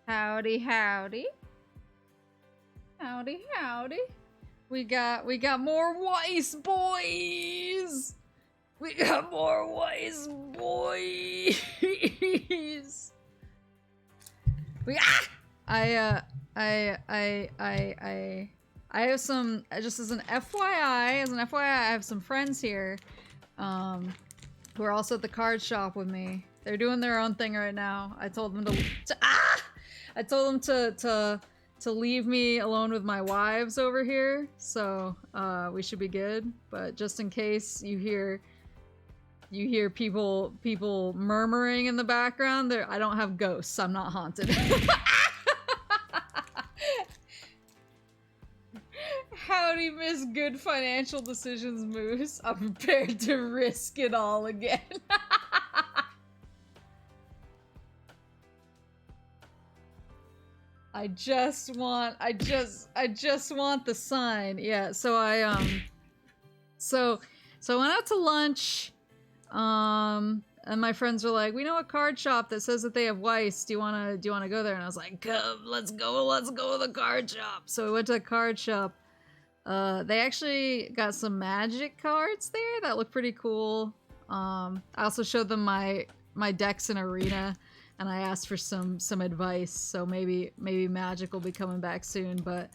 Howdy, howdy. Howdy, howdy. We got more Weiss boys. We got more Weiss boys. I have some, just as an FYI, I have some friends here, who are also at the card shop with me. They're doing their own thing right now. I told them to leave me alone with my wives over here, so we should be good. But just in case you hear people murmuring in the background, I don't have ghosts. I'm not haunted. Howdy, Miss Good Financial Decisions Moose. I'm prepared to risk it all again. I just want the sign. Yeah, so I went out to lunch, and my friends were like, we know a card shop that says that they have Weiss. Do you wanna go there? And I was like, come, let's go to the card shop. So we went to the card shop. They actually got some magic cards there that look pretty cool. I also showed them my decks in Arena, and I asked for some advice. So maybe Magic will be coming back soon. But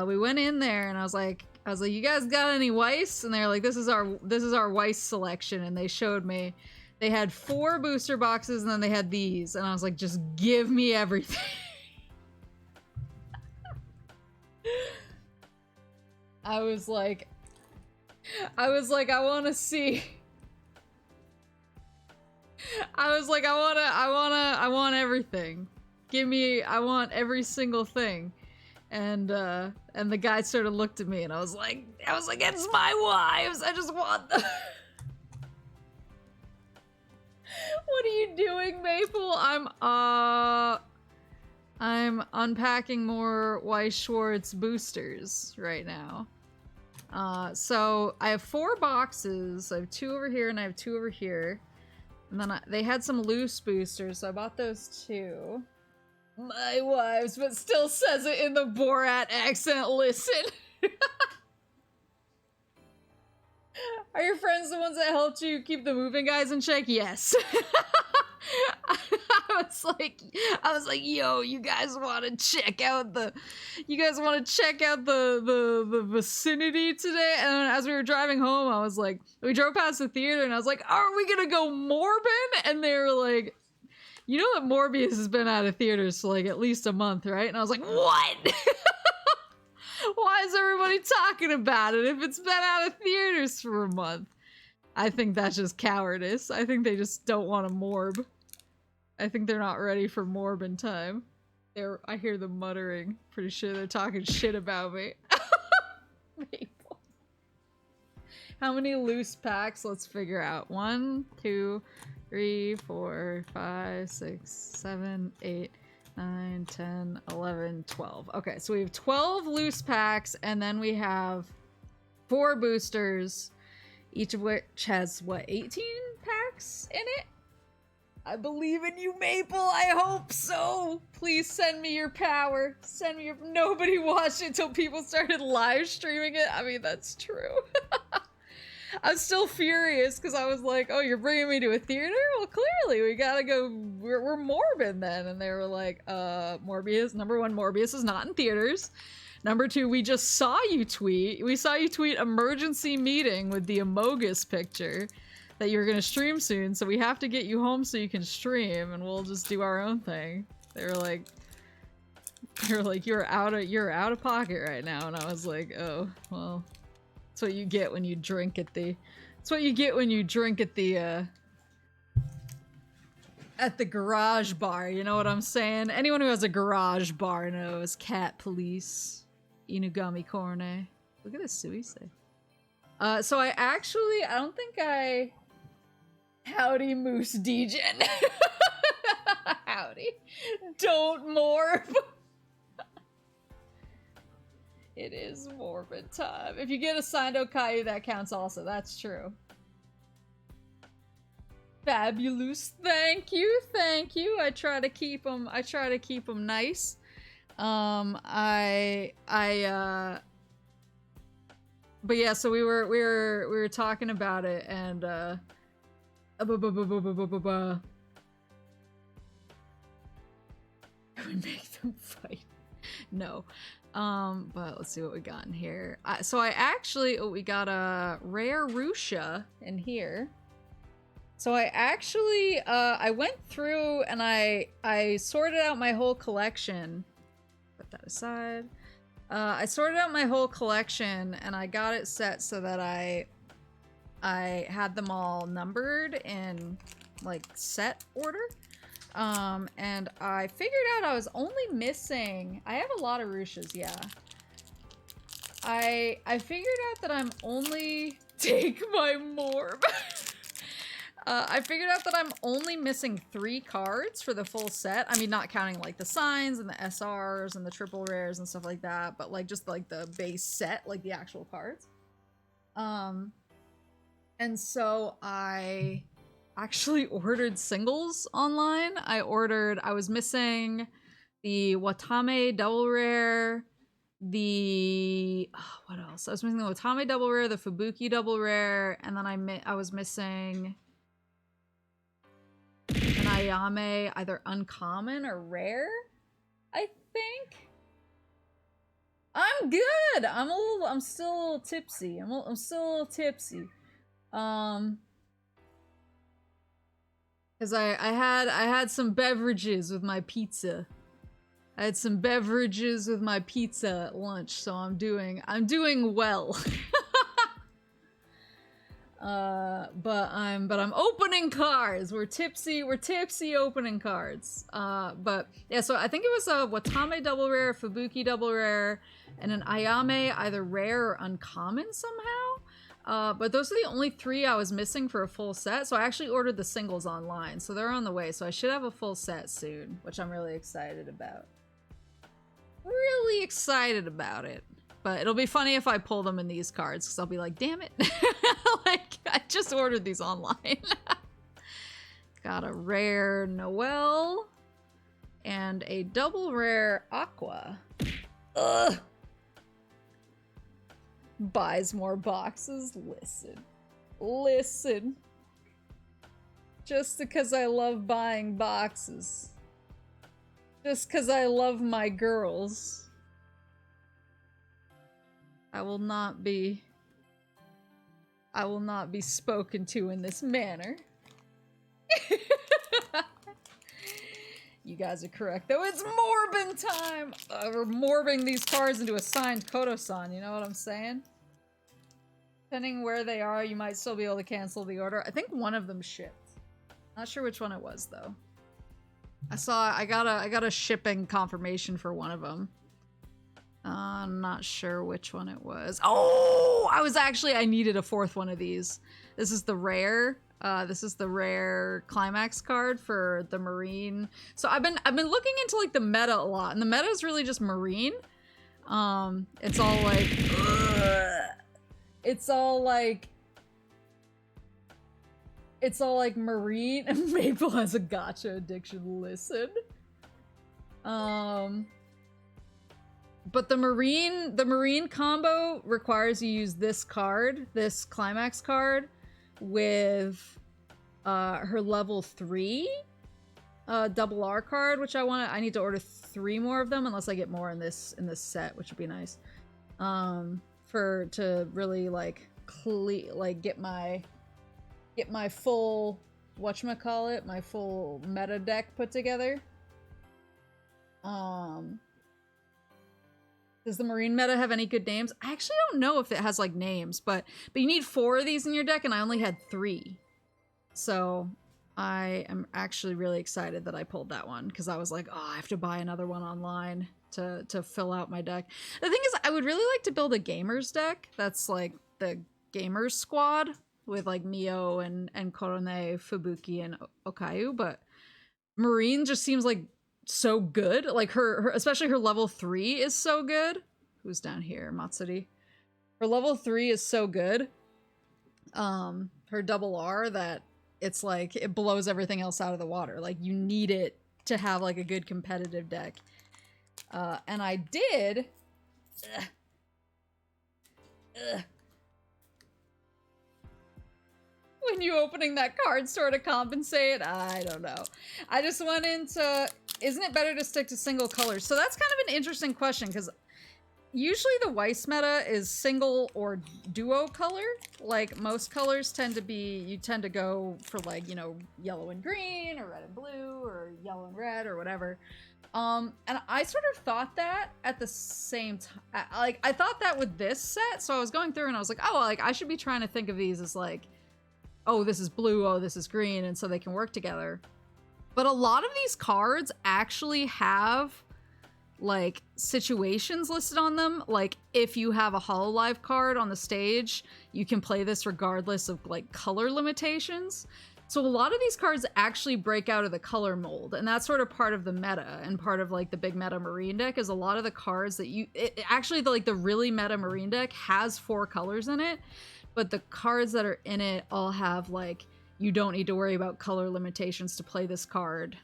we went in there, and I was like, you guys got any Weiss? And they were like, this is our Weiss selection. And they showed me. They had 4 booster boxes, and then they had these. And I was like, just give me everything. I was like, I want to see. I was like, I want everything. I want every single thing. And the guy sort of looked at me, and I was like, it's my wives. I just want them. What are you doing, Maple? I'm unpacking more Weiss Schwarz boosters right now. So I have 4 boxes. I have 2 over here, and I have 2 over here. And then they had some loose boosters, so I bought those 2. My wives, but still says it in the Borat accent. Listen. Are your friends the ones that helped you keep the moving guys in check? Yes. I was like, yo, you guys want to check out the vicinity today? And as we were driving home, I was like, we drove past the theater, and I was like, are we gonna go Morbin? And they were like, you know that Morbius has been out of theaters for like at least a month, right? And I was like, what? Why is everybody talking about it if it's been out of theaters for a month? I think that's just cowardice. I think they just don't want to morb. I think they're not ready for Morbin time. I hear them muttering. Pretty sure they're talking shit about me. Maple. How many loose packs? Let's figure out. 1, 2, 3, 4, 5, 6, 7, 8, 9, 10, 11, 12. Okay, so we have 12 loose packs, and then we have 4 boosters, each of which has, what, 18 packs in it? I believe in you, Maple. I hope so. Please send me your power. Send me your... Nobody watched it until people started live streaming it. I mean, that's true. I'm still furious because I was like, oh, you're bringing me to a theater? Well, clearly we gotta go. We're Morbin then. And they were like, Morbius. Number 1, Morbius is not in theaters. Number 2, we just saw you tweet. We saw you tweet emergency meeting with the Amogus picture that you're gonna stream soon, so we have to get you home so you can stream, and we'll just do our own thing. They were like, you're out of pocket right now, and I was like, oh, well, that's what you get when you drink at the, at the garage bar, you know what I'm saying? Anyone who has a garage bar knows. Cat Police, Inugami Korne. Look at this Suise. So I don't think I... Howdy, Moose Degen. Howdy. Don't morph. It is Morbid time. If you get a signed Okayu, that counts also. That's true. Fabulous. Thank you. Thank you. I try to keep them nice. But yeah, so we were talking about it, and we make them fight. No. But let's see what we got in here. So I actually, we got a rare Rusha in here. So I actually, I went through and I sorted out my whole collection. Put that aside. I sorted out my whole collection and I got it set so that I had them all numbered in like set order. And I figured out I was only missing, I have a lot of Rushas, yeah. I figured out that I'm only, take my morb. I figured out that I'm only missing 3 cards for the full set. I mean, not counting like the signs and the SRs and the triple rares and stuff like that, but like just like the base set, like the actual cards. And so I actually ordered singles online. I was missing the Watame double rare, what else? I was missing the Watame double rare, the Fubuki double rare, and then I was missing an Ayame, either uncommon or rare, I think. I'm good. I'm still a little tipsy. I'm still a little tipsy. Cause I had some beverages with my pizza. I had some beverages with my pizza at lunch, so I'm doing well. But I'm opening cards. We're tipsy opening cards. But yeah, so I think it was a Watame double rare, Fubuki double rare, and an Ayame either rare or uncommon somehow. But those are the only 3 I was missing for a full set, so I actually ordered the singles online, so they're on the way, so I should have a full set soon, which I'm really excited about. Really excited about it. But it'll be funny if I pull them in these cards, because I'll be like, damn it. Like, I just ordered these online. Got a rare Noelle, and a double rare Aqua. Ugh. Buys more boxes. Listen. Just because I love buying boxes. Just because I love my girls. I will not be spoken to in this manner. You guys are correct, though. It's morbing time! We're morbing these cards into a signed Koto-san, you know what I'm saying? Depending where they are, you might still be able to cancel the order. I think one of them shipped. Not sure which one it was, though. I got a shipping confirmation for one of them. I'm not sure which one it was. Oh! I needed a 4th one of these. This is the rare. This is the rare Climax card for the Marine. So I've been looking into like the meta a lot, and the meta is really just Marine. It's all like Marine, and Maple has a gacha addiction. Listen. But the Marine combo requires you use this card, this Climax card, with her level 3 double R card, which I need to order 3 more of them, unless I get more in this set, which would be nice. To really like get my full whatchamacallit, my full meta deck put together. Does the Marine meta have any good names? I actually don't know if it has like names, but you need 4 of these in your deck, and I only had 3. So I am actually really excited that I pulled that one, because I was like, oh, I have to buy another one online to fill out my deck. The thing is, I would really like to build a gamers deck that's like the gamers squad with like Mio and Korone, Fubuki, and Okayu, but Marine just seems like so good. Like her especially her level 3 is so good. Who's down here? Matsuri. Her level 3 is so good. Her double R that it's like it blows everything else out of the water. Like you need it to have like a good competitive deck. And I did. When you opening that card store to compensate, I don't know. I just went into, isn't it better to stick to single colors? So that's kind of an interesting question because usually the Weiss meta is single or duo color. Like most colors tend to be, you tend to go for like, you know, yellow and green or red and blue or yellow and red or whatever. And I sort of thought that at the same time, like I thought that with this set. So I was going through and I was like, oh, like I should be trying to think of these as like, oh, this is blue, oh, this is green, and so they can work together. But a lot of these cards actually have like situations listed on them. Like if you have a Hololive card on the stage, you can play this regardless of like color limitations. So a lot of these cards actually break out of the color mold, and that's sort of part of the meta and part of like the big meta marine deck is a lot of the cards that actually like the really meta marine deck has 4 colors in it, but the cards that are in it all have like, you don't need to worry about color limitations to play this card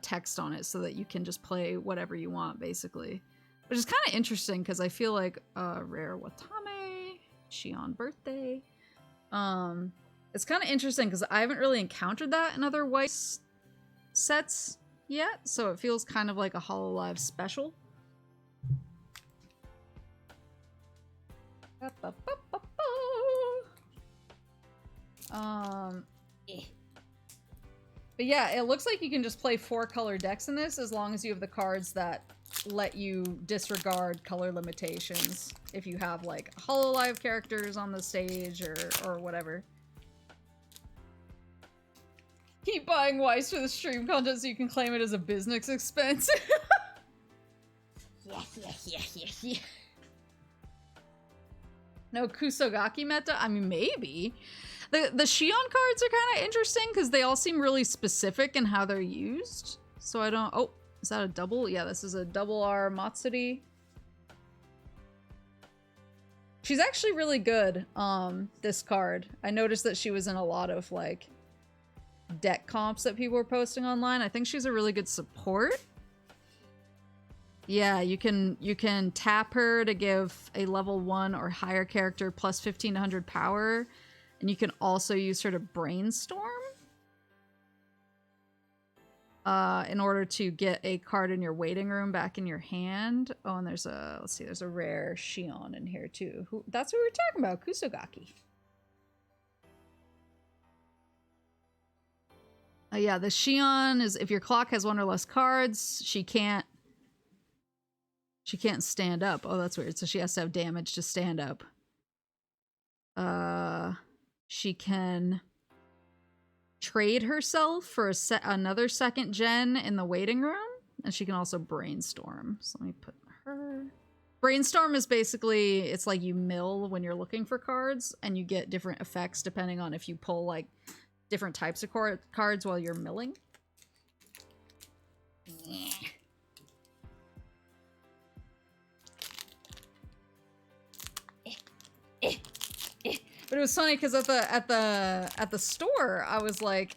text on it so that you can just play whatever you want basically. Which is kind of interesting because I feel like Rare Watame, Shion Birthday. It's kind of interesting because I haven't really encountered that in other Weiss sets yet, so it feels kind of like a Hololive special. But yeah, it looks like you can just play 4 color decks in this as long as you have the cards that let you disregard color limitations if you have like Hololive characters on the stage or whatever. Keep buying Weiss for the stream content so you can claim it as a business expense. Yeah. No Kusogaki meta? I mean, maybe. The Shion cards are kind of interesting because they all seem really specific in how they're used. So I don't... Oh, is that a double? Yeah, this is a double R Matsuri. She's actually really good, this card. I noticed that she was in a lot of, like, deck comps that people were posting online. I think she's a really good support. Yeah, you can tap her to give a level 1 or higher character plus 1500 power. And you can also use her to brainstorm in order to get a card in your waiting room back in your hand. Oh, and there's a, let's see, there's a rare Shion in here too. That's what we were talking about, Kusogaki. Yeah, the Shion is, if your clock has 1 or less cards, she can't stand up. Oh, that's weird. So she has to have damage to stand up. She can trade herself for another 2nd gen in the waiting room, and she can also brainstorm. So let me put her. Brainstorm is basically, it's like you mill when you're looking for cards, and you get different effects depending on if you pull like different types of cards while you're milling. Yeah. But it was funny because at the store, I was like,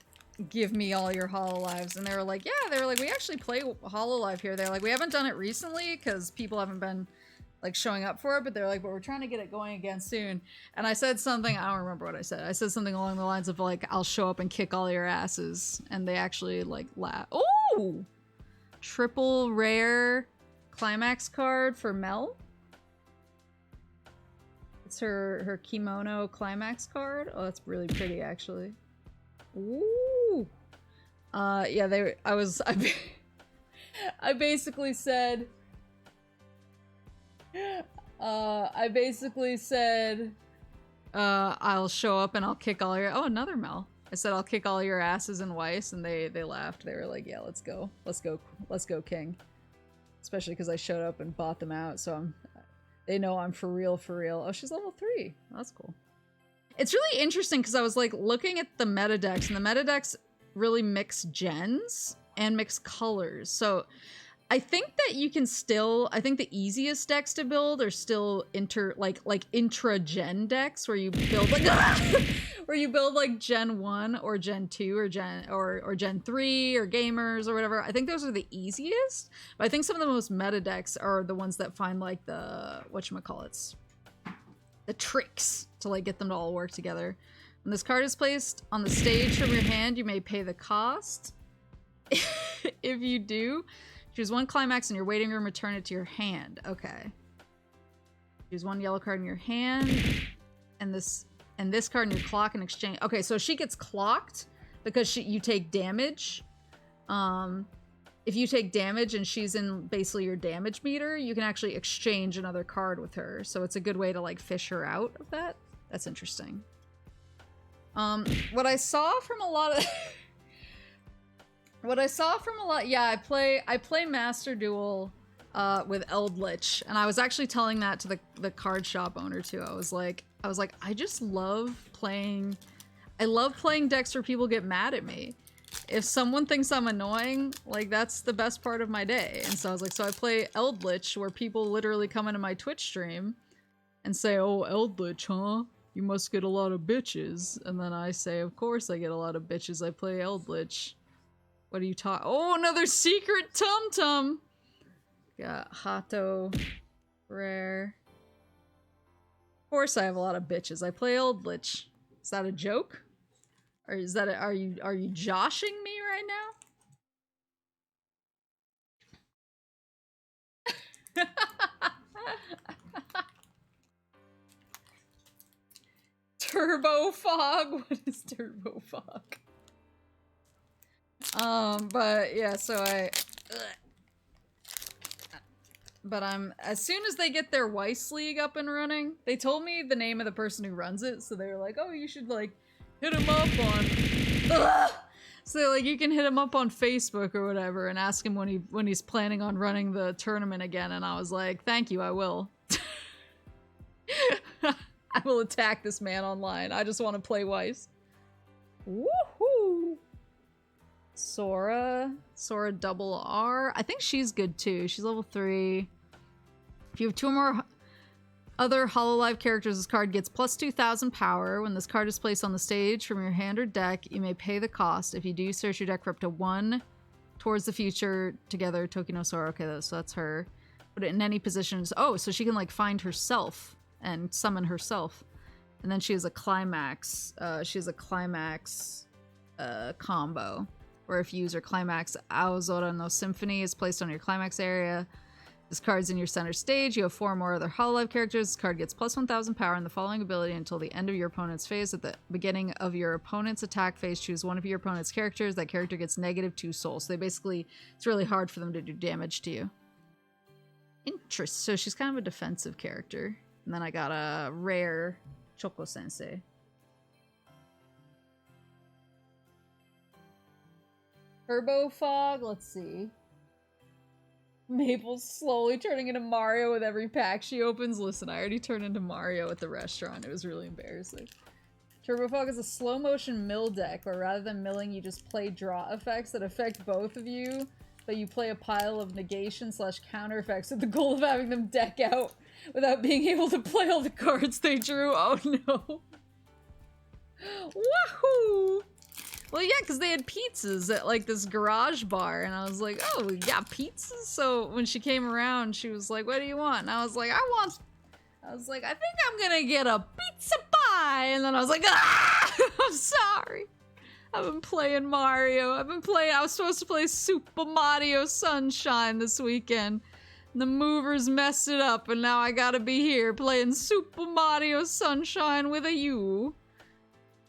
give me all your Hololives. And they were like, yeah, they were like, we actually play Hololive here. They're like, we haven't done it recently because people haven't been like showing up for it, but they're like, but we're trying to get it going again soon. And I said something, I don't remember what I said. I said something along the lines of like, I'll show up and kick all your asses. And they actually like laugh. Oh! Triple rare Climax card for Mel. It's her kimono Climax card. Oh, that's really pretty, actually. Ooh. Yeah, I basically said, I'll show up and I'll kick all your, oh, another Mel. I said, I'll kick all your asses in Weiss, and they laughed. They were like, yeah, let's go, King. Especially because I showed up and bought them out, so they know I'm for real. Oh, she's level 3. That's cool. It's really interesting because I was like looking at the meta decks, and the meta decks really mix gens and mix colors. So I think that you can still, I think the easiest decks to build are still intra-gen decks where you build like where you build like Gen 1 or Gen 2 or Gen 3 or gamers or whatever. I think those are the easiest, but I think some of the most meta decks are the ones that find like the whatchamacallits, the tricks to like get them to all work together. When this card is placed on the stage from your hand, you may pay the cost. If you do, choose one climax in your waiting room, return it to your hand. Okay. Choose one yellow card in your hand, and this card in your clock in exchange. Okay, so she gets clocked because you take damage. If you take damage and she's in basically your damage meter, you can actually exchange another card with her. So it's a good way to like fish her out of that. That's interesting. What I saw from a lot of yeah, I play Master Duel with Eldritch, and I was actually telling that to the card shop owner too. I was like, I just love playing. I love playing decks where people get mad at me. If someone thinks I'm annoying, like that's the best part of my day. And so I was like, so I play Eldritch where people literally come into my Twitch stream and say, "Oh, Eldritch, huh? You must get a lot of bitches." And then I say, "Of course I get a lot of bitches. I play Eldritch." What are you talking? Oh, another secret Tum Tum. Got Hato, rare. Of course I have a lot of bitches. I play Eldritch. Is that a joke? Or is that are you joshing me right now? Turbo Fog? What is Turbo Fog? But yeah, so but as soon as they get their Weiss League up and running, they told me the name of the person who runs it, so they were like, "Oh, you should like hit him up on." So like you can hit him up on Facebook or whatever and ask him when he's planning on running the tournament again. And I was like, "Thank you, I will." I will attack this man online. I just want to play Weiss. Woohoo! Sora double R. I think she's good too. She's level 3. If you have 2 or more other Hololive characters, this card gets plus 2,000 power. When this card is placed on the stage from your hand or deck, you may pay the cost. If you do, search your deck for up to 1 towards the future together. Tokino Sora. Okay, so that's her. Put it in any positions. Oh, so she can like find herself and summon herself. And then she has a climax. Combo. Where if you use your Climax Aozora no Symphony is placed on your Climax area, this card's in your center stage. You have 4 more other Hololive characters. This card gets plus 1,000 power in the following ability until the end of your opponent's phase. At the beginning of your opponent's attack phase, choose one of your opponent's characters. That character gets -2 souls. So they basically, it's really hard for them to do damage to you. Interest. So she's kind of a defensive character. And then I got a rare Choco Sensei. Turbo Fog, let's see. Maple's slowly turning into Mario with every pack she opens. Listen, I already turned into Mario at the restaurant. It was really embarrassing. Turbo Fog is a slow motion mill deck where rather than milling, you just play draw effects that affect both of you, but you play a pile of negation/counter effects with the goal of having them deck out without being able to play all the cards they drew. Oh no. Wahoo! Well, yeah, because they had pizzas at, like, this garage bar, and I was like, "Oh, we got pizzas?" So when she came around, she was like, "What do you want?" And I was like, "I think I'm gonna get a pizza pie!" And then I was like, "Ah! I'm sorry. I've been playing Mario. I was supposed to play Super Mario Sunshine this weekend. And the movers messed it up, and now I gotta be here playing Super Mario Sunshine with a you.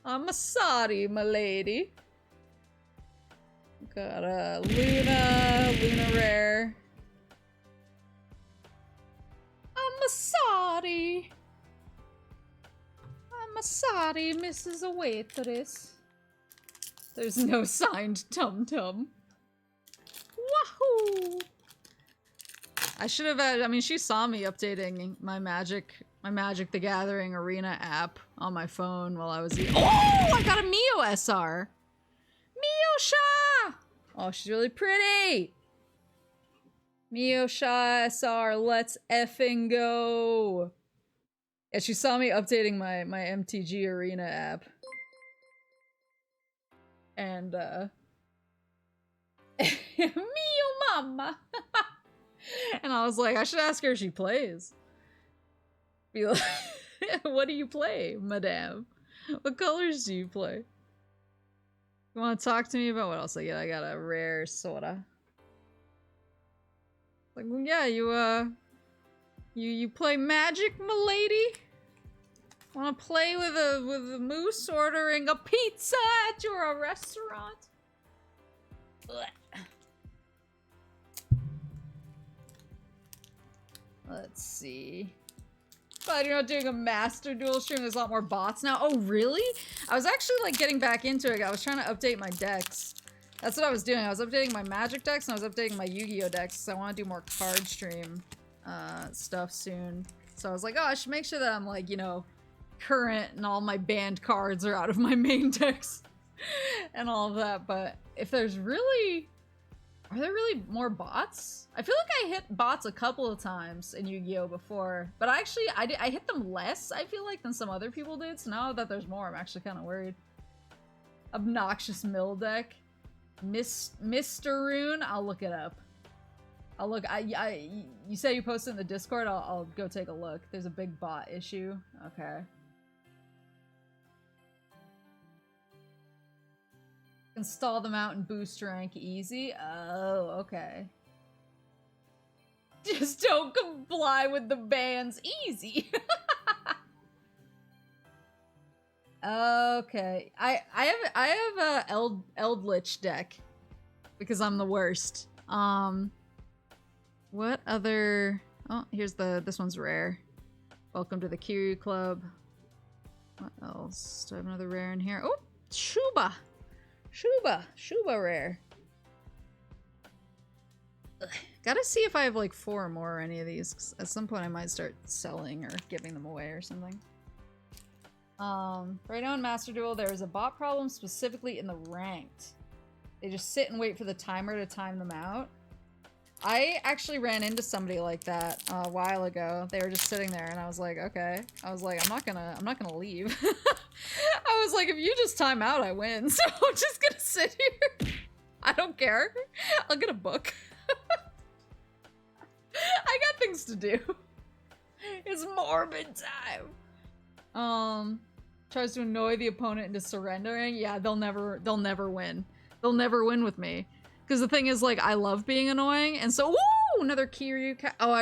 I'm sorry, my lady." Got a Luna rare. I'm sorry, Mrs. Waitress. There's no signed Tum Tum. Wahoo! I should have had, I mean, she saw me updating my Magic the Gathering Arena app on my phone while I was eating. Oh, I got a Mio SR. Mio-sha! Oh, she's really pretty. Mio-sha SR, let's effing go. Yeah, she saw me updating my MTG Arena app. And Mio mama. And I was like, I should ask her if she plays. Be like, what do you play, madame? What colors do you play? You want to talk to me about what else I get? I got a rare soda. Like, well, yeah, you play Magic, milady? Want to play with a moose ordering a pizza at your restaurant? Ugh. Let's see. But you're not doing a master duel stream. There's a lot more bots now. Oh, really? I was actually like getting back into it. I was trying to update my decks. That's what I was doing. I was updating my Magic decks and I was updating my Yu-Gi-Oh decks. So I want to do more card stream stuff soon. So I was like, oh, I should make sure that I'm like, you know, current and all my banned cards are out of my main decks and all of that. But if there's really... Are there really more bots? I feel like I hit bots a couple of times in Yu-Gi-Oh before, but I hit them less, I feel like, than some other people did, so now that there's more, I'm actually kind of worried. Obnoxious mill deck. Mr. Rune? I'll look it up. I'll look, you say you posted in the Discord, I'll go take a look. There's a big bot issue. Okay. Install them out and boost rank easy. Oh, okay. Just don't comply with the bans easy. Okay. I have a Eldritch deck because I'm the worst. What other... Oh, here's this one's rare. Welcome to the Kiryu Club. What else? Do I have another rare in here? Oh, Shuba rare. Ugh. Gotta see if I have like 4 or more or any of these, 'cause at some point I might start selling or giving them away or something. Right now in Master Duel there is a bot problem specifically in the ranked. They just sit and wait for the timer to time them out. I actually ran into somebody like that a while ago. They were just sitting there and I was like, okay. I was like, I'm not gonna leave. I was like, if you just time out, I win. So I'm just gonna sit here. I don't care. I'll get a book. I got things to do. It's morbid time. Tries to annoy the opponent into surrendering. Yeah, they'll never win. They'll never win with me. Because the thing is, like, I love being annoying, and so, woo! Another Kiryu Oh,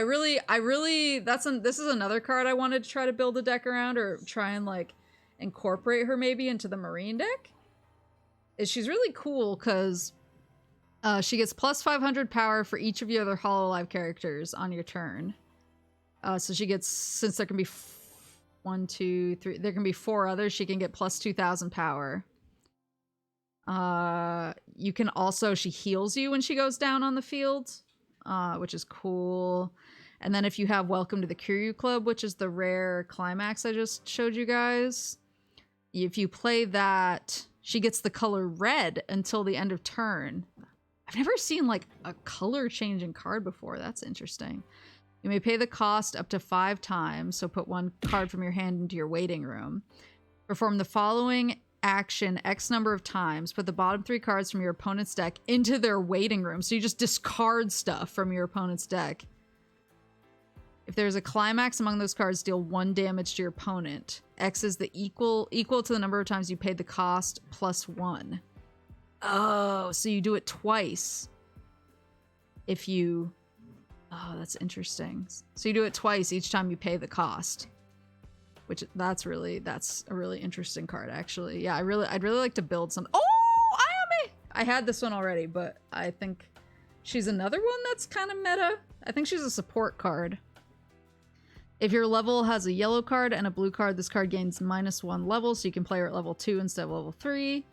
this is another card I wanted to try to build a deck around, or try and, like, incorporate her maybe into the Marine deck. She's really cool, because she gets plus 500 power for each of your other Hololive characters on your turn. So she gets, since there can be 1, 2, 3, there can be 4 others, she can get plus 2,000 power. You can also, she heals you when she goes down on the field, which is cool. And then if you have Welcome to the Kiryu Club, which is the rare Climax I just showed you guys, if you play that, she gets the color red until the end of turn. I've never seen like a color changing card before. That's interesting. You may pay the cost up to 5 times, so put 1 card from your hand into your waiting room. Perform the following action X number of times. Put the bottom 3 cards from your opponent's deck into their waiting room. So you just discard stuff from your opponent's deck. If there's a climax among those cards, deal 1 damage to your opponent. X is the equal to the number of times you paid the cost plus 1. Oh, so you do it twice. If you... Oh, that's interesting. So you do it twice each time you pay the cost. Which, that's a really interesting card, actually. Yeah, I'd really like to build some... Oh, Ayame! I had this one already, but I think she's another one that's kind of meta. I think she's a support card. If your level has a yellow card and a blue card, this card gains -1 level, so you can play her at level 2 instead of level 3.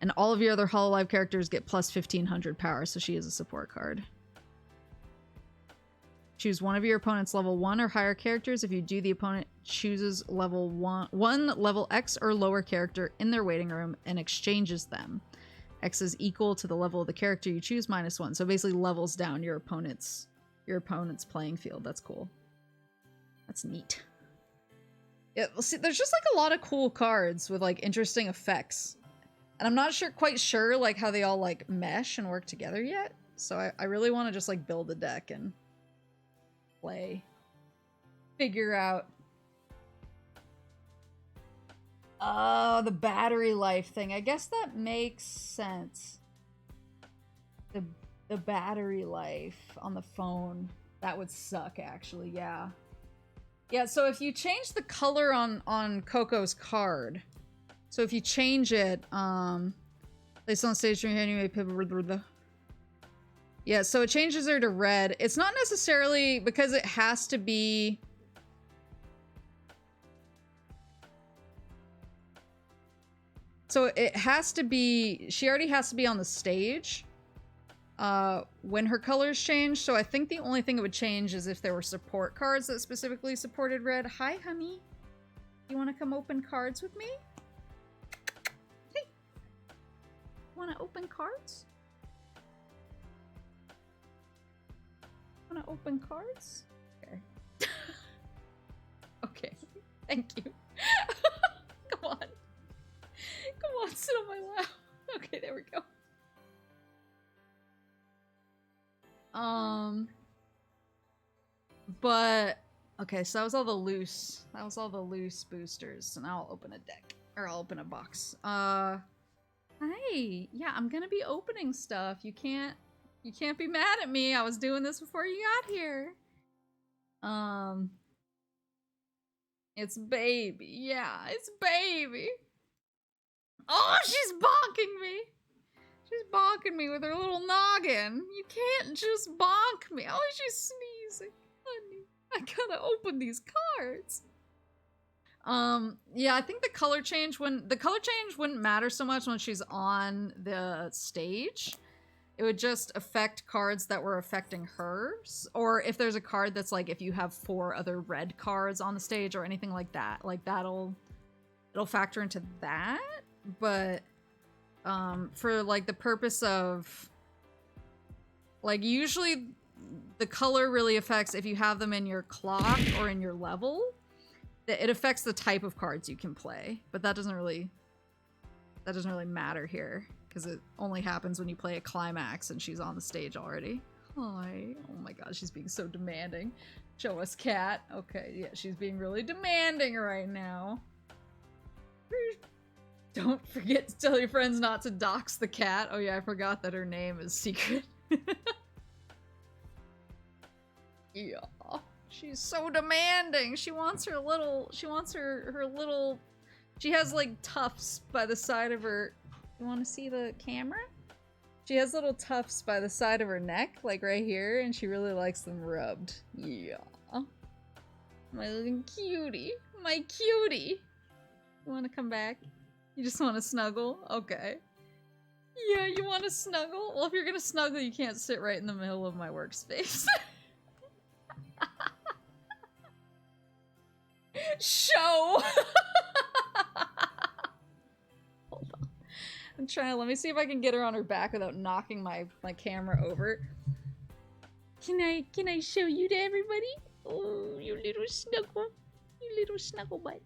And all of your other Hololive characters get plus 1,500 power, so she is a support card. Choose one of your opponent's level 1 or higher characters. If you do, the opponent chooses level 1 level X or lower character in their waiting room and exchanges them. X is equal to the level of the character you choose -1. So basically levels down your opponent's playing field. That's cool. That's neat. Yeah, well, see, there's just like a lot of cool cards with like interesting effects. And I'm not quite sure like how they all like mesh and work together yet. So I really want to just like build a deck and play. Figure out. The battery life thing. I guess that makes sense. The battery life on the phone. That would suck, actually, yeah. Yeah, so if you change the color on Coco's card, so if you change it, place on stage anyway, yeah, so it changes her to red. It's not necessarily because it has to be. So it has to be, she already has to be on the stage when her colors change. So I think the only thing it would change is if there were support cards that specifically supported red. Hi, honey. You want to come open cards with me? Hey. Want to open cards? Want to open cards? Okay. Okay. Thank you. Come on. Come on, sit on my lap. Okay, there we go. But okay, so that was all the loose. That was all the loose boosters. So now I'll open a deck, or I'll open a box. Hey, yeah, I'm gonna be opening stuff. You can't be mad at me. I was doing this before you got here. It's baby. Yeah, it's baby. Oh, she's bonking me. She's bonking me with her little noggin. You can't just bonk me. Oh, she's sneezing. Honey, I gotta open these cards. Yeah, I think the color change wouldn't matter so much when she's on the stage. It would just affect cards that were affecting hers. Or if there's a card that's like, if you have 4 other red cards on the stage or anything like that, like it'll factor into that. But for like the purpose of like, usually the color really affects if you have them in your clock or in your level. It affects the type of cards you can play, but that doesn't really matter here because it only happens when you play a climax and she's on the stage already. Hi. Oh my god, she's being so demanding. Show us cat. Okay, yeah, she's being really demanding right now. Don't forget to tell your friends not to dox the cat. Oh yeah, I forgot that her name is secret. Yeah. She's so demanding. She wants her little, she has like tufts by the side of her. You want to see the camera? She has little tufts by the side of her neck, like right here, and she really likes them rubbed. Yeah. My little cutie. My cutie. You want to come back? You just want to snuggle? Okay. Yeah, you want to snuggle? Well, if you're gonna snuggle, you can't sit right in the middle of my workspace. Show! Hold on. I'm trying to, let me see if I can get her on her back without knocking my camera over. Can I show you to everybody? Oh, you little snuggle. You little snuggle butt.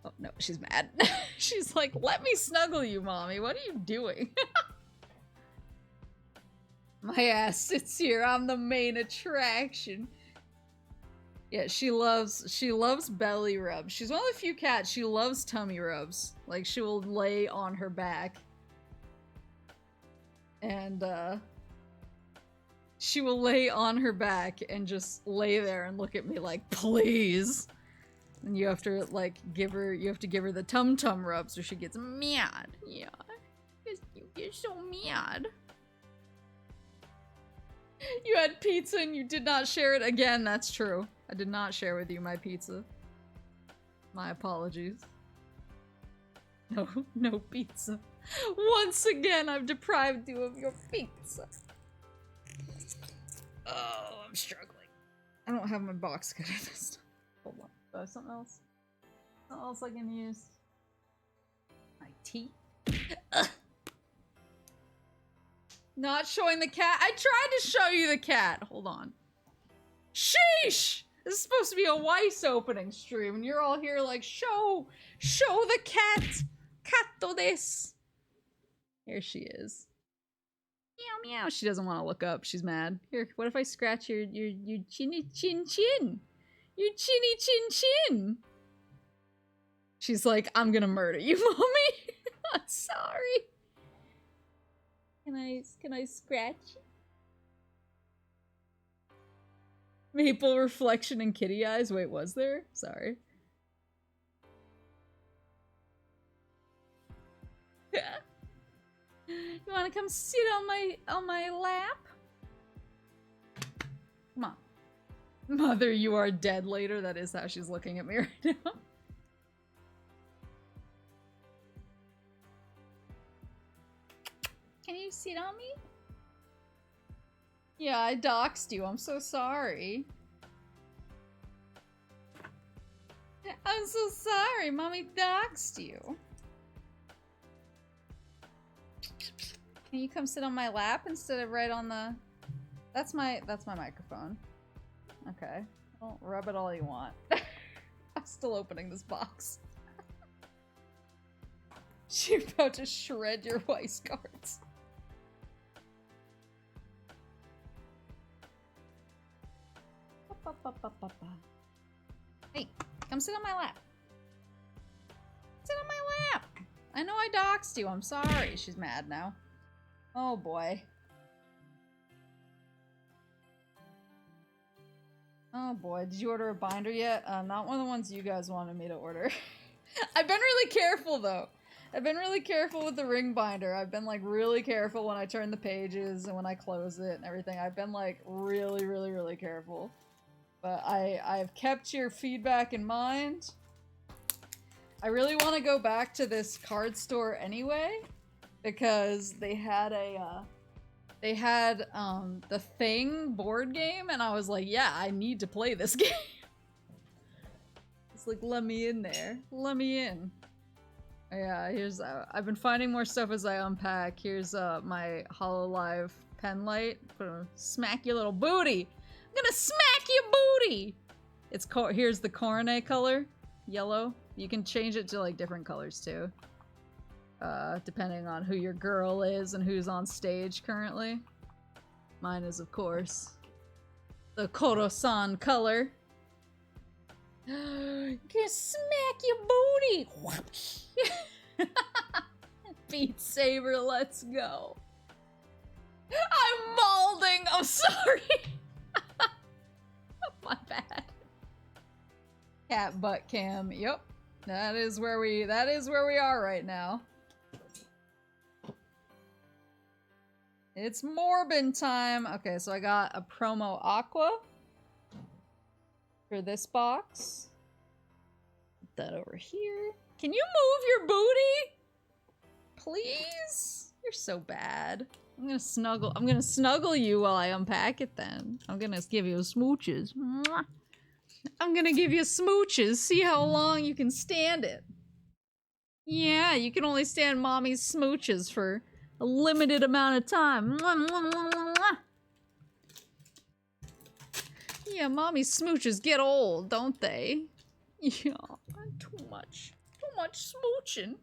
Oh no, she's mad. She's like, let me snuggle you, mommy. What are you doing? My ass sits here. I'm the main attraction. Yeah, she loves belly rubs. She's one of the few cats, she loves tummy rubs. Like, she will lay on her back. And, she will lay on her back and just lay there and look at me like, please. And you have to, like, give her the tum-tum rubs or she gets mad. Yeah. You get so mad. You had pizza and you did not share it again. That's true. I did not share with you my pizza. My apologies. No pizza. Once again, I've deprived you of your pizza. Oh, I'm struggling. I don't have my box cutter this time. Hold on. Do I have something else? Something else I can use? My teeth? Ugh. Not showing the cat. I tried to show you the cat. Hold on. Sheesh! This is supposed to be a Weiss opening stream, and you're all here like, show the cat Kato desu. Here she is. Meow meow. She doesn't want to look up. She's mad. Here, what if I scratch your chinny chin chin? Your chinny chin chin. She's like, I'm gonna murder you, mommy. I'm sorry. Can I scratch? Maple reflection and kitty eyes. Wait, was there? Sorry. You wanna come sit on my lap? Come on. Mother, you are dead later. That is how she's looking at me right now. Can you sit on me? Yeah, I doxed you. I'm so sorry. I'm so sorry. Mommy doxed you. Can you come sit on my lap instead of right on the... That's my microphone. Okay. Well, rub it all you want. I'm still opening this box. She's about to shred your Weiss cards. Hey, come sit on my lap. Sit on my lap. I know I doxed you. I'm sorry. She's mad now. Oh boy. Oh boy. Did you order a binder yet? Not one of the ones you guys wanted me to order. I've been really careful though. I've been really careful with the ring binder. I've been like really careful when I turn the pages and when I close it and everything. I've been like really careful. But I've kept your feedback in mind. I really want to go back to this card store anyway, because they had the Thing board game, and I was like, yeah, I need to play this game. It's like, let me in there. Let me in. Yeah, here's, I've been finding more stuff as I unpack. Here's my Hololive pen light. Smack your little booty. I'm gonna smack your booty! It's here's the coronet color. Yellow. You can change it to like different colors too. Depending on who your girl is and who's on stage currently. Mine is, of course, the Koro-san color. Can smack your booty! Beat Saber, let's go. I'm balding! I'm sorry! My bad. Cat butt cam. Yep. That is where we are right now. It's Morbin time. Okay, so I got a promo aqua for this box. Put that over here. Can you move your booty? Please? You're so bad. I'm gonna snuggle you while I unpack it then. I'm gonna give you smooches. Mwah. I'm gonna give you smooches. See how long you can stand it. Yeah, you can only stand mommy's smooches for a limited amount of time. Mwah, mwah, mwah, mwah, mwah. Yeah, mommy's smooches get old, don't they? Yeah, too much smooching.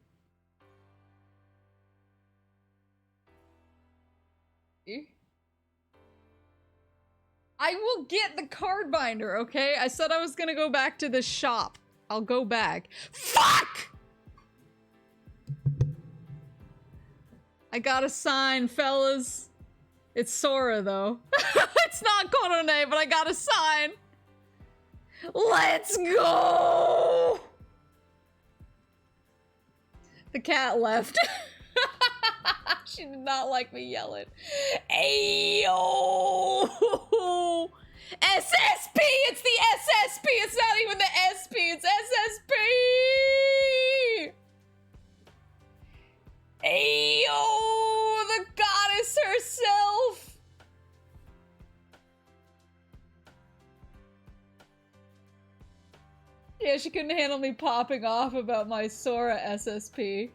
I will get the card binder, okay? I said I was gonna go back to the shop. I'll go back. Fuck! I got a sign, fellas. It's Sora, though. It's not Korone, but I got a sign. Let's go! The cat left. She did not like me yelling. Ayo! SSP! It's the SSP! It's not even the SP! It's SSP! Ayo! The goddess herself! Yeah, she couldn't handle me popping off about my Sora SSP.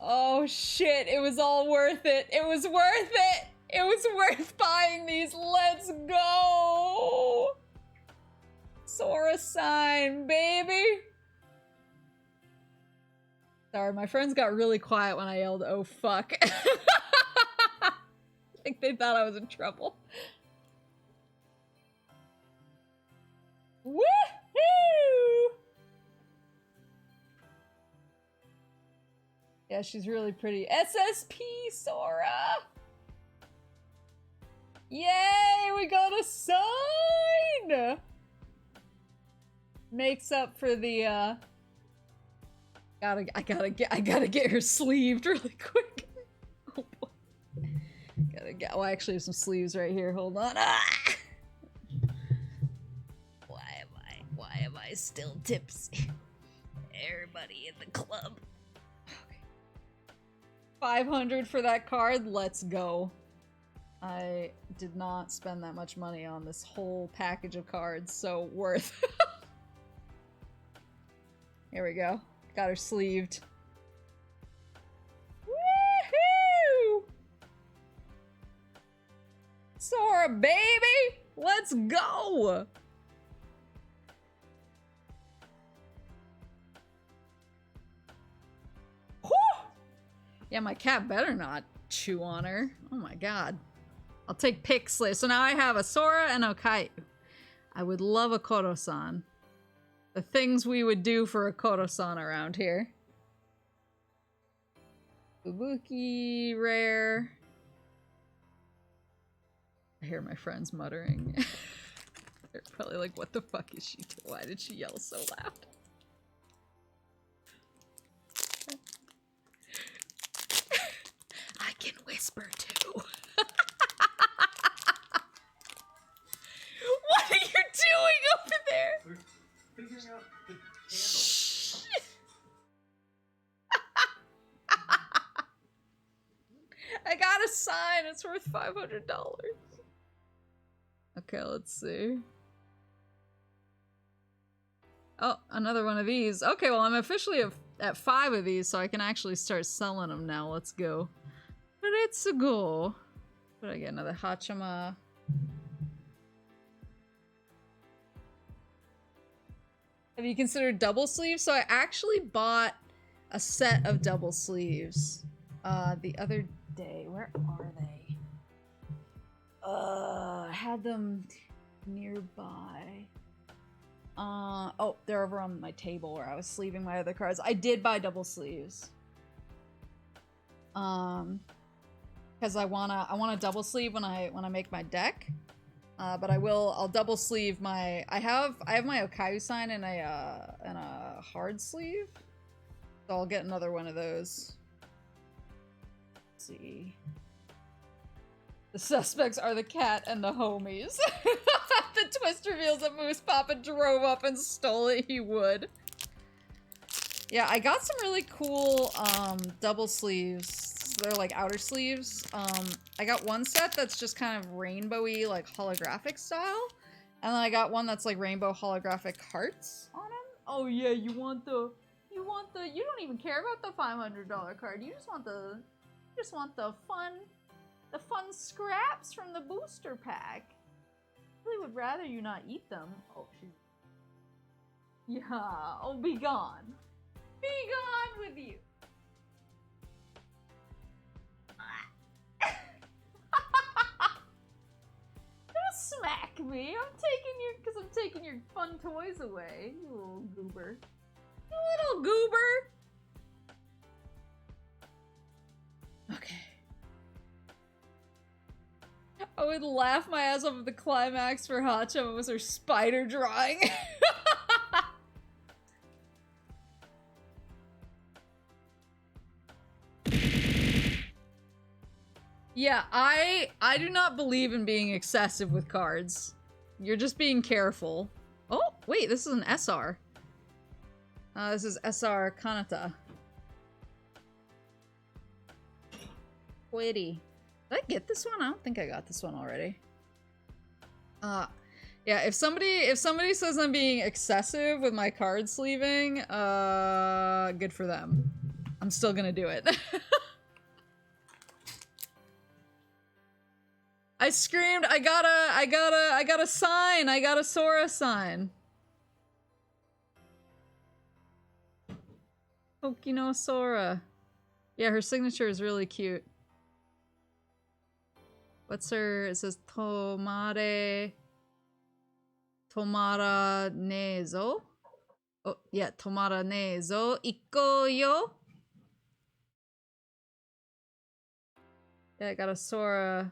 Oh shit, it was all worth it. It was worth it. It was worth buying these. Let's go. Sora sign, baby. Sorry, my friends got really quiet when I yelled, "Oh fuck." I think they thought I was in trouble. Woohoo! Yeah, she's really pretty. SSP Sora! Yay, we got a sign! Makes up for the, I gotta get her sleeved really quick. Oh boy. Oh, I actually have some sleeves right here. Hold on. Ah! Why am I still tipsy? Everybody in the club. Okay. 500 for that card. Let's go. I did not spend that much money on this whole package of cards, so worth. Here we go. Got her sleeved. Woohoo! Sora, baby! Let's go! Whew! Yeah, my cat better not chew on her. Oh my god. I'll take Pixley. So now I have a Sora and a Caillou. I would love a Koro-san. The things we would do for a Koro-san around here. Fubuki, rare. I hear my friends muttering. They're probably like, what the fuck is she doing? Why did she yell so loud? I can whisper too. What are you doing over there? We're figuring out the handle. I got a sign. It's worth $500. Okay, let's see. Oh, another one of these. Okay, well, I'm officially at 5 of these, so I can actually start selling them now. Let's go. Let's go. What did I get? Another Hachama. Have you considered double sleeves? So I actually bought a set of double sleeves the other day. Where are they? I had them nearby. Oh, they're over on my table where I was sleeving my other cards. I did buy double sleeves. Because I wanna double sleeve when I make my deck. But I'll double sleeve my, I have my Okayu sign in a hard sleeve. So I'll get another one of those. Let's see. The suspects are the cat and the homies. The twist reveals that Moose Papa drove up and stole it, he would. Yeah, I got some really cool double sleeves. They're like outer sleeves. I got one set that's just kind of rainbowy, like holographic style. And then I got one that's like rainbow holographic hearts on them. Oh yeah, you don't even care about the $500 card. You just want the fun scraps from the booster pack. I really would rather you not eat them. Oh, shoot. Yeah, oh, be gone. Be gone with you. Don't smack me. I'm taking your fun toys away, you little goober. You little goober. Okay. I would laugh my ass off at the climax for Hacha was her spider drawing. Yeah, I do not believe in being excessive with cards. You're just being careful. Oh, wait, this is an SR. This is SR Kanata. Witty. Did I get this one? I don't think I got this one already. Yeah, if somebody says I'm being excessive with my card sleeving, good for them. I'm still gonna do it. I screamed, I got a sign, I got a Sora sign. Okinosora. Yeah, her signature is really cute. What's her? It says Tomara nezo. Oh, yeah, Tomara nezo. Ikoyo. Yeah, I got a Sora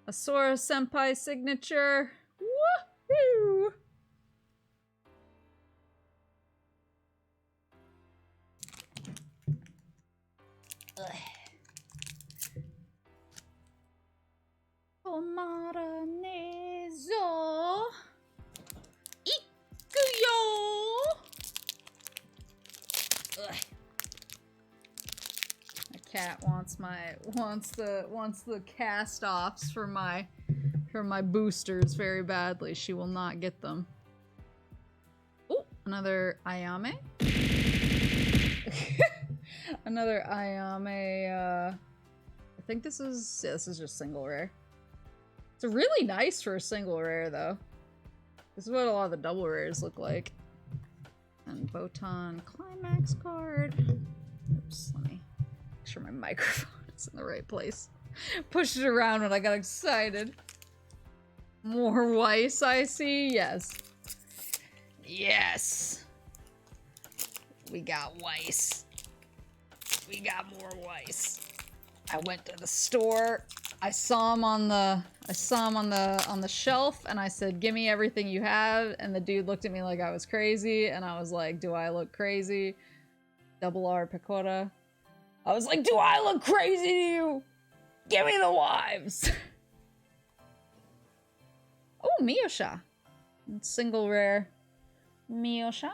senpai signature. Woohoo! Tomara nezo. Ikuyo. My cat wants the cast-offs for my boosters very badly. She will not get them. Oh, another Ayame. Another Ayame, I think this is just single rare. It's really nice for a single rare, though. This is what a lot of the double rares look like. And Botan Climax card. Oops, let me make sure my microphone is in the right place. Pushed it around when I got excited. More Weiss, I see. Yes. Yes. We got Weiss. We got more Weiss. I went to the store. I saw him on the shelf, and I said, "Give me everything you have." And the dude looked at me like I was crazy, and I was like, "Do I look crazy?" Double R Pecora. I was like, "Do I look crazy to you? Give me the wives." Oh, Miyosha. Single rare. Miyosha.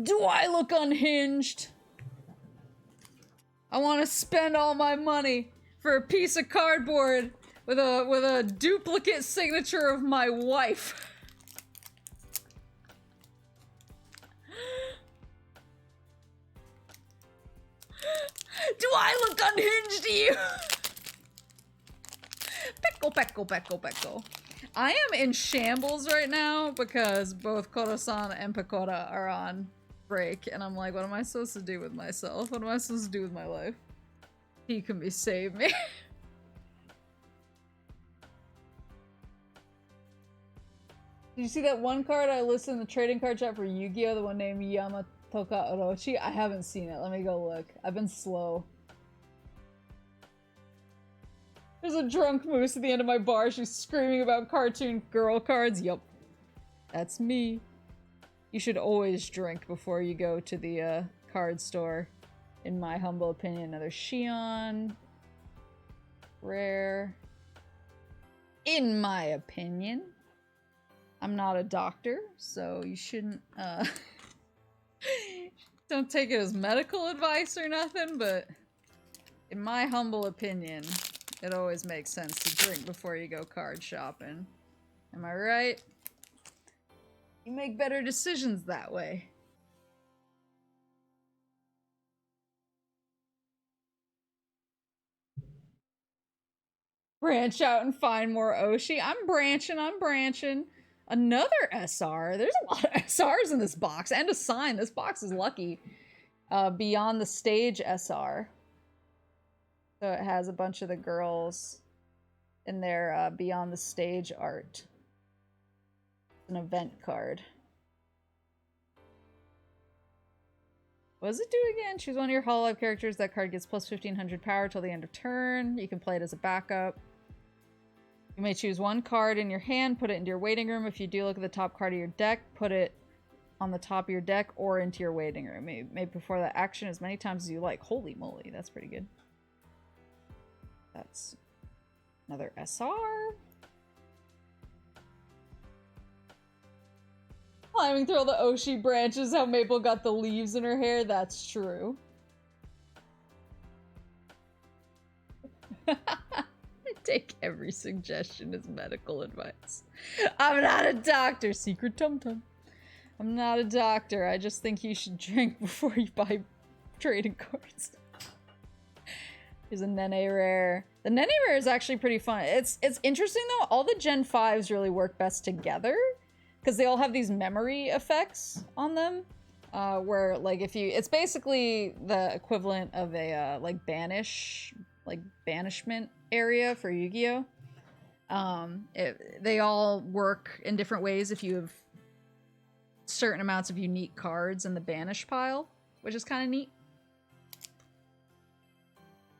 Do I look unhinged? I want to spend all my money for a piece of cardboard with a duplicate signature of my wife. Do I look unhinged to you? Pecco. I am in shambles right now because both Koro-san and Pecora are on break, and I'm like, what am I supposed to do with myself? What am I supposed to do with my life? He can be save me. Did you see that one card I listed in the trading card chat for Yu-Gi-Oh? The one named Yamatoka Orochi? I haven't seen it. Let me go look. I've been slow. There's a drunk moose at the end of my bar. She's screaming about cartoon girl cards. Yup. That's me. You should always drink before you go to the card store, in my humble opinion. Another Shion. Rare. In my opinion. I'm not a doctor, so you shouldn't, don't take it as medical advice or nothing, but in my humble opinion, it always makes sense to drink before you go card shopping. Am I right? You make better decisions that way. Branch out and find more Oshi. I'm branching. Another SR. There's a lot of SRs in this box. And a sign. This box is lucky. Beyond the Stage SR. So it has a bunch of the girls in their Beyond the Stage art. An event card. What does it do again? Choose one of your Hololive characters. That card gets plus 1500 power till the end of turn. You can play it as a backup. You may choose one card in your hand, put it into your waiting room. If you do, look at the top card of your deck, put it on the top of your deck or into your waiting room. You may perform that action as many times as you like. Holy moly, that's pretty good. That's another SR. Climbing through all the Oshi branches, how Maple got the leaves in her hair. That's true. I take every suggestion as medical advice. I'm not a doctor. Secret tum-tum. I'm not a doctor. I just think you should drink before you buy trading cards. Here's a Nene Rare. The Nene Rare is actually pretty fun. It's interesting though. All the Gen 5s really work best together. because they all have these memory effects on them, where like if you, it's basically the equivalent of a like banishment area for Yu-Gi-Oh. They all work in different ways if you have certain amounts of unique cards in the banish pile, which is kind of neat.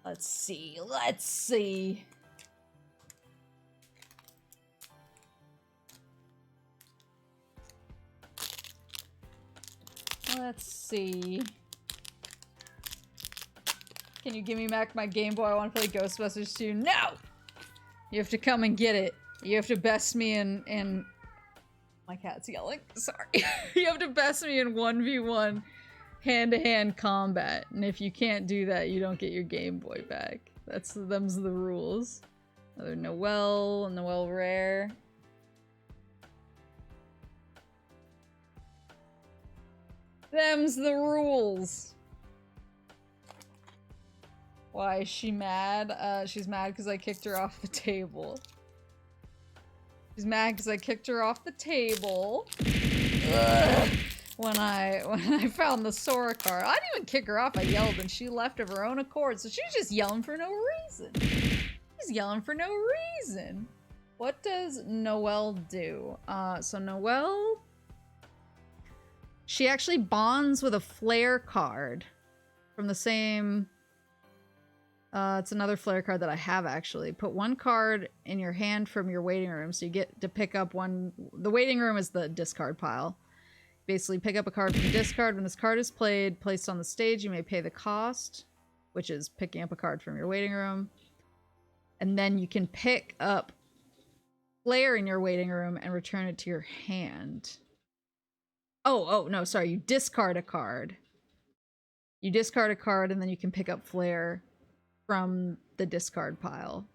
Let's see. Let's see. Let's see. Can you give me back my Game Boy? I want to play Ghostbusters 2. No! You have to come and get it. You have to best me in my cat's yelling. Sorry. You have to best me in 1v1 hand-to-hand combat. And if you can't do that, you don't get your Game Boy back. Them's the rules. Another Noelle Rare. Them's the rules. Why is she mad? She's mad because I kicked her off the table. She's mad because I kicked her off the table. Ugh. When I found the Sora card. I didn't even kick her off, I yelled and she left of her own accord. So she's just yelling for no reason. She's yelling for no reason. What does Noelle do? So Noelle... She actually bonds with a flare card from the same... it's another flare card that I have, actually. Put one card in your hand from your waiting room, so you get to pick up one... The waiting room is the discard pile. Basically, pick up a card from the discard. When this card is placed on the stage, you may pay the cost, which is picking up a card from your waiting room. And then you can pick up flare in your waiting room and return it to your hand. Oh, no, sorry. You discard a card. You discard a card, and then you can pick up flare from the discard pile.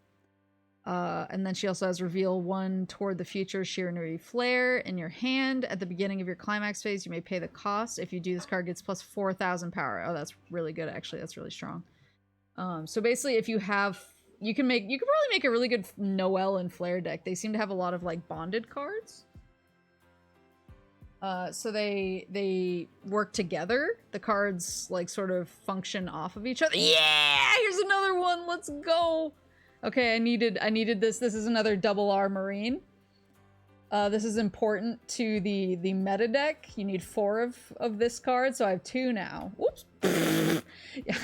And then she also has reveal one toward the future Shiranui flare in your hand. At the beginning of your climax phase, you may pay the cost. If you do, this card gets plus 4,000 power. Oh, that's really good, actually. That's really strong. So basically, if you have... You can probably make a really good Noelle and flare deck. They seem to have a lot of, like, bonded cards. So they work together. The cards, like, sort of function off of each other. Yeah! Here's another one! Let's go! Okay, I needed this. This is another double R Marine. This is important to the meta deck. You need 4 of this card, so I have 2 now. Whoops! Yeah.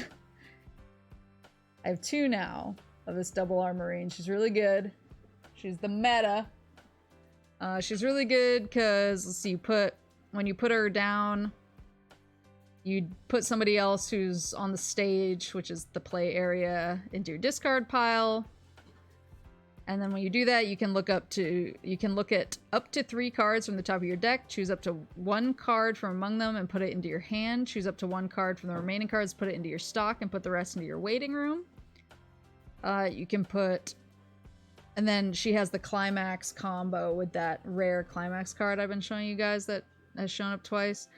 I have 2 now of this double R Marine. She's really good. She's the meta. She's really good because, let's see, when you put her down, you put somebody else who's on the stage, which is the play area, into your discard pile. And then when you do that, you can look at up to 3 cards from the top of your deck, choose up to 1 card from among them and put it into your hand, choose up to 1 card from the remaining cards, put it into your stock, and put the rest into your waiting room. You can put... And then she has the Climax Combo with that rare Climax card I've been showing you guys that has shown up twice.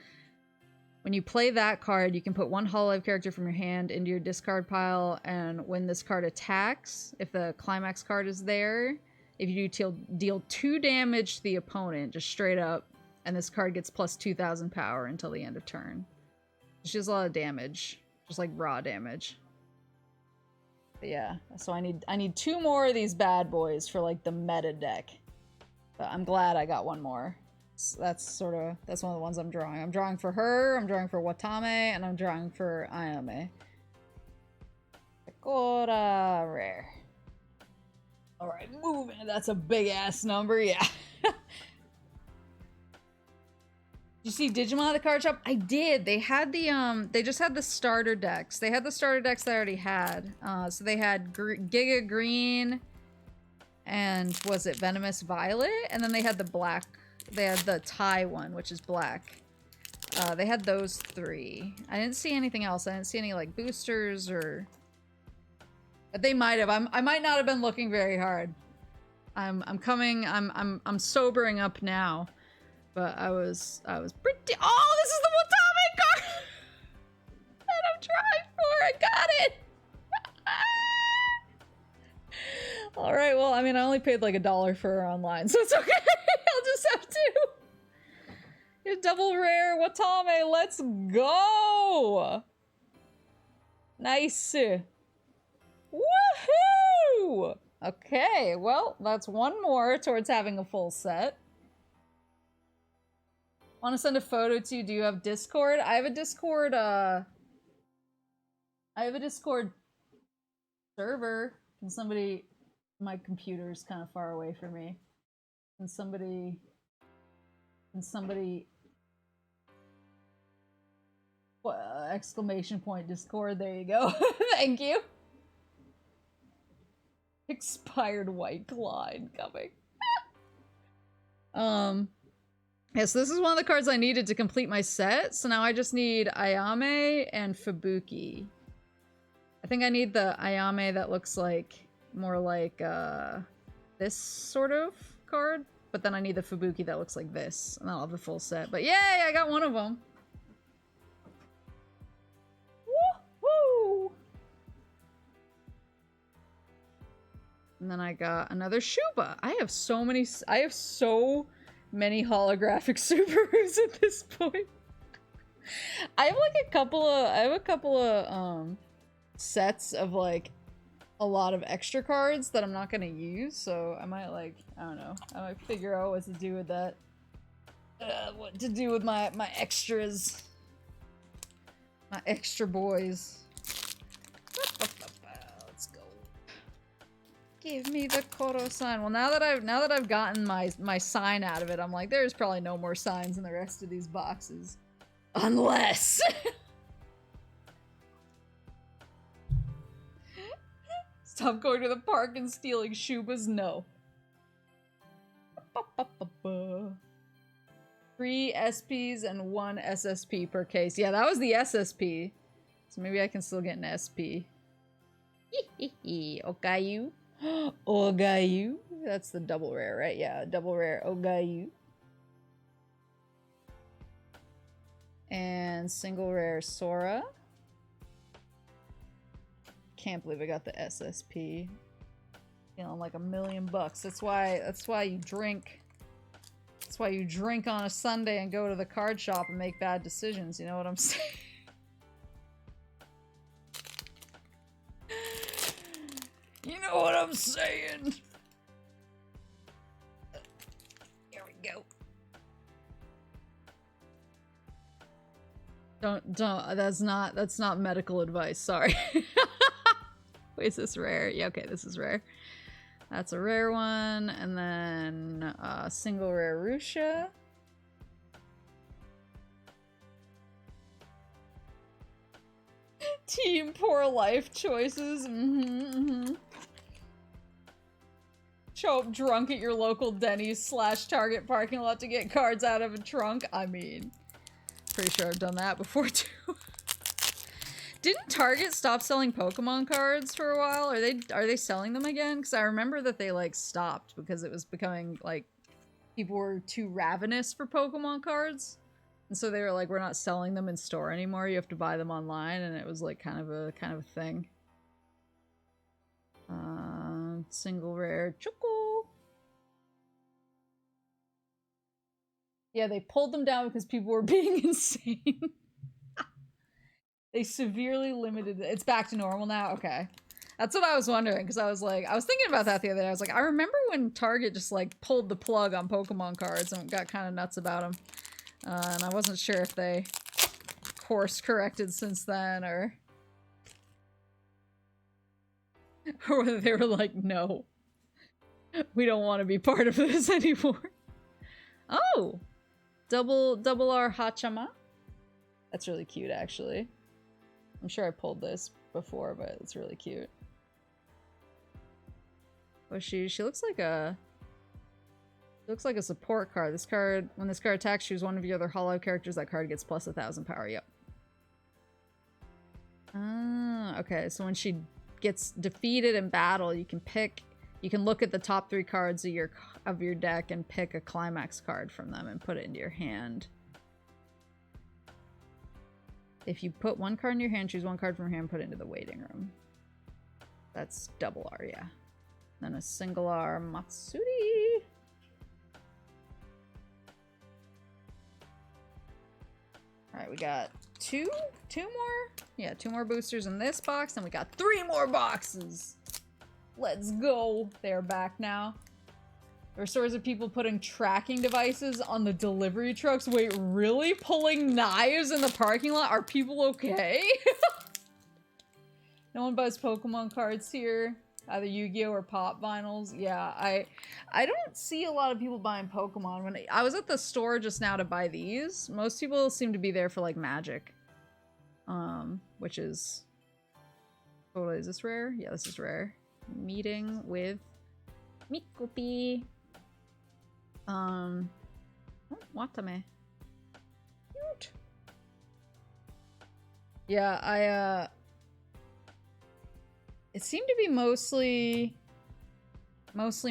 When you play that card, you can put 1 Hololive character from your hand into your discard pile, and when this card attacks, if the Climax card is there, if you deal 2 damage to the opponent, just straight up, and this card gets plus 2,000 power until the end of turn. She does a lot of damage, just like raw damage. But yeah, so I need 2 more of these bad boys for like the meta deck. But I'm glad I got 1 more. So that's one of the ones I'm drawing. I'm drawing for her, I'm drawing for Watame, and I'm drawing for Ayame. Koro rare. Alright, moving. That's a big ass number, yeah. Did you see Digimon at the card shop? I did. They had the they just had the starter decks. They had the starter decks that I already had. So they had Giga Green and was it Venomous Violet? And then they had the black, they had the Tai one, which is black. They had those 3. I didn't see anything else. I didn't see any like boosters or... But they might have. I might not have been looking very hard. I'm sobering up now. But I was pretty... Oh, this is the Watame card that I'm trying for. I got it. All right. Well, I mean, I only paid like $1 for her online, so it's okay. I'll just have to. Double rare Watame, let's go! Nice. Woohoo! Okay, well, that's one more towards having a full set. Want to send a photo to you? Do you have Discord? I have a Discord, server. Can somebody... My computer's kind of far away from me. Can somebody... exclamation point Discord, there you go. Thank you. Expired White Claw incoming. Yes, this is one of the cards I needed to complete my set, so now I just need Ayame and Fubuki. I think I need the Ayame that looks like more like this sort of card, but then I need the Fubuki that looks like this, and I'll have the full set. But yay, I got one of them. Woohoo! And then I got another Shuba. I have so many holographic Subarus at this point. I have like a couple of sets of like a lot of extra cards that I'm not gonna use, so I might like, I don't know, I might figure out what to do with that. What to do with my extras. My extra boys. Let's go. Give me the Koro sign. Well, now that I've gotten my sign out of it, I'm like, there's probably no more signs in the rest of these boxes. Unless Stop going to the park and stealing Shubas? No. 3 SPs and 1 SSP per case. Yeah, that was the SSP. So maybe I can still get an SP. Okayu. Ogayu. That's the double rare, right? Yeah, double rare Ogayu. And single rare Sora. Can't believe I got the SSP. Feeling like $1,000,000. That's why you drink. That's why you drink on a Sunday and go to the card shop and make bad decisions. You know what I'm saying? You know what I'm saying? Here we go. Don't, that's not medical advice, sorry. Wait, is this rare? Yeah, okay, this is rare. That's a rare one, and then single rare Rusha. Team poor life choices. Show up drunk at your local Denny's / Target parking lot to get cards out of a trunk. I mean, pretty sure I've done that before too. Didn't Target stop selling Pokemon cards for a while? Are they selling them again? Because I remember that they like stopped because it was becoming like people were too ravenous for Pokemon cards, and so they were like, we're not selling them in store anymore. You have to buy them online, and it was like kind of a thing. Single rare Choco. Yeah, they pulled them down because people were being insane. They severely limited it. It's back to normal now? Okay. That's what I was wondering, because I was thinking about that the other day. I was like, I remember when Target just like pulled the plug on Pokemon cards and got kind of nuts about them. And I wasn't sure if they course corrected since then, or whether they were like, no, we don't want to be part of this anymore. Oh! Double R Hachama. That's really cute, actually. I'm sure I pulled this before, but it's really cute. Well, she looks like a... She looks like a support card. This card, when this card attacks, choose one of your other hollow characters. That card gets plus 1,000 power. Yep. Ah, okay. So when she gets defeated in battle, you can look at the top 3 cards of your deck and pick a Climax card from them and put it into your hand. If you put 1 card in your hand, choose 1 card from your hand, put it into the waiting room. That's double R, yeah. Then a single R Matsuri. Alright, we got two more? Yeah, 2 more boosters in this box, and we got 3 more boxes! Let's go! They're back now. There are stories of people putting tracking devices on the delivery trucks. Wait, really? Pulling knives in the parking lot? Are people okay? No one buys Pokemon cards here. Either Yu-Gi-Oh! Or Pop vinyls. Yeah, I don't see a lot of people buying Pokemon. When I was at the store just now to buy these, most people seem to be there for, like, Magic. Which is... Oh, is this rare? Yeah, this is rare. Meeting with Mikopi. Oh, Watame. Cute. Yeah, it seemed to be mostly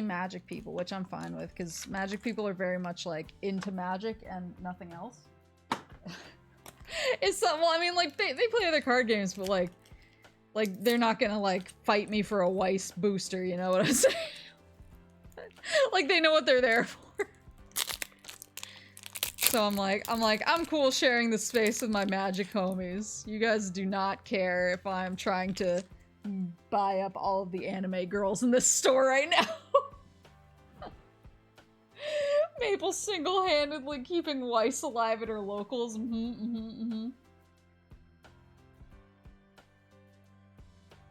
Magic people, which I'm fine with, because Magic people are very much, like, into Magic and nothing else. It's well, I mean, like, they play other card games, but, like, they're not gonna, like, fight me for a Weiss booster, you know what I'm saying? Like, they know what they're there for. So I'm cool sharing the space with my Magic homies. You guys do not care if I'm trying to buy up all of the anime girls in this store right now. Maple single-handedly keeping Weiss alive at her locals.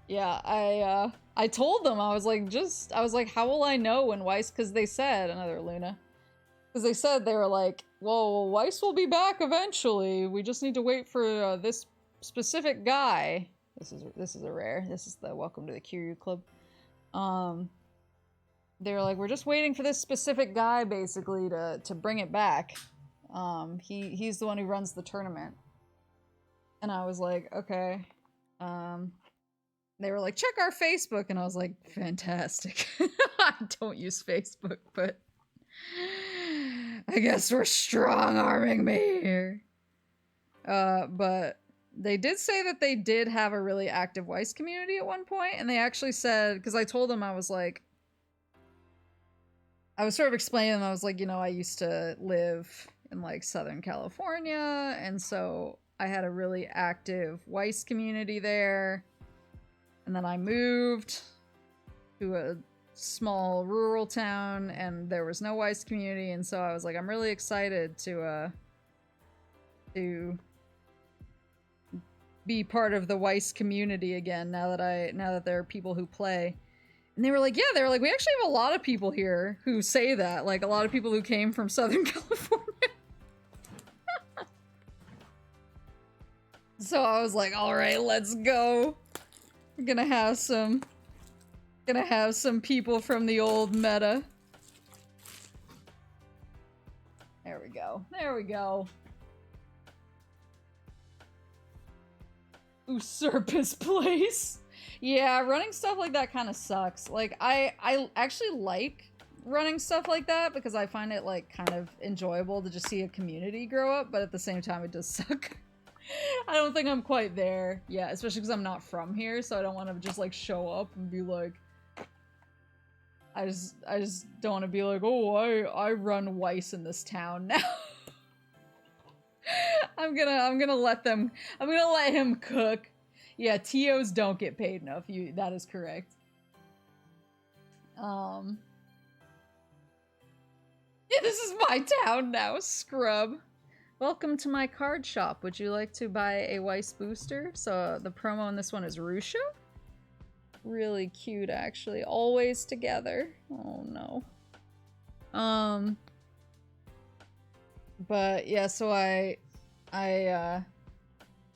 Yeah, I told them, I was like, how will I know when Weiss, because they said, another Luna, because they said, they were like, well, Weiss will be back eventually, we just need to wait for this specific guy. This is a rare. This is the Welcome to the Kiryu Club. They were like, we're just waiting for this specific guy, basically, to bring it back. He's the one who runs the tournament. And I was like, okay. They were like, check our Facebook, and I was like, fantastic. I don't use Facebook, but I guess we're strong-arming me here. But they did say that they did have a really active Weiss community at one point, and they actually said, because I told them, I was like, I was sort of explaining them, I was like, you know, I used to live in, like, Southern California, and so I had a really active Weiss community there, and then I moved to a small rural town, and there was no Weiss community, and so I was like, I'm really excited to be part of the Weiss community again, now that there are people who play. And they were like, yeah, they were like, we actually have a lot of people here who say that, like a lot of people who came from Southern California. So I was like, all right, let's go. We're gonna have some people from the old meta. There we go. There we go. Usurp his place. Yeah, running stuff like that kind of sucks. Like, I actually like running stuff like that because I find it, like, kind of enjoyable to just see a community grow up, but at the same time, it does suck. I don't think I'm quite there. Yeah, especially because I'm not from here, so I don't want to just, like, show up and be like... I just don't want to be like, oh, I run Weiss in this town now. I'm gonna let him cook. Yeah, TOs don't get paid enough. That is correct. Yeah, this is my town now, scrub. Welcome to my card shop. Would you like to buy a Weiss booster? So the promo on this one is Rusha. Really cute, actually. Always together. Oh no. But yeah, so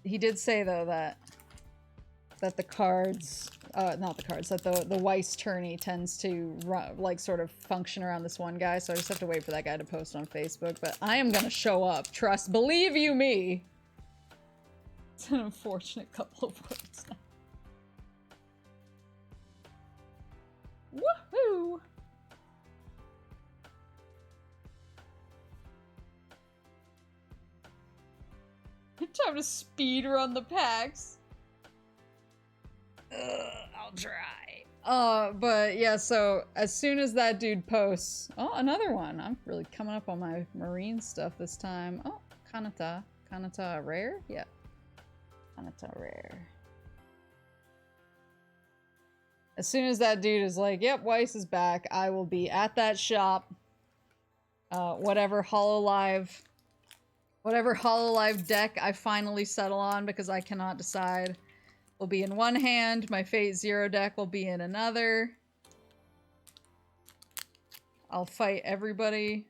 he did say though that the cards, not the cards, that the Weiss tourney tends to run, like, sort of function around this one guy, so I just have to wait for that guy to post on Facebook, but I am gonna show up, trust, believe you me! It's an unfortunate couple of words. Woohoo! Time to speed run the packs. I'll try. But yeah, so as soon as that dude posts... Oh, another one. I'm really coming up on my marine stuff this time. Oh, Kanata. Kanata rare? Yeah. Kanata rare. As soon as that dude is like, yep, Weiss is back, I will be at that shop. Whatever Hololive deck I finally settle on because I cannot decide will be in one hand. My Fate Zero deck will be in another. I'll fight everybody.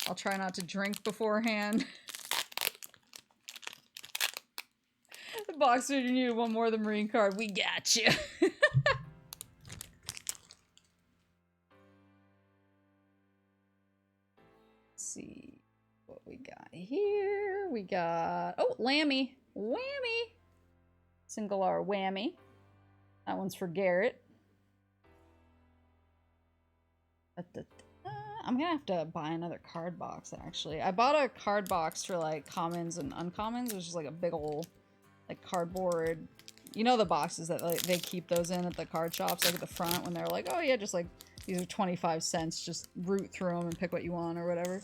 I'll try not to drink beforehand. The boxer, you need one more of the Marine card. We got you. See what we got here. We got, oh, Lammy. Whammy. Single R whammy. That one's for Garrett. I'm gonna have to buy another card box, actually. I bought a card box for, like, commons and uncommons, which is like a big ol', like, cardboard. You know the boxes that, like, they keep those in at the card shops, like, at the front, when they're like, oh yeah, just, like, these are 25 cents, just root through them and pick what you want or whatever.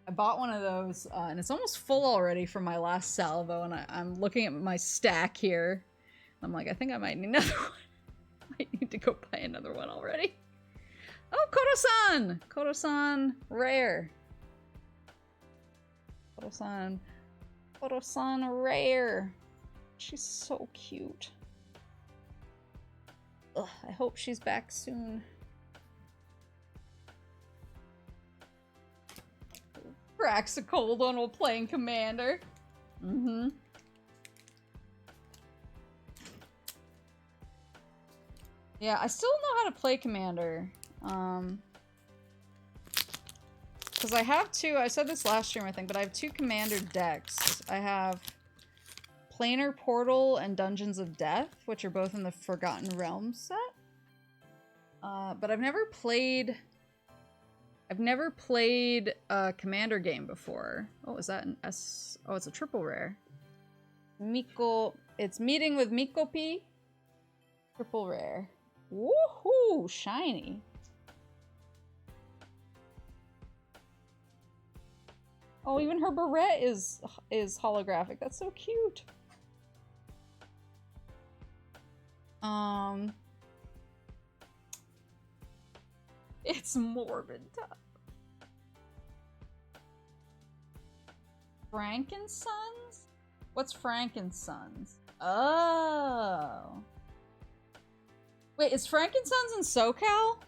I bought one of those, and it's almost full already from my last salvo, and I'm looking at my stack here. I'm like, I think I might need another one. Might need to go buy another one already. Oh, Koro-san! Koro-san rare. Koro-san rare. She's so cute. Ugh, I hope she's back soon. Cracks a cold one while playing Commander. Mm-hmm. Yeah, I still don't know how to play Commander. Because I have two, I said this last stream I think, but I have two Commander decks. I have Planar Portal and Dungeons of Death, which are both in the Forgotten Realms set. But I've never played a Commander game before. Oh, is that an S? Oh, it's a triple rare. Miko, it's Meeting with Miko P. Triple rare. Woohoo! Shiny. Oh, even her beret is holographic. That's so cute. It's morbid time. Frankensons? What's Frankensons? Oh. Wait, is Frankensons in SoCal?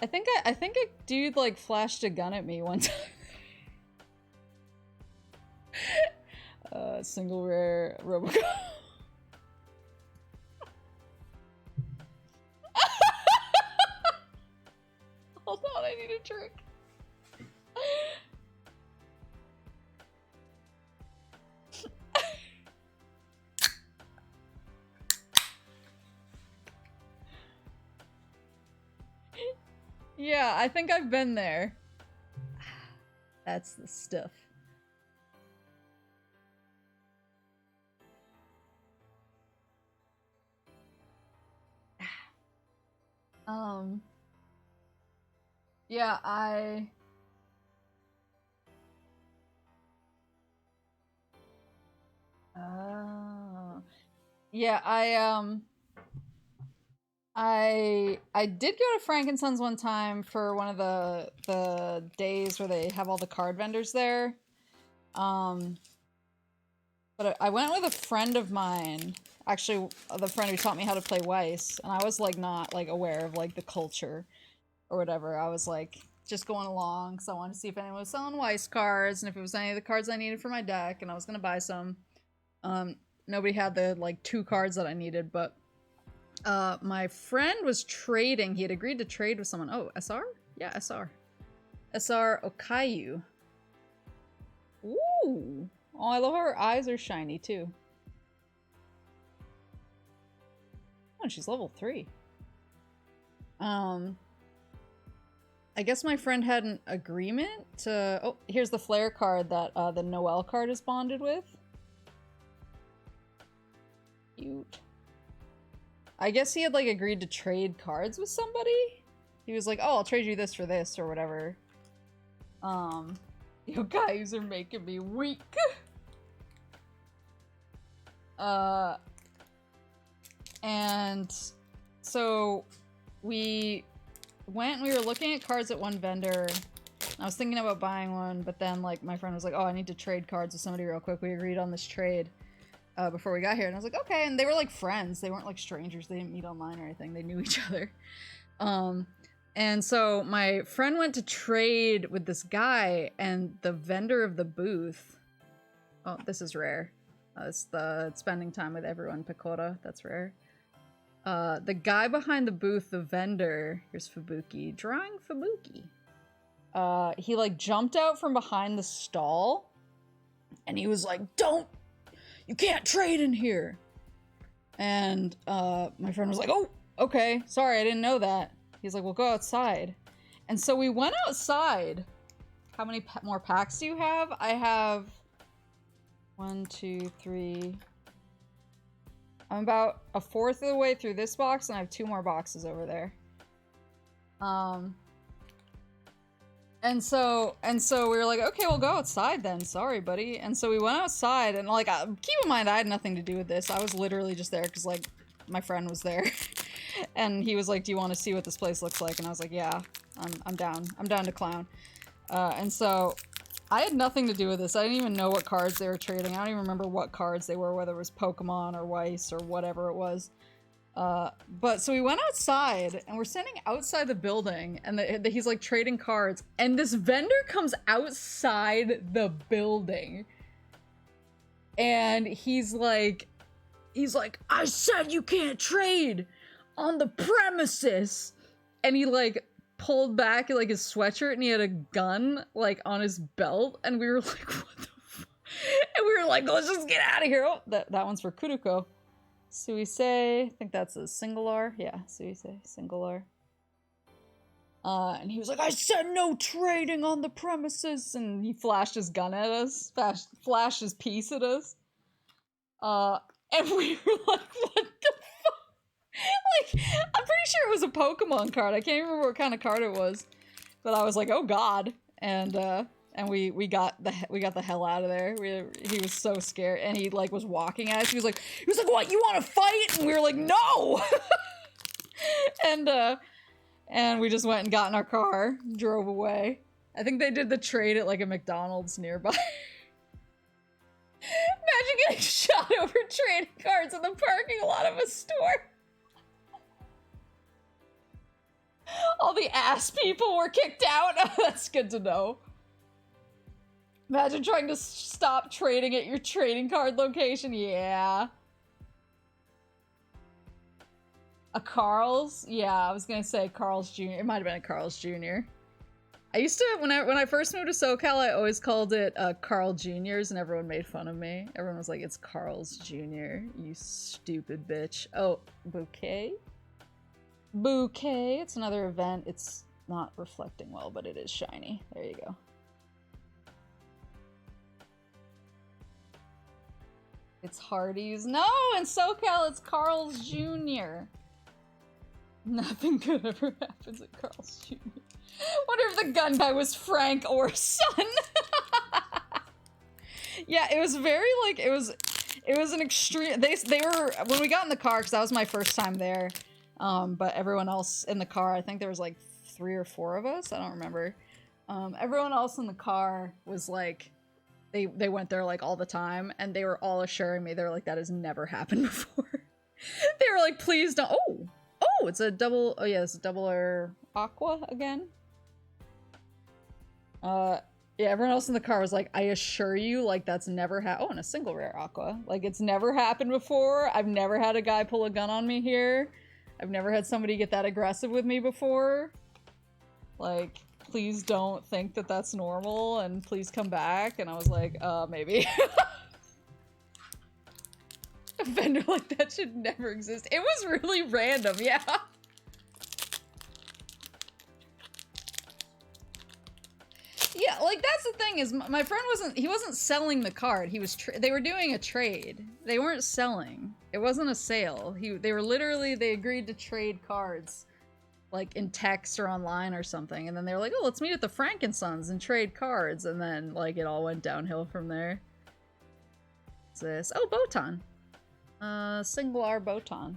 I think a dude like flashed a gun at me one time. Single rare Robocop. Hold on, I need a drink. Yeah, I think I've been there. That's the stuff. Yeah, yeah, I did go to Frankensons one time for one of the days where they have all the card vendors there. But I went with a friend of mine, actually the friend who taught me how to play Weiss, and I was like not like aware of like the culture or whatever. I was like just going along because I wanted to see if anyone was selling Weiss cards and if it was any of the cards I needed for my deck, and I was gonna buy some. Nobody had the like 2 cards that I needed, but my friend was trading. He had agreed to trade with someone. Oh, SR? Yeah, SR. SR Okayu. Ooh. Oh, I love how her eyes are shiny, too. Oh, and she's level 3. I guess my friend had an agreement to... Oh, here's the flare card that the Noelle card is bonded with. Cute. I guess he had, like, agreed to trade cards with somebody? He was like, oh, I'll trade you this for this, or whatever. You guys are making me weak. And so we went and we were looking at cards at one vendor. I was thinking about buying one, but then like my friend was like, oh, I need to trade cards with somebody real quick. We agreed on this trade before we got here. And I was like, okay. And they were like friends. They weren't like strangers. They didn't meet online or anything. They knew each other. And so my friend went to trade with this guy, and the vendor of the booth. Oh, this is rare. It's the spending time with everyone, Pecora. That's rare. The guy behind the booth, the vendor, here's Fubuki, drawing Fubuki. He like jumped out from behind the stall, and he was like, you can't trade in here. And my friend was like, oh, okay, sorry, I didn't know that. He's like, well, go outside. And so we went outside. How many more packs do you have? I have 1, 2, 3. I'm about a fourth of the way through this box, and I have 2 more boxes over there. And so we were like, okay, we'll go outside then. Sorry, buddy. And so we went outside, and like, keep in mind, I had nothing to do with this. I was literally just there because like my friend was there. And he was like, do you want to see what this place looks like? And I was like, yeah, I'm down. I'm down to clown. And so I had nothing to do with this. I didn't even know what cards they were trading. I don't even remember what cards they were, whether it was Pokemon or Weiss or whatever it was. But so we went outside, and we're standing outside the building, and he's like trading cards, and this vendor comes outside the building. And he's like, I said you can't trade on the premises. And he like pulled back like his sweatshirt, and he had a gun like on his belt, and we were like, what the fuck? And we were like, let's just get out of here. Oh, that one's for Kuruko. Suise, I think that's a single R. Yeah, Suise, single R. And he was like, I said no trading on the premises, and he flashed his gun at us, flashed his piece at us. And we were like, what the fuck? Like, I'm pretty sure it was a Pokemon card. I can't remember what kind of card it was. But I was like, oh god. And we got the hell out of there. He was so scared, and he like was walking at us. He was like, what, you want to fight? And we were like, no. And we just went and got in our car, drove away. I think they did the trade at like a McDonald's nearby. Imagine getting shot over trading cards in the parking lot of a store. All the ass people were kicked out. That's good to know. Imagine trying to stop trading at your trading card location. Yeah. A Carl's? Yeah, I was gonna say Carl's Jr. It might have been a Carl's Jr. I used to, when I first moved to SoCal, I always called it Carl Jr.'s, and everyone made fun of me. Everyone was like, it's Carl's Jr., you stupid bitch. Oh, bouquet? Bouquet, it's another event. It's not reflecting well, but it is shiny. There you go. It's Hardee's. No, in SoCal, it's Carl's Jr. Nothing good ever happens at Carl's Jr. Wonder if the gun guy was Frank or Son. Yeah, it was very like, it was an extreme, they were, when we got in the car, because that was my first time there, but everyone else in the car, I think there was like 3 or 4 of us, I don't remember. Everyone else in the car was like, they went there like all the time, and they were all assuring me, they were like, that has never happened before. They were like, please don't, oh, it's a double, oh yeah, it's a double or aqua again. Yeah, everyone else in the car was like, I assure you, like, that's never happened. Oh, and a single rare aqua. Like, it's never happened before. I've never had a guy pull a gun on me here. I've never had somebody get that aggressive with me before. Like, please don't think that that's normal, and please come back. And I was like, maybe. A vendor like that should never exist. It was really random, yeah. Yeah, like, that's the thing, is my friend wasn't selling the card. He was, they were doing a trade. They weren't selling. It wasn't a sale. They were literally, they agreed to trade cards, like, in text or online or something. And then they were like, oh, let's meet at the Frankensons and trade cards. And then, like, it all went downhill from there. What's this? Oh, Botan. Single R Botan.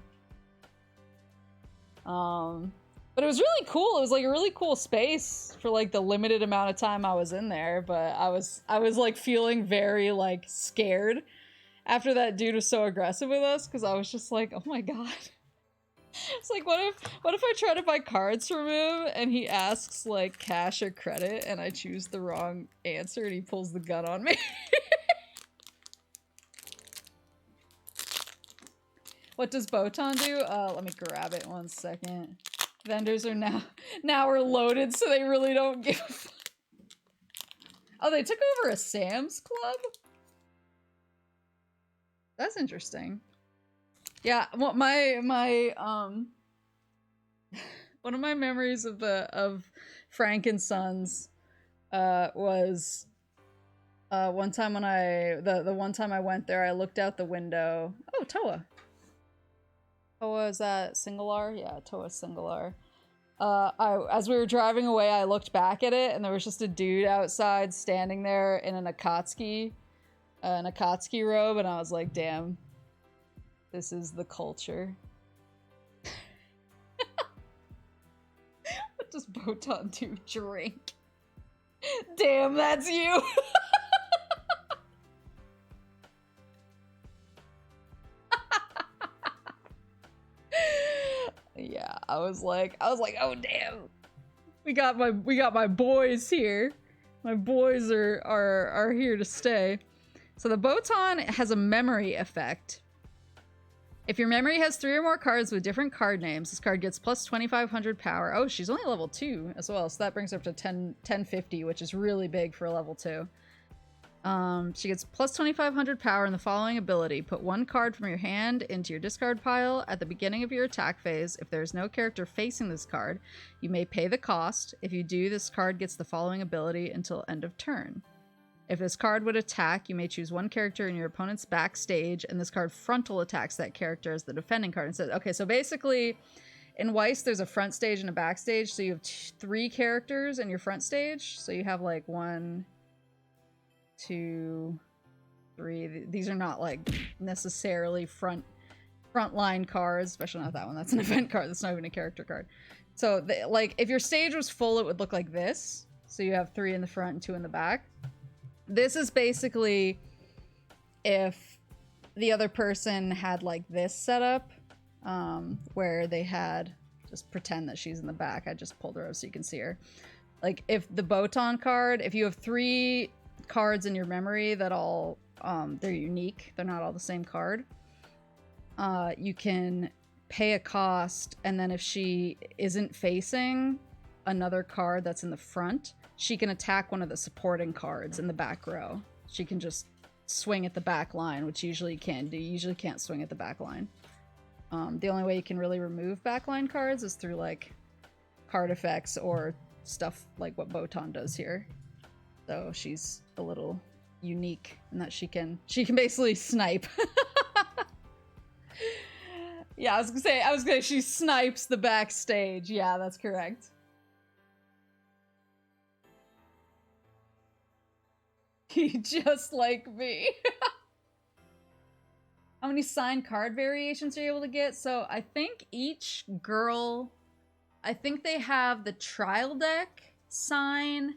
But it was really cool. It was like a really cool space for like the limited amount of time I was in there. But I was like feeling very like scared after that dude was so aggressive with us, because I was just like, oh my god. It's like, what if I try to buy cards from him and he asks like cash or credit and I choose the wrong answer and he pulls the gun on me? What does Botan do? Let me grab it 1 second. Vendors are now are loaded, so they really don't give a fuck. Oh, they took over a Sam's Club? That's interesting. Yeah, well, my one of my memories of Frank and Sons was one time when the one time I went there, I looked out the window. Oh, Toa. Toa, is that single R? Yeah, Toa single R. As we were driving away, I looked back at it, and there was just a dude outside standing there in an Akatsuki robe, and I was like, damn, this is the culture. What does Botan do? Drink. Damn, that's you! Yeah, I was like, oh damn, we got my boys here. My boys are here to stay. So the Botan has a memory effect. If your memory has 3 or more cards with different card names, this card gets plus 2,500 power. Oh, she's only level 2 as well, so that brings her up to 1050, which is really big for a level 2. She gets plus 2,500 power in the following ability. Put 1 card from your hand into your discard pile at the beginning of your attack phase. If there's no character facing this card, you may pay the cost. If you do, this card gets the following ability until end of turn. If this card would attack, you may choose 1 character in your opponent's backstage, and this card frontal attacks that character as the defending card. And says, okay, so basically, in Weiss, there's a front stage and a backstage, so you have 3 characters in your front stage. So you have like 1, 2, 3. These are not like necessarily frontline cards, especially not that one. That's an event card. That's not even a character card. So like if your stage was full, it would look like this. So you have 3 in the front and 2 in the back. This is basically if the other person had like this setup, where they had, just pretend that she's in the back. I just pulled her up so you can see her. Like if the Botan card, if you have 3 cards in your memory that all they're unique, they're not all the same card, you can pay a cost, and then if she isn't facing another card that's in the front, she can attack one of the supporting cards in the back row. She can just swing at the back line, which usually you can't do. You usually can't swing at the back line. The only way you can really remove backline cards is through like card effects or stuff like what Botan does here. So she's a little unique in that she can basically snipe. Yeah, I was gonna say she snipes the backstage. Yeah, that's correct. Just like me. How many signed card variations are you able to get? So I think each girl, I think they have the trial deck sign,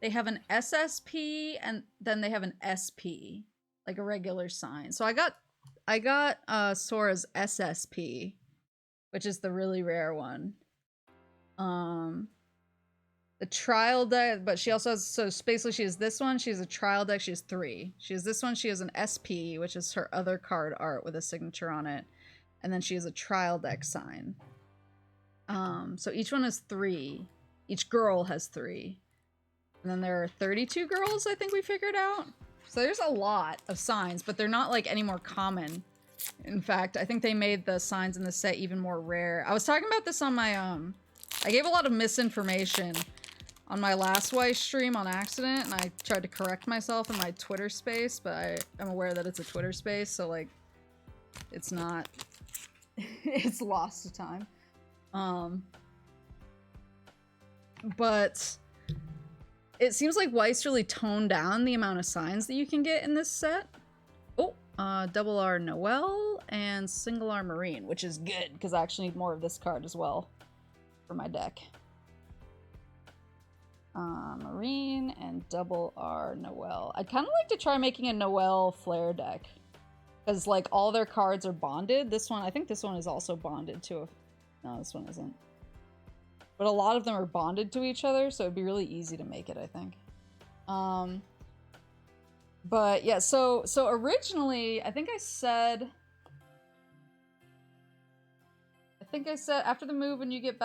they have an SSP, and then they have an SP, like a regular sign. So I got Sora's SSP, which is the really rare one. The trial deck, but she also has, so basically she has this one, she has a trial deck, she has 3. She has this one, she has an SP, which is her other card art with a signature on it. And then she has a trial deck sign. So each one has 3. Each girl has 3. And then there are 32 girls, I think we figured out. So there's a lot of signs, but they're not like any more common. In fact, I think they made the signs in the set even more rare. I was talking about this on my, I gave a lot of misinformation on my last Weiss stream on accident, and I tried to correct myself in my Twitter space, but I am aware that it's a Twitter space, so like, it's not, it's lost to time. But it seems like Weiss really toned down the amount of signs that you can get in this set. Oh, Double R Noel and Single R Marine, which is good because I actually need more of this card as well for my deck. Marine and Double R Noelle. I'd kind of like to try making a Noelle Flare deck because like all their cards are bonded. This one, I think this one is also bonded to a... No, this one isn't. But a lot of them are bonded to each other, so it'd be really easy to make it, I think. But yeah, so originally, I think I said after the move when you get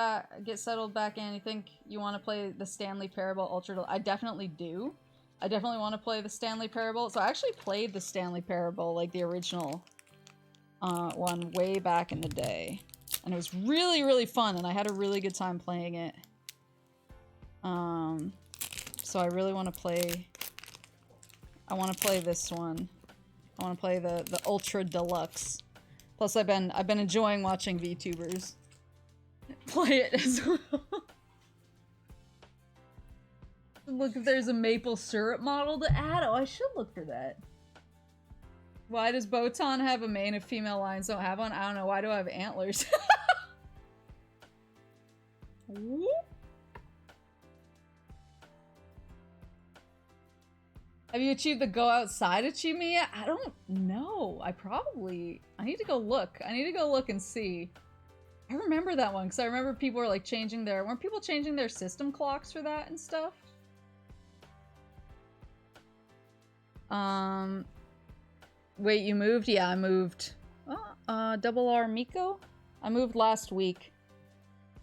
settled back in, you think you want to play the Stanley Parable Ultra. I definitely do. I definitely want to play the Stanley Parable. So I actually played the Stanley Parable, like the original one, way back in the day. And it was really, really fun, and I had a really good time playing it. So I really want to play... I want to play this one. I want to play the Ultra Deluxe. Plus, I've been enjoying watching VTubers play it as well. Look if there's a maple syrup model to add. Oh, I should look for that. Why does Botan have a mane if female lions don't have one? I don't know. Why do I have antlers? Whoop. Have you achieved the go outside achievement yet? I don't know. I need to go look. I need to go look and see. I remember that one because I remember people were like weren't people changing their system clocks for that and stuff? Wait, you moved? Yeah, I moved. Double R Miko? I moved last week.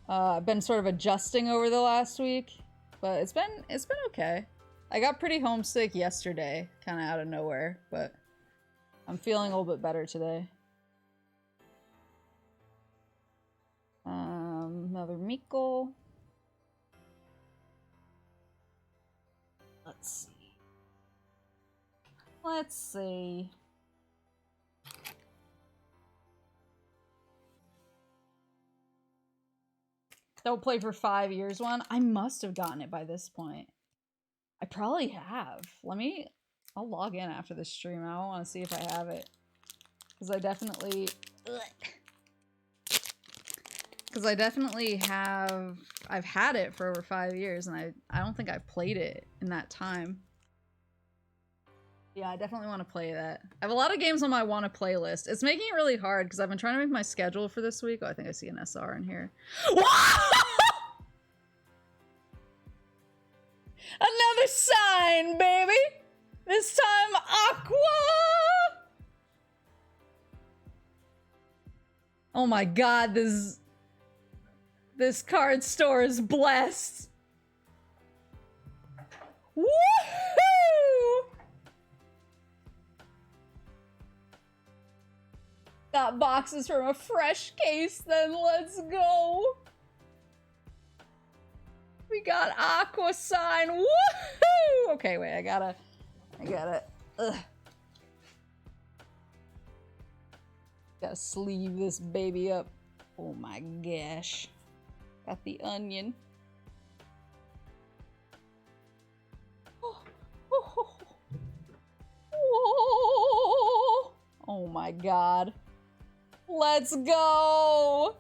I've been sort of adjusting over the last week, but it's been okay. I got pretty homesick yesterday, kind of out of nowhere, but I'm feeling a little bit better today. Another Miko. Let's see. Don't play for 5 years one? I must have gotten it by this point. I probably have. I'll log in after this stream. I want to see if I have it. Because I definitely have... I've had it for over 5 years, and I don't think I've played it in that time. Yeah, I definitely want to play that. I have a lot of games on my want to play list. It's making it really hard, because I've been trying to make my schedule for this week. Oh, I think I see an SR in here. Another sign, baby! This time, Aqua! Oh my god, this card store is blessed! Woohoo! Got boxes from a fresh case, then let's go! We got Aqua sign. Woohoo! Okay, wait, I gotta. Gotta sleeve this baby up. Oh my gosh. Got the onion. Oh my god. Let's go!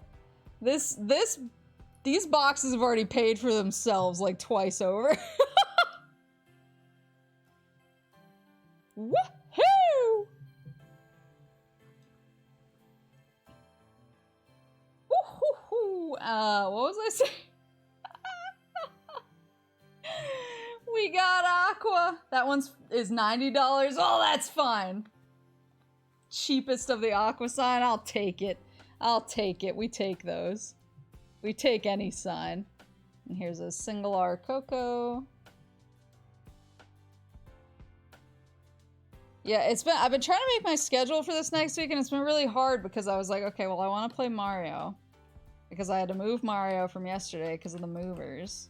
These boxes have already paid for themselves like twice over. Woohoo! Woohoo! What was I saying? We got Aqua. That is $90. Oh, that's fine. Cheapest of the Aqua sign. I'll take it. I'll take it. We take those. We take any sign. And here's a single R Coco. Yeah, I've been trying to make my schedule for this next week, and it's been really hard because I was like, okay, well, I want to play Mario. Because I had to move Mario from yesterday because of the movers.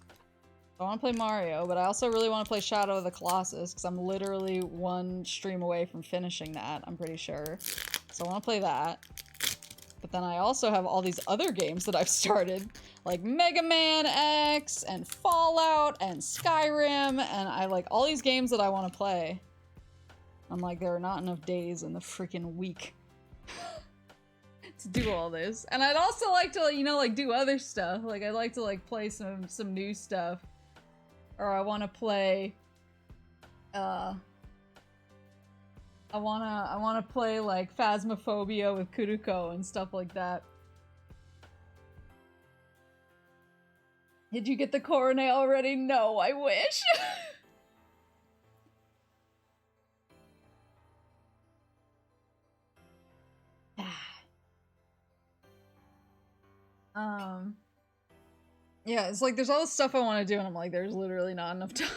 I want to play Mario, but I also really want to play Shadow of the Colossus because I'm literally one stream away from finishing that, I'm pretty sure. So I want to play that. But then I also have all these other games that I've started, like Mega Man X, and Fallout, and Skyrim, and I like all these games that I want to play. I'm like, there are not enough days in the freaking week. to do all this. And I'd also like to, you know, like do other stuff. Like I'd like to like play some new stuff. Or I want to play I wanna play like Phasmophobia with Kuruko and stuff like that. Did you get the coronet already? No, I wish. Yeah, it's like there's all this stuff I want to do and I'm like, there's literally not enough time.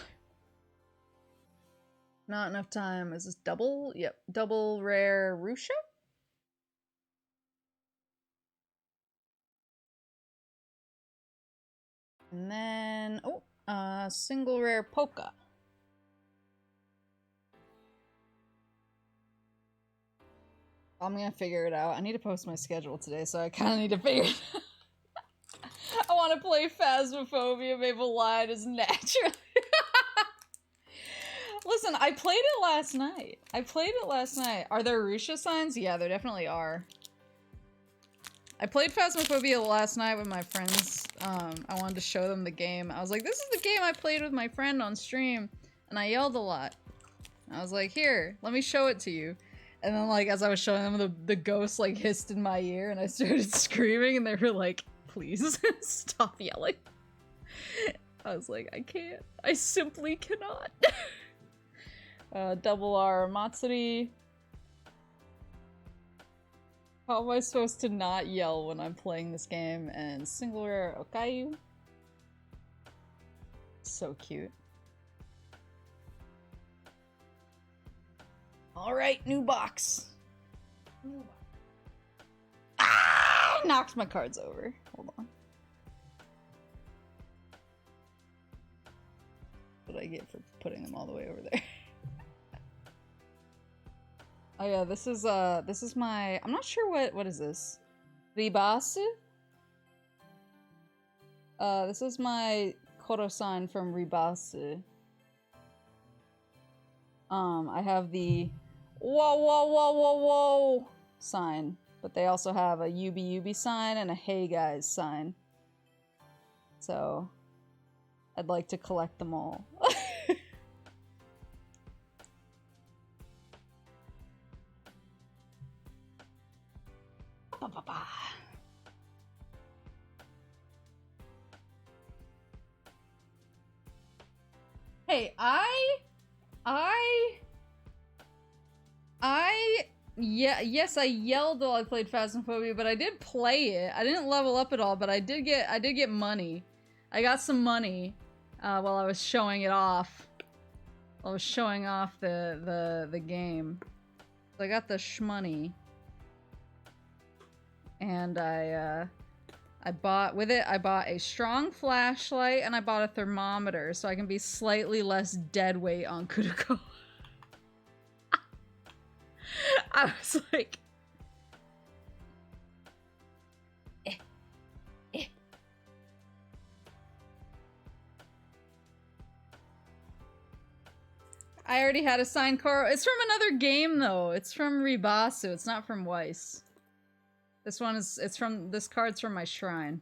Not enough time. Is this double? Yep, double rare Rusha? And then, oh, single rare Polka. I'm gonna figure it out. I need to post my schedule today, so I kind of need to figure it out. I want to play Phasmophobia Maple Line as naturally. Listen, I played it last night. Are there Rusha signs? Yeah, there definitely are. I played Phasmophobia last night with my friends. I wanted to show them the game. I was like, this is the game I played with my friend on stream. And I yelled a lot. I was like, here, let me show it to you. And then, like, as I was showing them, the ghost, like, hissed in my ear, and I started screaming, and they were like, please, stop yelling. I was like, I can't. I simply cannot. Double R Matsuri. How am I supposed to not yell when I'm playing this game? And single rare Okayu. So cute. Alright, new box. Ah! I knocked my cards over. Hold on. What did I get for putting them all the way over there? Oh yeah, this is my, I'm not sure what is this? Ribasu? This is my Koro sign from Ribasu. I have the whoa sign, but they also have a Yubi sign and a hey guys sign. So, I'd like to collect them all. Hey, yes, I yelled while I played Phasmophobia, but I did play it. I didn't level up at all, but I did get money. I got some money while I was showing it off. I was showing off the game. So I got the shmoney. And I bought a strong flashlight and I bought a thermometer so I can be slightly less dead weight on Kuruko. I was like, I already had a signed Koro. It's from another game though. It's from Ribasu. It's not from Weiss. This card's from my shrine.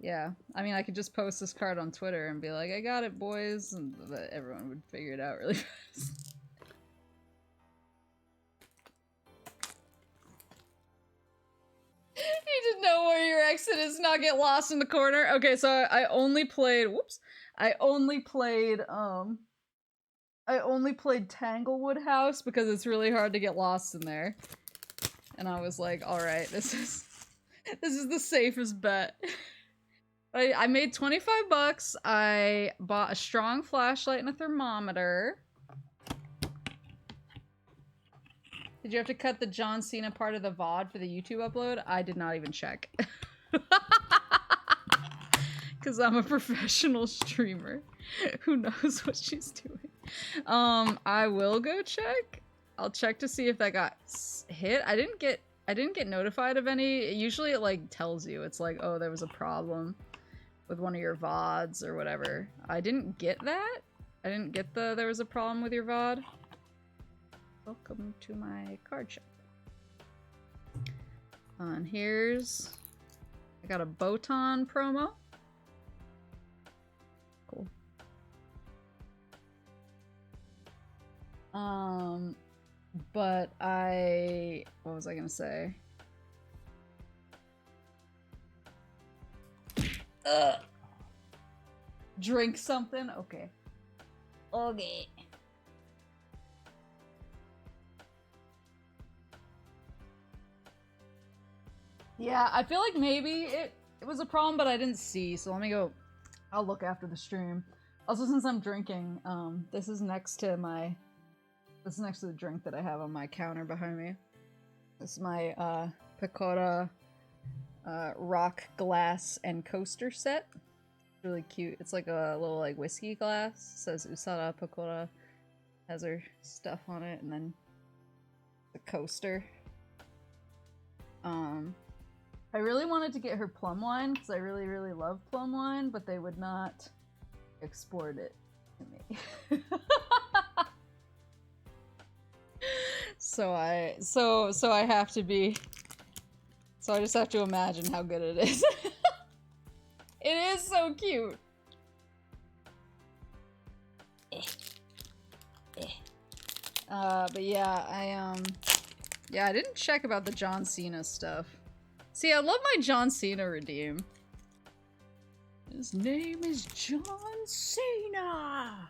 Yeah, I mean, I could just post this card on Twitter and be like, I got it, boys, and everyone would figure it out really fast. You just know where your exit is, not get lost in the corner. Okay, so I only played, I only played Tanglewood House because it's really hard to get lost in there. And I was like, alright, this is the safest bet. I made 25 bucks. I bought a strong flashlight and a thermometer. Did you have to cut the John Cena part of the VOD for the YouTube upload? I did not even check. Because I'm a professional streamer. Who knows what she's doing. I will go check. I'll check to see if that got hit. I didn't get notified of any. Usually it like tells you. It's like, oh, there was a problem with one of your VODs or whatever. I didn't get that. I didn't get there was a problem with your VOD. Welcome to my card shop. And here's... I got a Botan promo. Cool. But what was I gonna say? Drink something? Okay. Okay. Yeah, I feel like maybe it was a problem, but I didn't see, so let me go. I'll look after the stream. Also, since I'm drinking, this is next to the drink that I have on my counter behind me. This is my, Pecora, rock glass and coaster set. It's really cute. It's like a little, like, whiskey glass. It says Usada Pecora. Has her stuff on it, and then the coaster. I really wanted to get her plum wine, because I really, really love plum wine, but they would not export it to me. So I have to be... So I just have to imagine how good it is. It is so cute! But yeah, yeah, I didn't check about the John Cena stuff. See, I love my John Cena redeem. His name is John Cena!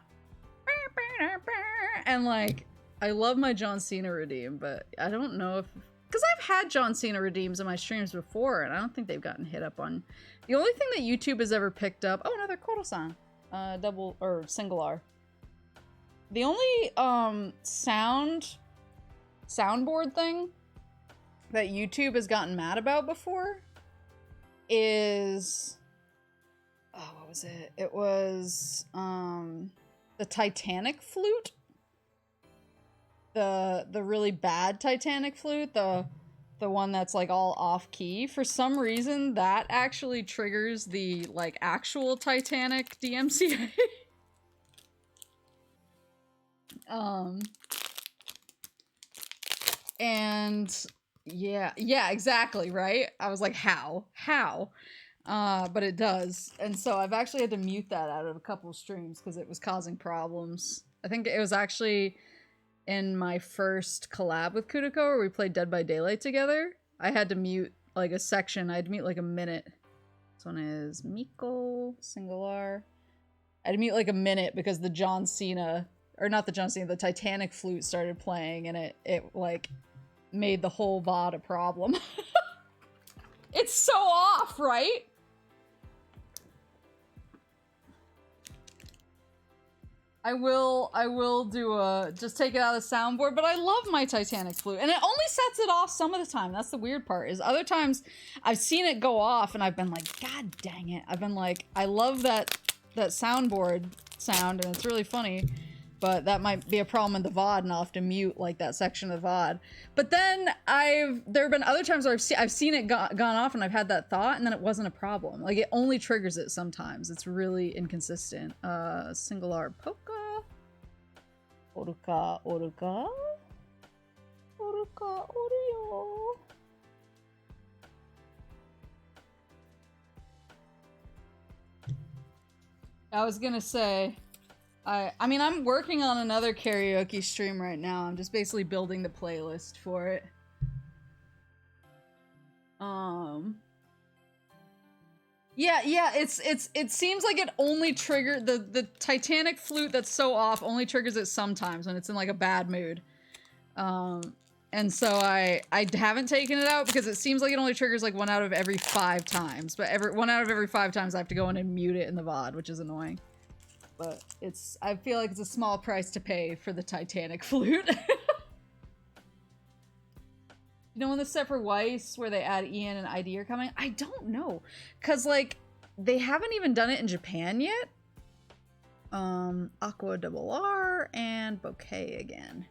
And like, I love my John Cena redeem, but I don't know if... Because I've had John Cena redeems in my streams before, and I don't think they've gotten hit up on... The only thing that YouTube has ever picked up... Oh, another Koro-san. Double, or single R. The only, soundboard thing that YouTube has gotten mad about before is... Oh, what was it? It was, the Titanic flute? The really bad Titanic flute? The one that's, like, all off-key? For some reason, that actually triggers the, like, actual Titanic DMCA. And yeah, exactly, right? I was like, how? But it does. And so I've actually had to mute that out of a couple of streams because it was causing problems. I think it was actually in my first collab with Kudiko where we played Dead by Daylight together. I had to mute like a section. I had to mute like a minute. This one is Miko, single R. I had to mute like a minute because the John Cena, or not the John Cena, the Titanic flute started playing and it like made the whole VOD a problem. It's so off, right? I will do just take it out of the soundboard, but I love my Titanic flute. And it only sets it off some of the time. That's the weird part, is other times I've seen it go off and I've been like, God dang it. I've been like, I love that soundboard sound and it's really funny, but that might be a problem in the VOD and I'll have to mute like that section of the VOD. But then there have been other times where I've seen it gone off and I've had that thought and then it wasn't a problem. Like it only triggers it sometimes. It's really inconsistent. Single R Polka. Oruka, Oruka. Oruka, Oreo. I was gonna say, I mean, I'm working on another karaoke stream right now. I'm just basically building the playlist for it. Yeah, it seems like it only triggered the Titanic flute that's so off only triggers it sometimes when it's in like a bad mood. And so I haven't taken it out because it seems like it only triggers like 1 out of every 5 times. But 1 out of every 5 times I have to go in and mute it in the VOD, which is annoying. But I feel like it's a small price to pay for the Titanic flute. You know when the set for Weiss where they add EN and ID are coming? I don't know. Cause like, they haven't even done it in Japan yet. Aqua Double R and Bouquet again.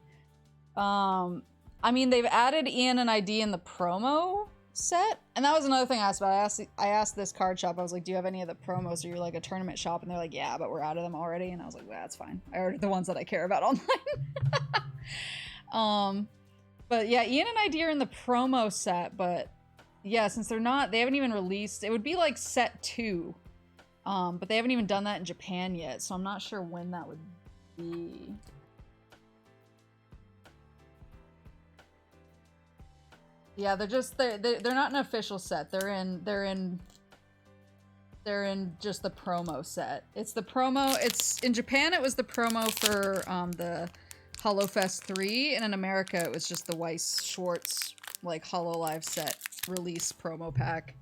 I mean, they've added EN and ID in the promo set. And that was another thing I asked about. I asked this card shop, I was like, do you have any of the promos? Or you're like a tournament shop? And they're like, yeah, but we're out of them already. And I was like, well, that's fine. I ordered the ones that I care about online. But yeah, Ian and ID are in the promo set, but Yeah, since they haven't even released, it would be like set 2. But they haven't even done that in Japan yet, so I'm not sure when that would be. Yeah, they're not an official set. They're in just the promo set. It's the promo. It's in Japan. It was the promo for the HoloFest 3, and in America it was just the Weiss Schwarz like Hololive set release promo pack.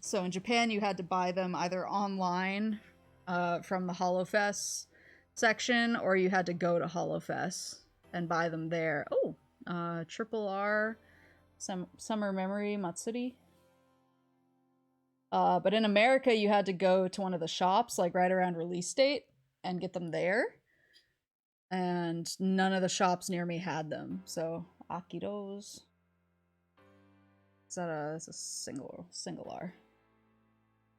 So in Japan you had to buy them either online from the HoloFest section, or you had to go to HoloFest and buy them there. Oh, Triple R, Summer Memory Matsuri. But in America you had to go to one of the shops like right around release date and get them there. And none of the shops near me had them, so Akido's. It's a single R.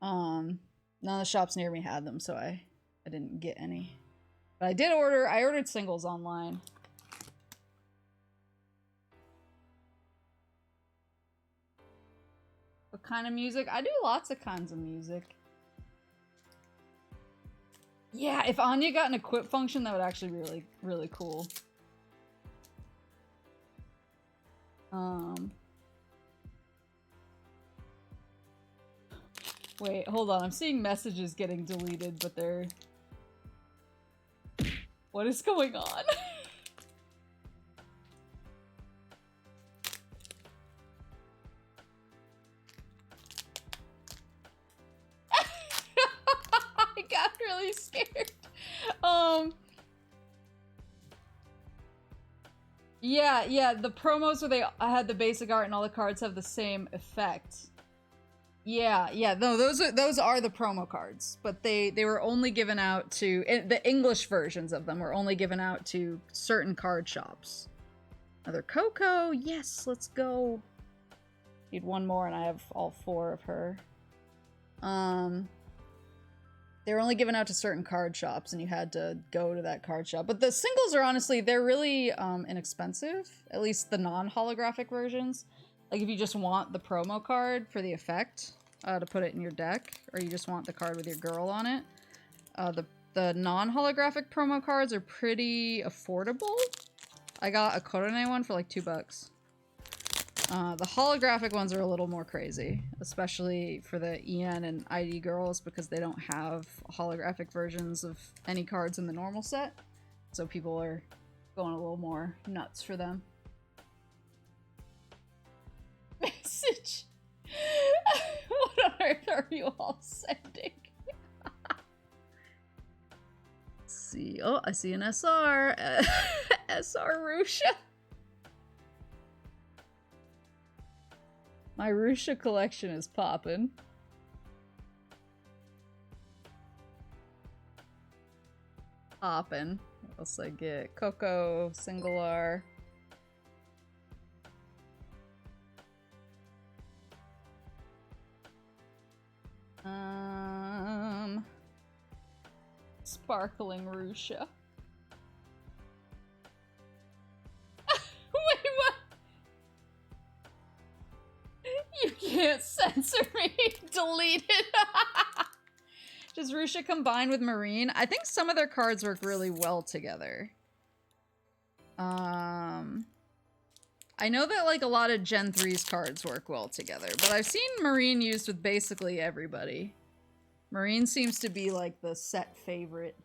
None of the shops near me had them, so I didn't get any. But I ordered singles online. What kind of music? I do lots of kinds of music. Yeah, if Anya got an equip function, that would actually be really, really cool. Wait, hold on. I'm seeing messages getting deleted, but they're... What is going on? I got really scared. Yeah, the promos where I had the basic art and all the cards have the same effect. Yeah, no, those are the promo cards, but they were only given out to the English versions of them were only given out to certain card shops. Another Coco, yes, let's go. Need one more, and I have all 4 of her. They were only given out to certain card shops, and you had to go to that card shop. But the singles are honestly, they're really inexpensive. At least the non-holographic versions. Like if you just want the promo card for the effect to put it in your deck, or you just want the card with your girl on it, the non-holographic promo cards are pretty affordable. I got a Korone one for like $2. The holographic ones are a little more crazy, especially for the EN and ID girls, because they don't have holographic versions of any cards in the normal set. So people are going a little more nuts for them. Message! What on earth are you all sending? Let's see. Oh, I see an SR. SR Rusha. My Rusha collection is poppin'. Poppin'. What else I get? Coco, Single R. Sparkling Rusha. Wait, what? You can't censor me. Delete it. Does Rusha combine with Marine? I think some of their cards work really well together. I know that like a lot of Gen 3's cards work well together, but I've seen Marine used with basically everybody. Marine seems to be like the set favorite.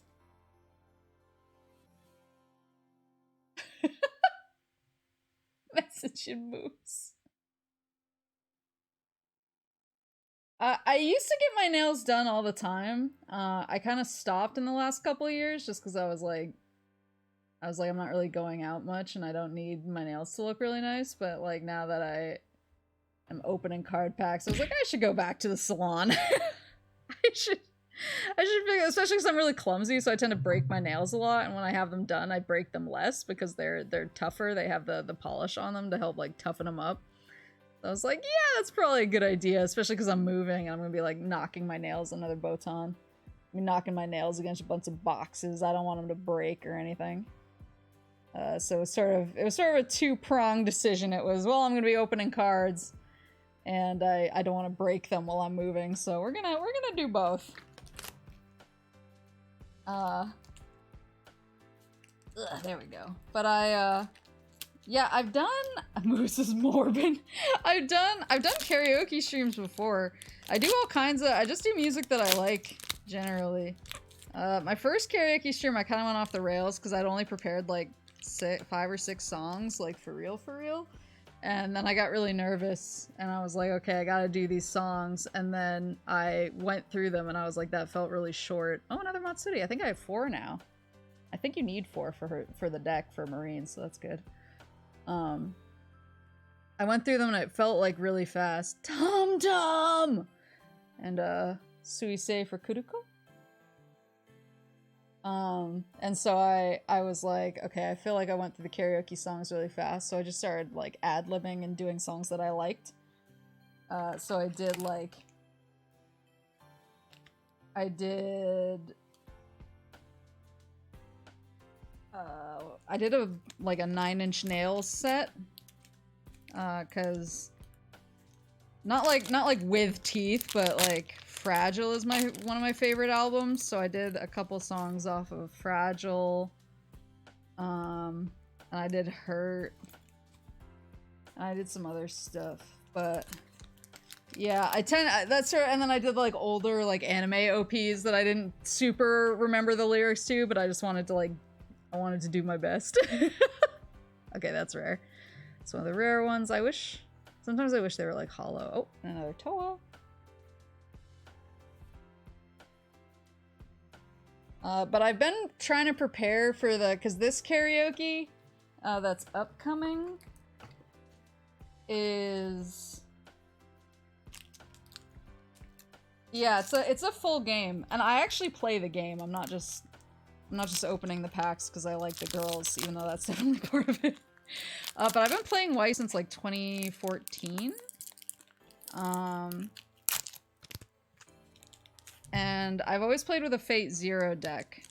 Message in moves. I used to get my nails done all the time. I kind of stopped in the last couple of years just because I was like, I'm not really going out much and I don't need my nails to look really nice. But like now that I am opening card packs, I was like, I should go back to the salon. I should, especially because I'm really clumsy, so I tend to break my nails a lot. And when I have them done, I break them less because they're tougher. They have the polish on them to help like toughen them up. So I was like, yeah, that's probably a good idea, especially because I'm moving and I'm gonna be like knocking my nails another botan. I mean, knocking my nails against a bunch of boxes. I don't want them to break or anything. So it was sort of a two-pronged decision. It was, well, I'm gonna be opening cards, and I don't want to break them while I'm moving, so we're gonna do both. There we go. But yeah, I've done Moose is Morbin. I've done karaoke streams before. I do all kinds of, I just do music that I like generally. My first karaoke stream I kind of went off the rails because I'd only prepared like 5 or 6 songs, like for real. And then I got really nervous and I was like, okay, I gotta do these songs. And then I went through them and I was like, that felt really short. Oh, another Matsuri. I think I have 4 now. I think you need 4 for the deck for Marines, so that's good. I went through them and it felt like really fast. Tom Tom! And Suisei for Kuruko? And so I was like, okay, I feel like I went through the karaoke songs really fast, so I just started like ad-libbing and doing songs that I liked. So I did like, I did a 9 Inch Nails set, cause not like with teeth, but like Fragile is one of my favorite albums, so I did a couple songs off of Fragile, and I did Hurt, and I did some other stuff, but yeah, and then I did like older like anime OPs that I didn't super remember the lyrics to, but I just wanted to like, I wanted to do my best. Okay, that's rare. It's one of the rare ones. Sometimes I wish they were like hollow. Oh, another Toa. But I've been trying to prepare for because this karaoke that's upcoming is... Yeah, it's a full game, and I actually play the game. I'm not just opening the packs because I like the girls, even though that's definitely part of it. But I've been playing Weiss since like 2014. And I've always played with a Fate Zero deck,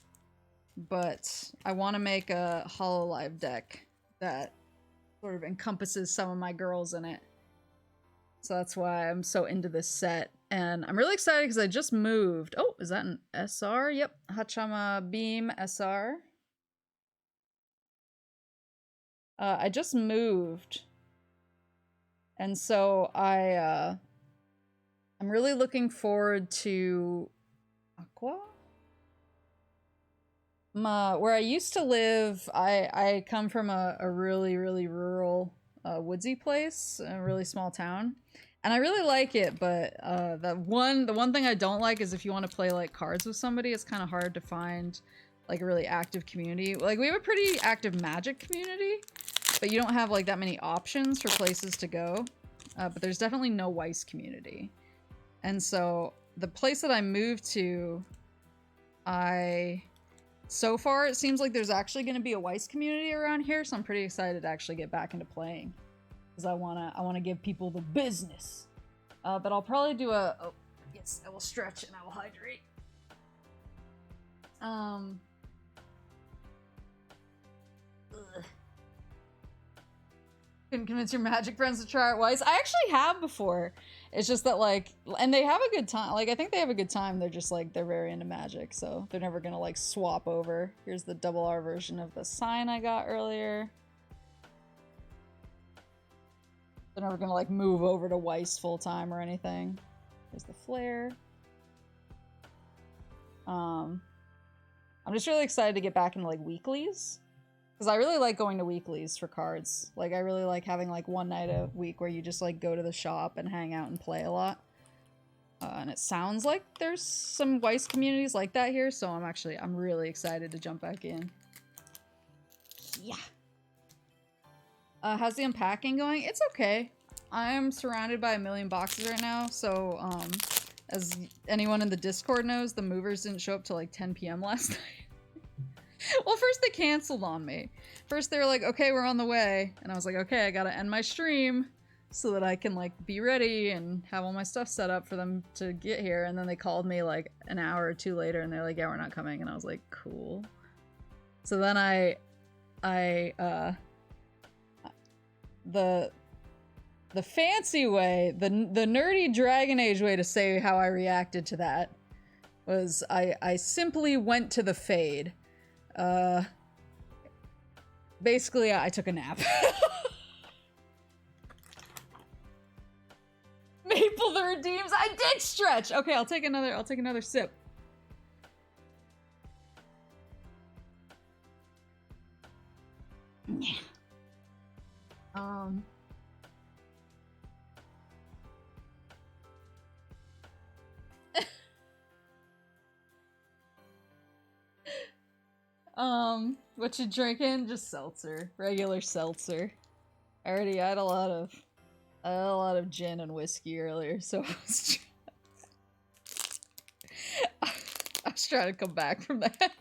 but I want to make a Hololive deck that sort of encompasses some of my girls in it. So that's why I'm so into this set. And I'm really excited because I just moved. Oh, is that an SR? Yep, Hachama Beam SR. I just moved. And so I'm really looking forward to Aqua? Where I used to live, I come from a really, really rural, woodsy place, a really small town. And I really like it, but the one thing I don't like is if you want to play like cards with somebody, it's kind of hard to find like a really active community. Like we have a pretty active Magic community, but you don't have like that many options for places to go. But there's definitely no Weiss community. And so the place that I moved to, so far it seems like there's actually going to be a Weiss community around here, so I'm pretty excited to actually get back into playing. Because I wanna give people the business. But I'll probably do oh, yes, I will stretch and I will hydrate. Couldn't convince your Magic friends to try it Weiss. I actually have before. It's just that like, and they have a good time. Like I think they have a good time. They're just like, they're very into Magic, so they're never gonna like swap over. Here's the double R version of the sign I got earlier. They're never gonna like move over to Weiss full time or anything. There's the flare. I'm just really excited to get back into like weeklies. Because I really like going to weeklies for cards. Like, I really like having, like, one night a week where you just, like, go to the shop and hang out and play a lot. And it sounds like there's some Weiss communities like that here, so I'm really excited to jump back in. Yeah. How's the unpacking going? It's okay. I'm surrounded by a million boxes right now, so, as anyone in the Discord knows, the movers didn't show up till, like, 10 p.m. last night. Well, first they canceled on me. First they were like, okay, we're on the way. And I was like, okay, I gotta end my stream so that I can, like, be ready and have all my stuff set up for them to get here. And then they called me, like, an hour or two later and they're like, yeah, we're not coming. And I was like, cool. So then The fancy way, the nerdy Dragon Age way to say how I reacted to that was I simply went to the fade. Basically, I took a nap. Maple the redeems. I did stretch. Okay, I'll take another sip. What you drinking? Just seltzer. Regular seltzer. I already had a lot of gin and whiskey earlier, so I was trying to come back from that.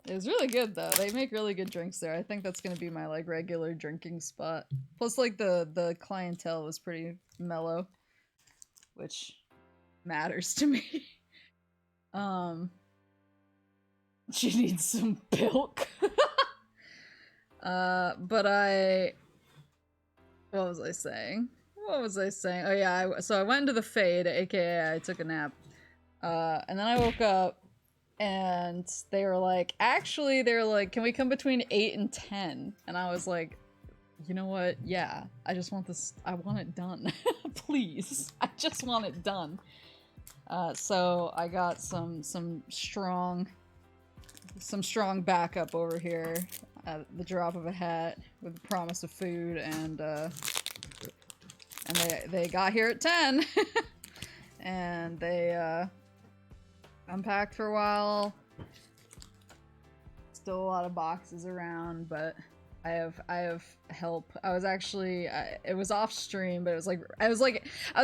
It was really good though. They make really good drinks there. I think that's gonna be my like regular drinking spot. Plus like the clientele was pretty mellow, which matters to me. She needs some milk. But what was I saying? Oh yeah, so I went into the fade, aka I took a nap. And then I woke up and they were like, can we come between 8 and 10? And I was like, you know what? Yeah, I just want this, I want it done. Please, I just want it done. So I got some strong backup over here at the drop of a hat with the promise of food, and they got here at 10. And they unpacked for a while. Still a lot of boxes around, but I have help. I was actually it was off stream, but it was like I was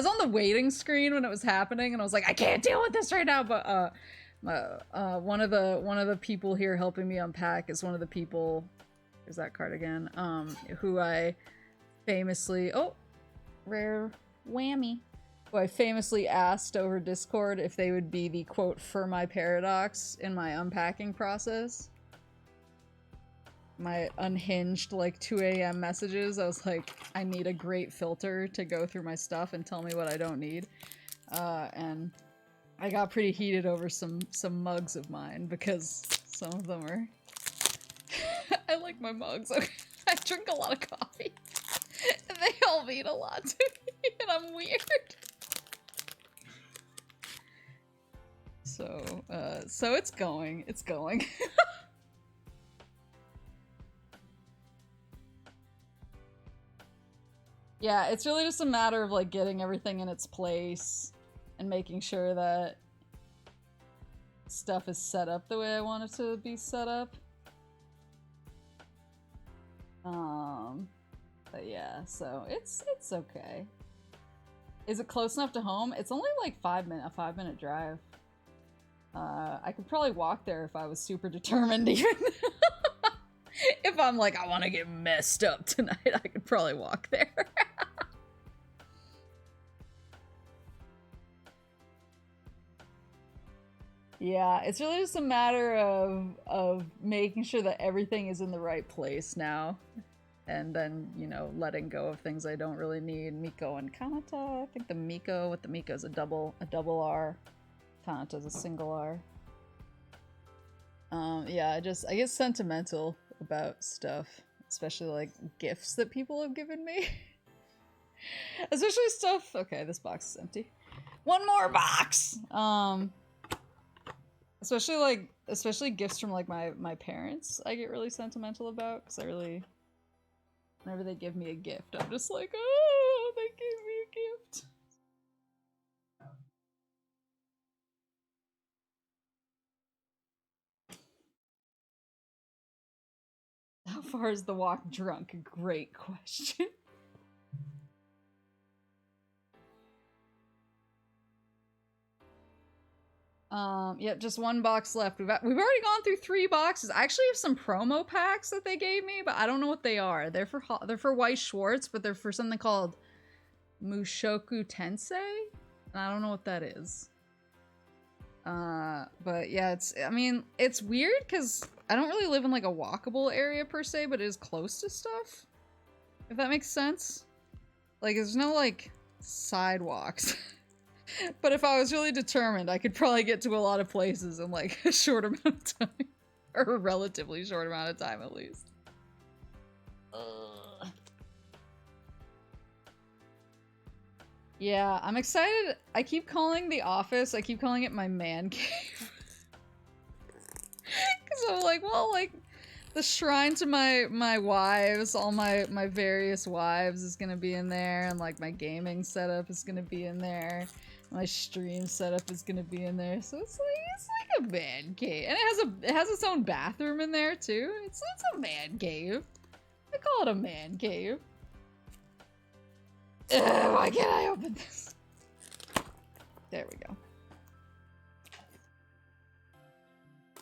on the waiting screen when it was happening, and I was like, I can't deal with this right now. But one of the people here helping me unpack is one of the people. There's that card again. Who I famously rare whammy. Who I famously asked over Discord if they would be the quote for my paradox in my unpacking process. My unhinged like 2 a.m. messages. I was like, I need a great filter to go through my stuff and tell me what I don't need. And I got pretty heated over some mugs of mine because some of them are I like my mugs. Okay. I drink a lot of coffee. And they all mean a lot to me, and I'm weird. So it's going. It's going. Yeah, it's really just a matter of like getting everything in its place and making sure that stuff is set up the way I want it to be set up. But yeah, so it's okay. Is it close enough to home? It's only like a 5-minute drive. I could probably walk there if I was super determined even. If I'm like, I want to get messed up tonight, I could probably walk there. Yeah, it's really just a matter of making sure that everything is in the right place now. And then, you know, letting go of things I don't really need. Miko and Kanata. I think the Miko with the Miko is a double R. Kanata's a single R. Yeah, I get sentimental about stuff. Especially like gifts that people have given me. Especially stuff. Okay, this box is empty. One more box! Especially gifts from like my parents I get really sentimental about, because I really, whenever they give me a gift, I'm just like, oh, they gave me a gift. How far is the walk drunk? Great question. Yeah, just one box left. We've already gone through 3 boxes. I actually have some promo packs that they gave me, but I don't know what they are. They're for Weiss Schwarz, but they're for something called Mushoku Tensei? I don't know what that is. But yeah, it's weird because I don't really live in like a walkable area per se, but it is close to stuff. If that makes sense. Like, there's no like sidewalks. But if I was really determined, I could probably get to a lot of places in like a short amount of time. Or a relatively short amount of time at least. Yeah, I'm excited. I keep calling the office, I keep calling it my man cave. Cause I'm like, well, like, the shrine to my wives, all my various wives is gonna be in there, and like my gaming setup is gonna be in there. My stream setup is gonna be in there, so it's like a man cave, and it has its own bathroom in there too. It's a man cave. I call it a man cave. Ugh, why can't I open this? There we go.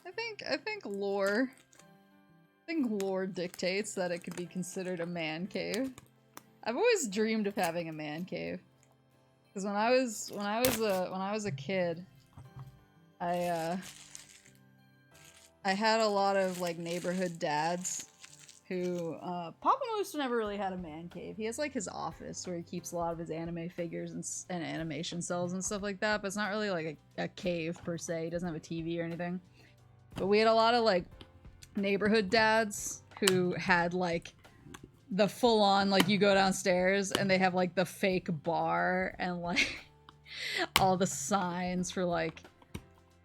I think lore dictates that it could be considered a man cave. I've always dreamed of having a man cave. Because when I was a kid, I had a lot of like neighborhood dads who Papa Moose never really had a man cave. He has like his office where he keeps a lot of his anime figures and animation cells and stuff like that, but it's not really like a cave per se. He doesn't have a TV or anything. But we had a lot of like neighborhood dads who had like the full-on, like, you go downstairs and they have like the fake bar and like all the signs for like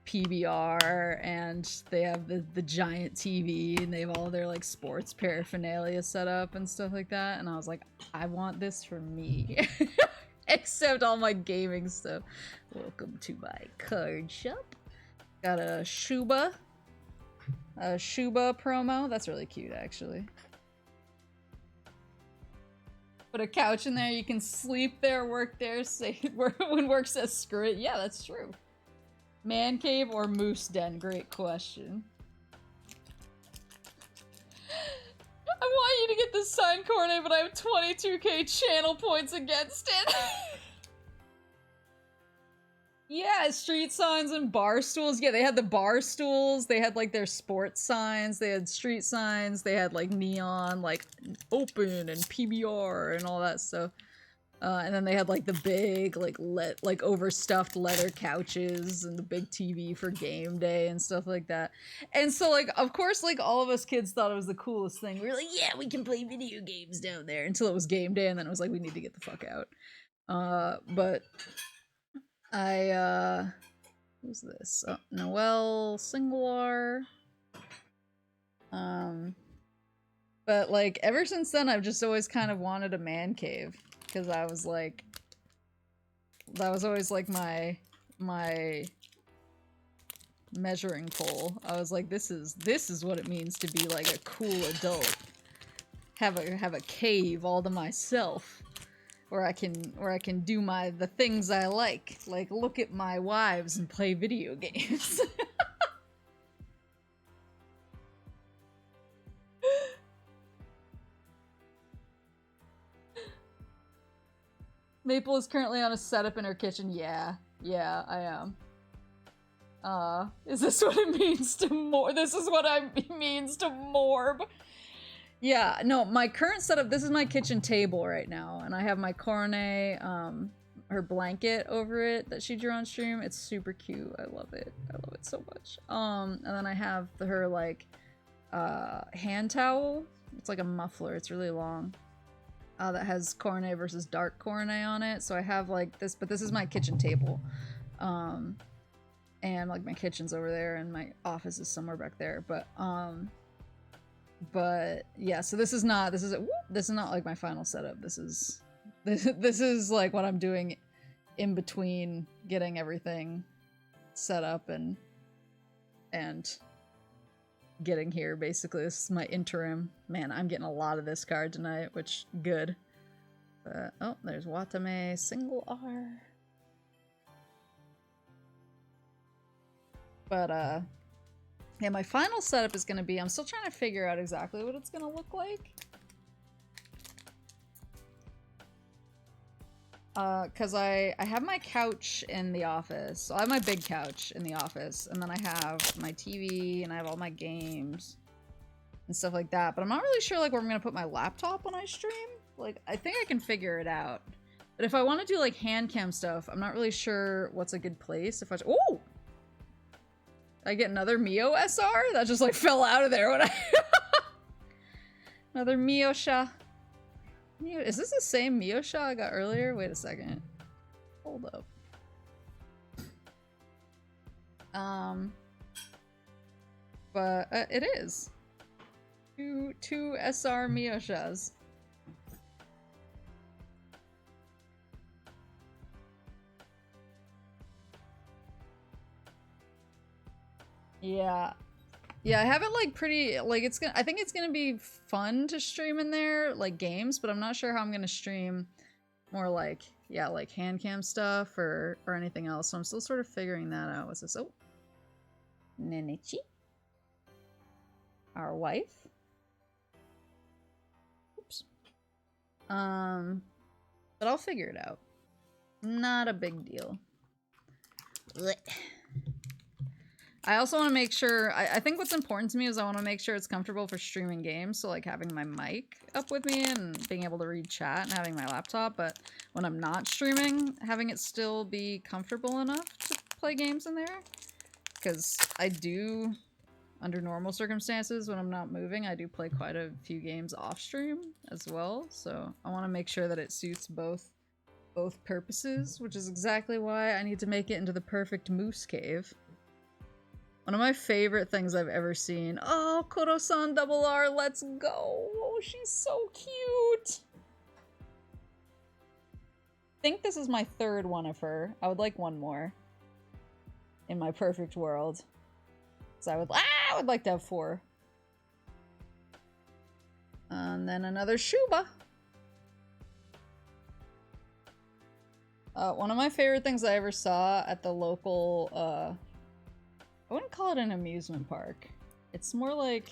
PBR, and they have the giant TV, and they have all their like sports paraphernalia set up and stuff like that, and I was like, I want this for me. Except all my gaming stuff. Welcome to my card shop. Got a Shuba promo. That's really cute, actually. Put a couch in there, you can sleep there, work there, say when work says screw it. Yeah, that's true. Man cave or moose den? Great question. I want you to get this signed cornet, but I have 22k channel points against it. Yeah, street signs and bar stools. Yeah, they had the bar stools, they had like their sports signs, they had street signs, they had like neon, like open and PBR and all that stuff. And then they had like the big, like overstuffed leather couches and the big TV for game day and stuff like that. And so like, of course, like all of us kids thought it was the coolest thing. We were like, yeah, we can play video games down there, until it was game day, and then it was like, we need to get the fuck out. But who's this? Oh, Noelle Singlar. But like, ever since then, I've just always kind of wanted a man cave. Because I was like, that was always like my measuring pole. I was like, this is what it means to be like a cool adult. Have a cave all to myself, where I can do the things I like look at my wives and play video games. Maple is currently on a setup in her kitchen. Yeah, I am. Is this what it means to morb? This is what it means to morb. Yeah, no, my current setup, this is my kitchen table right now, and I have my cornet, her blanket over it that she drew on stream. It's super cute. I love it. I love it so much. And then I have her, like, hand towel. It's like a muffler. It's really long. That has cornet versus dark cornet on it. So I have like this, but this is my kitchen table. And like my kitchen's over there and my office is somewhere back there. But yeah, so this is not like my final setup. This is like what I'm doing in between getting everything set up and getting here, basically. This is my interim. Man, I'm getting a lot of this card tonight, which, good. Oh, there's Watame single R. But, yeah, my final setup is gonna be, I'm still trying to figure out exactly what it's gonna look like. Cause I have my couch in the office. So I have my big couch in the office, and then I have my TV, and I have all my games and stuff like that. But I'm not really sure like where I'm gonna put my laptop when I stream. Like, I think I can figure it out. But if I want to do like hand cam stuff, I'm not really sure what's a good place. If I ooh, I get another Mio SR that just like fell out of there when I another Miosha. Is this the same Miosha I got earlier? Wait a second. Hold up. But it is. Two SR Mioshas. Yeah. Yeah, I have it like pretty, like it's gonna, I think it's gonna be fun to stream in there, like games, but I'm not sure how I'm gonna stream more like, yeah, like hand cam stuff or anything else. So I'm still sort of figuring that out. What's this? Oh. Nenichi. Our wife. Oops. But I'll figure it out. Not a big deal. Blech. I also want to make sure, I think what's important to me is I want to make sure it's comfortable for streaming games, so like having my mic up with me and being able to read chat and having my laptop, but when I'm not streaming, having it still be comfortable enough to play games in there. Because I do, under normal circumstances, when I'm not moving, I do play quite a few games off stream as well, so I want to make sure that it suits both purposes, which is exactly why I need to make it into the perfect moose cave. One of my favorite things I've ever seen. Oh, Koro-san double R, let's go. Oh, she's so cute. I think this is my third one of her. I would like one more. In my perfect world. So I would like to have 4. And then another Shuba. One of my favorite things I ever saw at the local, I wouldn't call it an amusement park. It's more like,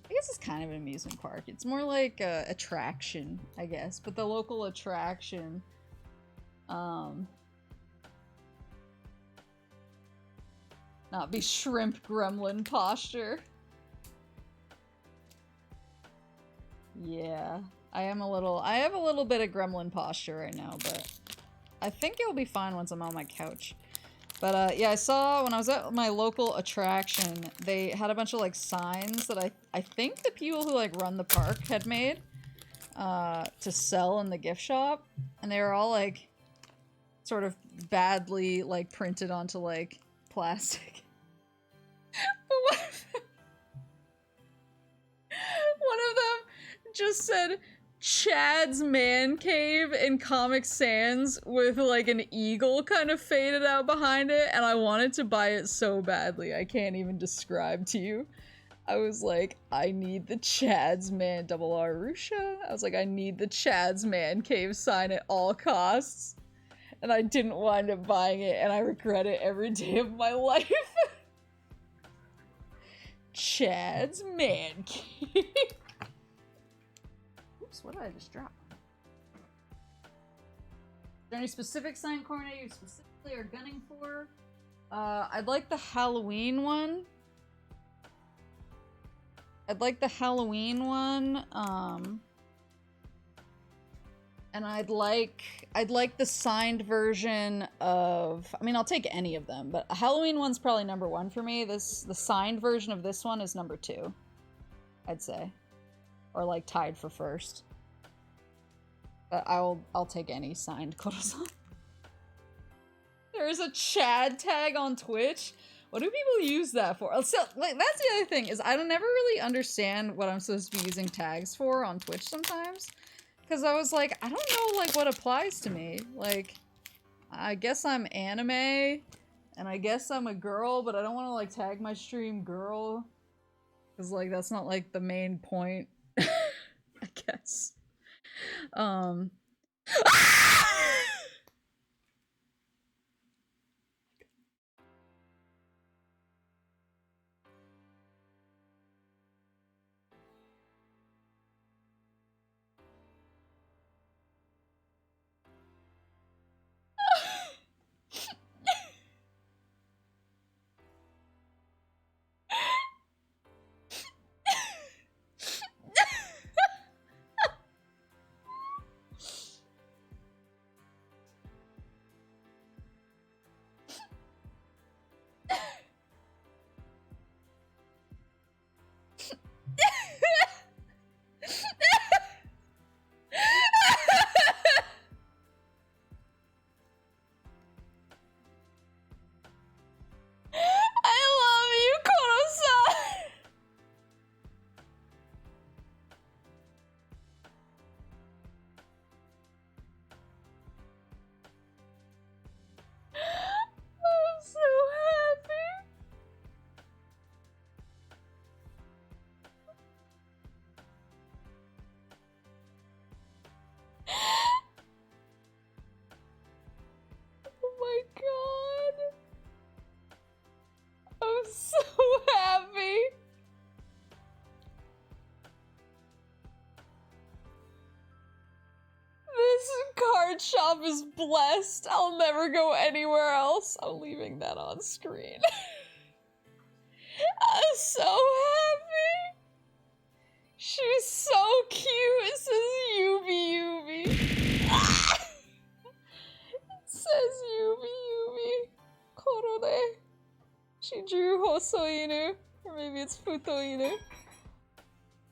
I guess it's kind of an amusement park. It's more like a attraction, I guess. But the local attraction, not be shrimp gremlin posture. Yeah, I have a little bit of gremlin posture right now, but I think it'll be fine once I'm on my couch. But yeah, I saw when I was at my local attraction, they had a bunch of like signs that I think the people who like run the park had made to sell in the gift shop, and they were all like sort of badly like printed onto like plastic. But one of them just said Chad's Man Cave in Comic Sans with like an eagle kind of faded out behind it, and I wanted to buy it so badly. I can't even describe to you. I was like, I need the Chad's Man double R Rusha. I was like, I need the Chad's Man Cave sign at all costs. And I didn't wind up buying it, and I regret it every day of my life. Chad's Man Cave. What did I just drop? Is there any specific sign coordinate you specifically are gunning for? I'd like the Halloween one. And I'd like the signed version of, I mean, I'll take any of them, but a Halloween one's probably number 1 for me. The signed version of this one is number 2, I'd say. Or like tied for first. But I'll take any signed Koro-san. There's a Chad tag on Twitch. What do people use that for? So, like, that's the other thing, is I don't never really understand what I'm supposed to be using tags for on Twitch sometimes. Because I was like, I don't know like what applies to me. Like, I guess I'm anime, and I guess I'm a girl, but I don't want to like tag my stream girl. Because like that's not like the main point. I guess. shop is blessed. I'll never go anywhere else. I'm leaving that on screen. I'm so happy. She's so cute. It says Yubi Yubi. Ah! It says Yubi Yubi. Koro de. She drew Hosoinu. Or maybe it's Futoinu.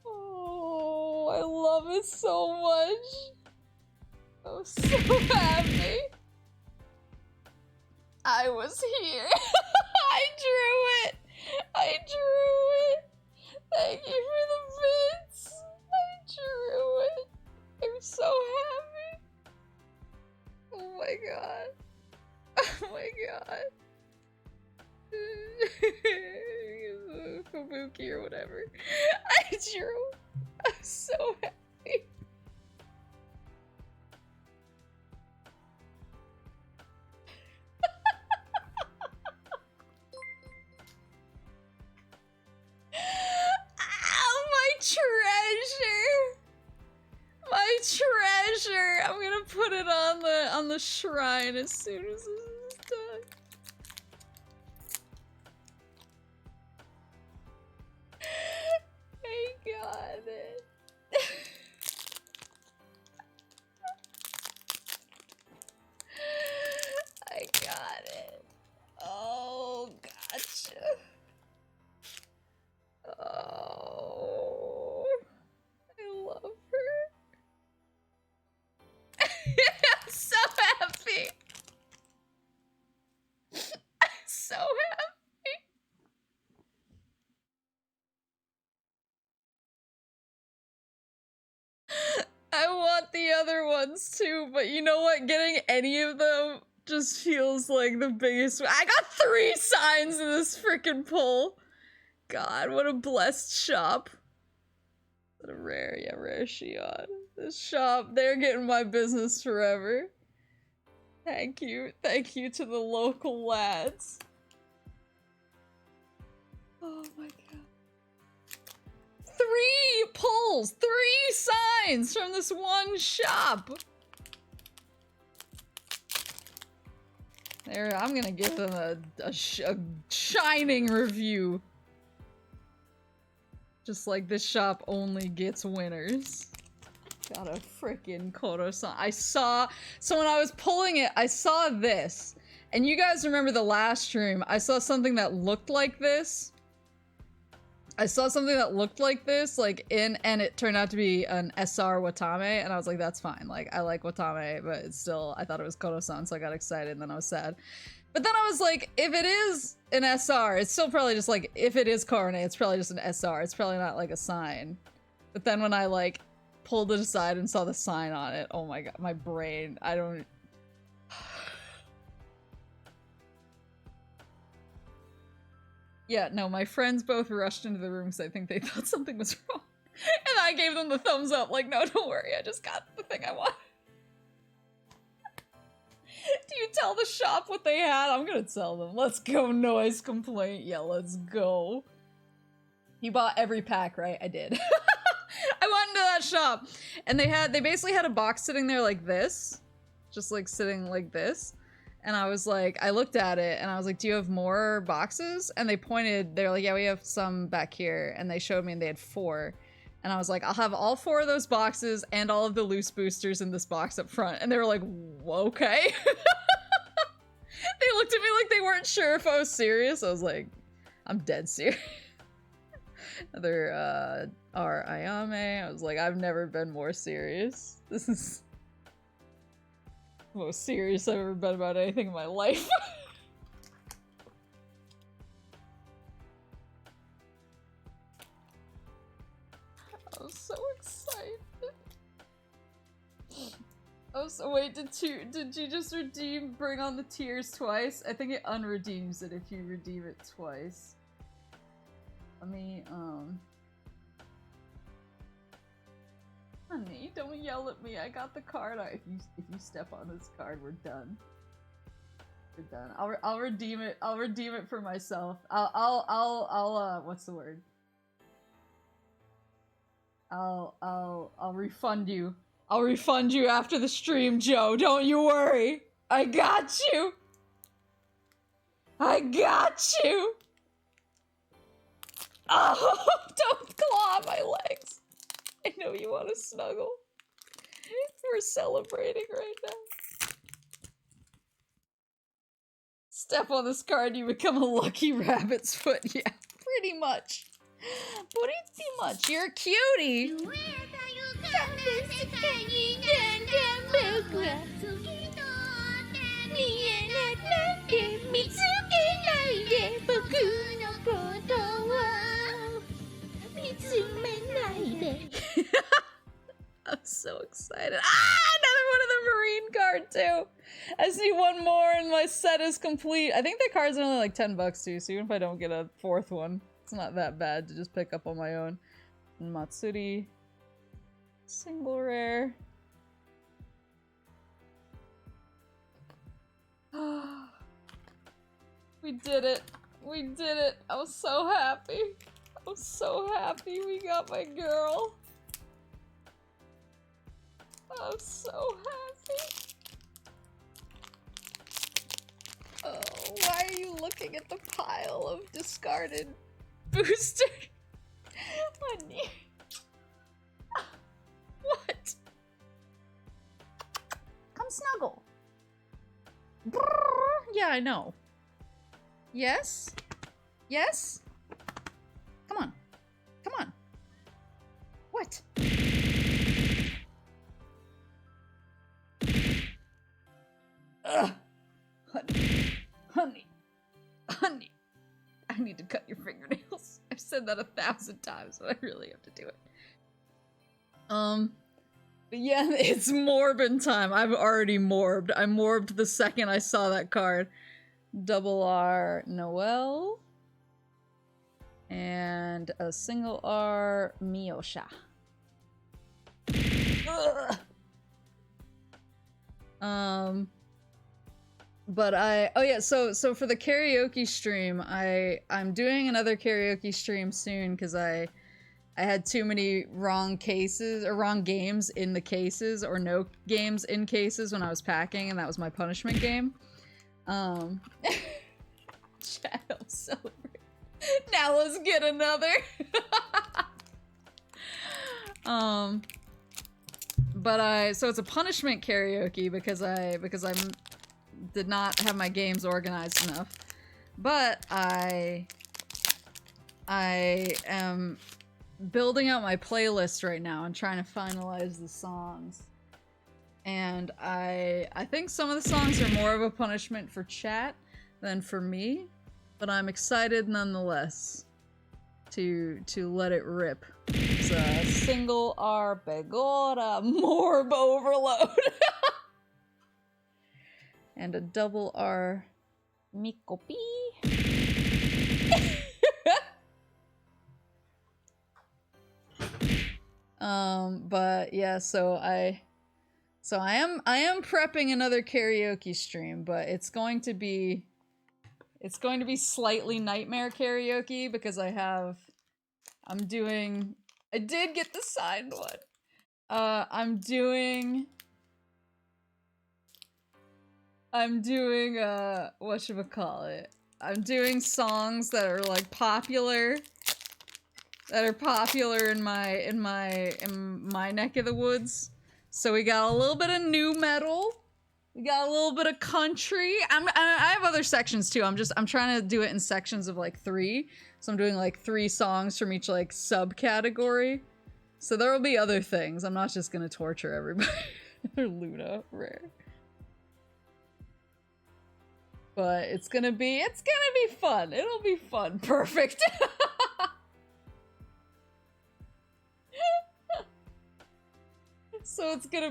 Oh, I love it so much. I'm so happy. I was here. I drew it. I drew it. Thank you for the bits. I drew it. I'm so happy. Oh my god. Oh my god. Kabuki or whatever. I drew. I'm so happy. Oh, my treasure! My treasure! I'm gonna put it on the shrine as soon as this is done. I got it. I got it. Oh, gotcha. Oh, I love her. I'm so happy. I'm so happy. I want the other ones too, but you know what? Getting any of them just feels like the biggest. I got 3 signs in this freaking pull. God, what a blessed shop. What a rare, yeah, rare Shion. This shop, they're getting my business forever. Thank you to the local lads. Oh my god. 3 pulls, 3 signs from this one shop. There, I'm gonna give them a shining review. Just like this shop only gets winners. Got a freaking Koro-san. So when I was pulling it, I saw this. And you guys remember the last stream, I saw something that looked like this. Like, and it turned out to be an SR Watame, and I was like, that's fine. Like, I like Watame, but it's still, I thought it was Koro-san, so I got excited, and then I was sad. But then I was like, if it is an SR, it's still probably just like, if it is Karne, it's probably just an SR. It's probably not like a sign. But then when I like pulled it aside and saw the sign on it, oh my god, my brain, I don't... Yeah, no, my friends both rushed into the room because I think they thought something was wrong. And I gave them the thumbs up, like, no, don't worry, I just got the thing I want. Do you tell the shop what they had? I'm gonna tell them. Let's go, noise complaint. Yeah, let's go. You bought every pack, right? I did. I went into that shop, and they basically had a box sitting there like this. Just like sitting like this. And I was like, I looked at it, and I was like, do you have more boxes? And they pointed, they're like, yeah, we have some back here. And they showed me, and they had 4. And I was like, I'll have all 4 of those boxes and all of the loose boosters in this box up front. And they were like, okay. They looked at me like they weren't sure if I was serious. I was like, I'm dead serious. Another, R. Ayame. I was like, I've never been more serious. This is the most serious I've ever been about anything in my life. I was so excited. Oh, so wait, did you just bring on the tears twice? I think it unredeems it if you redeem it twice. Let me, honey, don't yell at me. I got the card. If you step on this card, we're done. We're done. I'll redeem it. I'll redeem it for myself. I'll what's the word? I'll refund you I'll refund you after the stream, Joe. Don't you worry. I got you. I got you. Oh, don't claw my legs. I know you want to snuggle. We're celebrating right now. Step on this card, you become a lucky rabbit's foot. Yeah, pretty much. Pretty much. You're a cutie. I'm so excited. Ah, another one of the Marine card too. I see one more and my set is complete. I think the cards are only like 10 bucks too, so even if I don't get a fourth one, it's not that bad to just pick up on my own. And Matsuri. Single rare. We did it. We did it. I was so happy. I was so happy we got my girl. I'm so happy. Oh, why are you looking at the pile of discarded boosters? Honey. What? Come snuggle. Yeah, I know. Yes? Yes? Come on. Come on. What? Ugh. Honey. Honey. Honey. I need to cut your fingernails. I've said that 1,000 times, but I really have to do it. But yeah, it's Morbin time. I've already morbed. I morbed the second I saw that card. Double R Noel. And a single R Miyosha. Ugh. But oh yeah, so for the karaoke stream, I'm doing another karaoke stream soon because I had too many wrong cases or wrong games in the cases or no games in cases when I was packing, and that was my punishment game. Shadow celebrate. Now let's get another. But so it's a punishment karaoke because I did not have my games organized enough. But I am building out my playlist right now and trying to finalize the songs. And I think some of the songs are more of a punishment for chat than for me, but I'm excited nonetheless to let it rip. It's a single R Begora Morb Overload. And a double R Mikopi. But yeah, so I am prepping another karaoke stream, but it's going to be slightly nightmare karaoke because I did get the signed one. I'm doing whatchamacallit. I'm doing songs that are like popular in my neck of the woods. So we got a little bit of new metal. We got a little bit of country. I have other sections too. I'm trying to do it in sections of like 3. So I'm doing like 3 songs from each like subcategory. So there will be other things. I'm not just gonna torture everybody. Luna, rare. But it's gonna be fun. It'll be fun. Perfect. So it's gonna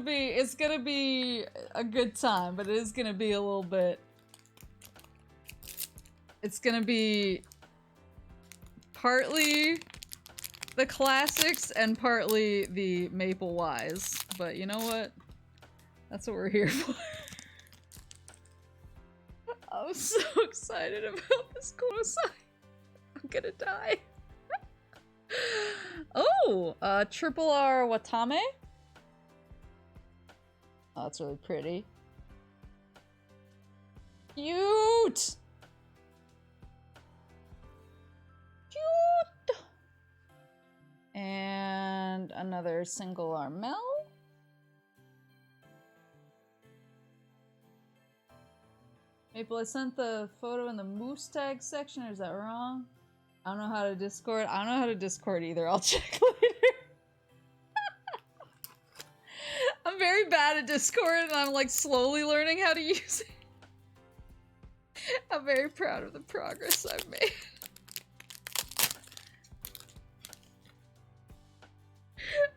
be a good time, but it is gonna be a little bit. It's gonna be partly the classics and partly the Maple Wise. But you know what? That's what we're here for. I'm so excited about this Koro-san. I'm gonna die. Oh, triple R Watame. Oh, that's really pretty. Cute! Cute! And another single Armel. Maple, I sent the photo in the moose tag section, or is that wrong? I don't know how to Discord. I don't know how to Discord either. I'll check later. I'm very bad at Discord and I'm like slowly learning how to use it. I'm very proud of the progress I've made.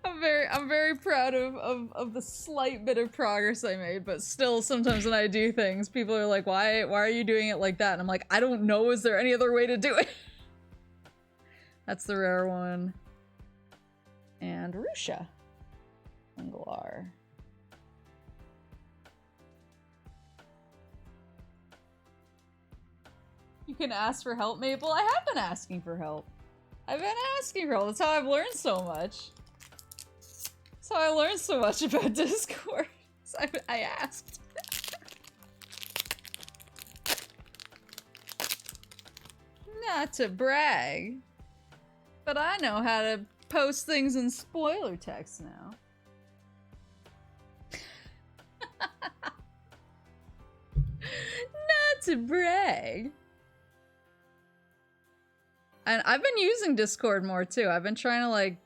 I'm very proud of the slight bit of progress I made, but still sometimes when I do things, people are like, why are you doing it like that? And I'm like, I don't know, is there any other way to do it? That's the rare one. And Rusha. Single R. You can ask for help, Maple. I have been asking for help. I've been asking for help. That's how I've learned so much. That's how I learned so much about Discord. So I asked. Not to brag, but I know how to post things in spoiler text now. Not to brag. And I've been using Discord more too. I've been trying to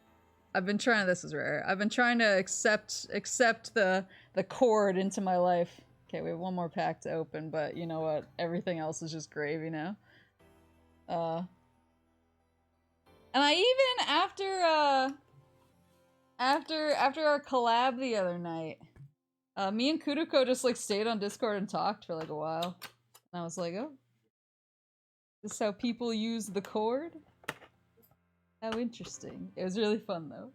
this is rare. I've been trying to accept the cord into my life. Okay, we have one more pack to open, but you know what? Everything else is just gravy now. And I even after our collab the other night, me and Kuruko just like stayed on Discord and talked for like a while. And I was like, oh, this is how people use the cord? How interesting. It was really fun though.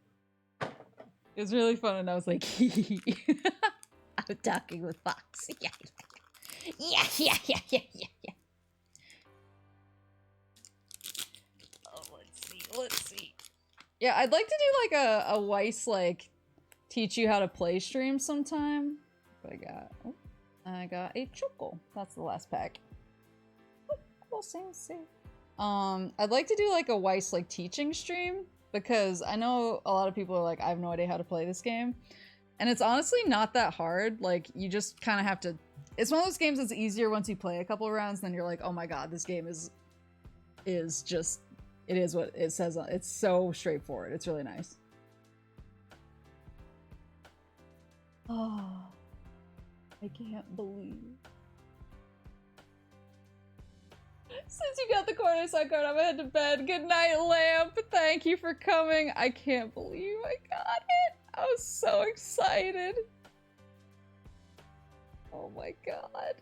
It was really fun and I was like, I'm talking with Fox. Yeah. Let's see. Yeah, I'd like to do like a Weiss like teach you how to play stream sometime. What I got a choco. That's the last pack. I'd like to do like a Weiss like teaching stream because I know a lot of people are like, I have no idea how to play this game. And it's honestly not that hard. Like you just kind of have to, it's one of those games that's easier once you play a couple of rounds, then you're like, oh my god, this game is just, it is what it says. It's so straightforward. It's really nice. Oh, I can't believe. Since you got the corner side card, I'm gonna head to bed. Good night, Lamp. Thank you for coming. I can't believe I got it. I was so excited. Oh my god.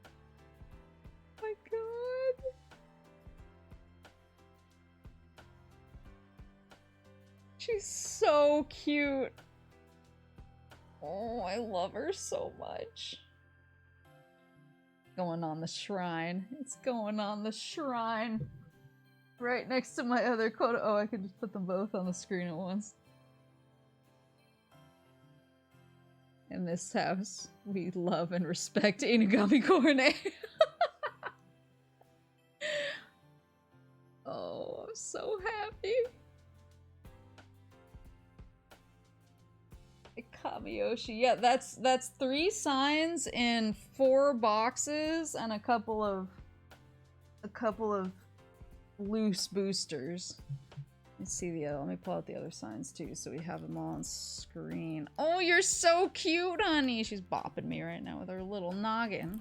Oh my god. She's so cute. Oh, I love her so much. Going on the shrine. It's going on the shrine. Right next to my other Koro. Oh, I could just put them both on the screen at once. In this house, we love and respect Inugami Korne. Oh, I'm so happy. Kamiyoshi. Yeah, that's 3 signs in 4 boxes and a couple of loose boosters. Let's see let me pull out the other signs too so we have them all on screen. Oh, you're so cute, honey. She's bopping me right now with her little noggin.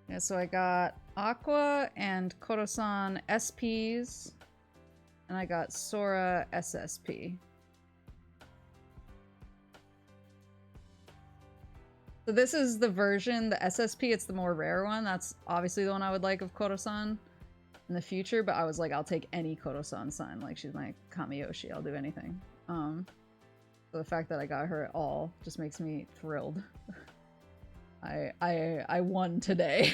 Yeah, so I got Aqua and Koro-san SPs and I got Sora SSP. So this is the version, the SSP, it's the more rare one. That's obviously the one I would like of Koro-san in the future, but I was like, I'll take any Koro-san sign. Like, she's my Kamiyoshi, I'll do anything. So the fact that I got her at all just makes me thrilled. I won today.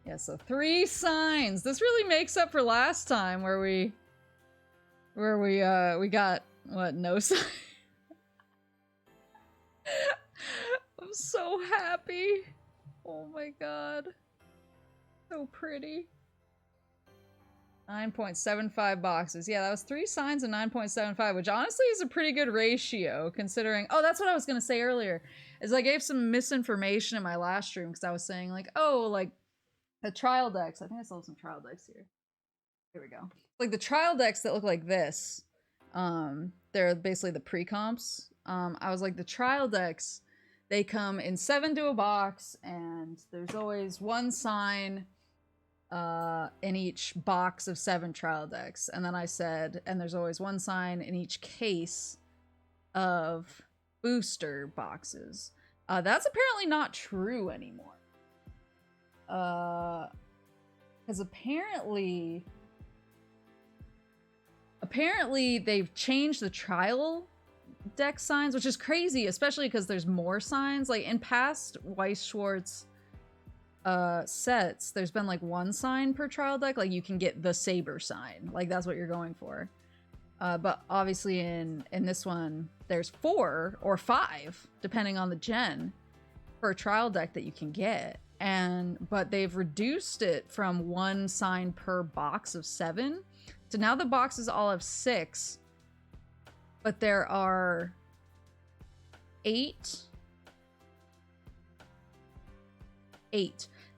Yeah, so 3 signs. This really makes up for last time where we Where we got what, no sign? I'm so happy. Oh my god. So pretty. 9.75 boxes. Yeah, that was 3 signs and 9.75, which honestly is a pretty good ratio considering. Oh, that's what I was gonna say earlier. Is I gave some misinformation in my last stream because I was saying like, oh, like the trial decks. I think I still have some trial decks here. Here we go. Like the trial decks that look like this. They're basically the pre-comps. I was like, the trial decks, they come in 7 to a box, and there's always 1 sign in each box of 7 trial decks. And then I said, and there's always 1 sign in each case of booster boxes. That's apparently not true anymore. Because apparently they've changed the trial deck signs, which is crazy, especially because there's more signs. Like in past Weiss Schwarz sets, there's been like 1 sign per trial deck. Like you can get the saber sign, like that's what you're going for. But obviously in this one, there's 4 or 5, depending on the gen, per trial deck that you can get. But they've reduced it from 1 sign per box of 7. So now the boxes all have 6, but there are 8.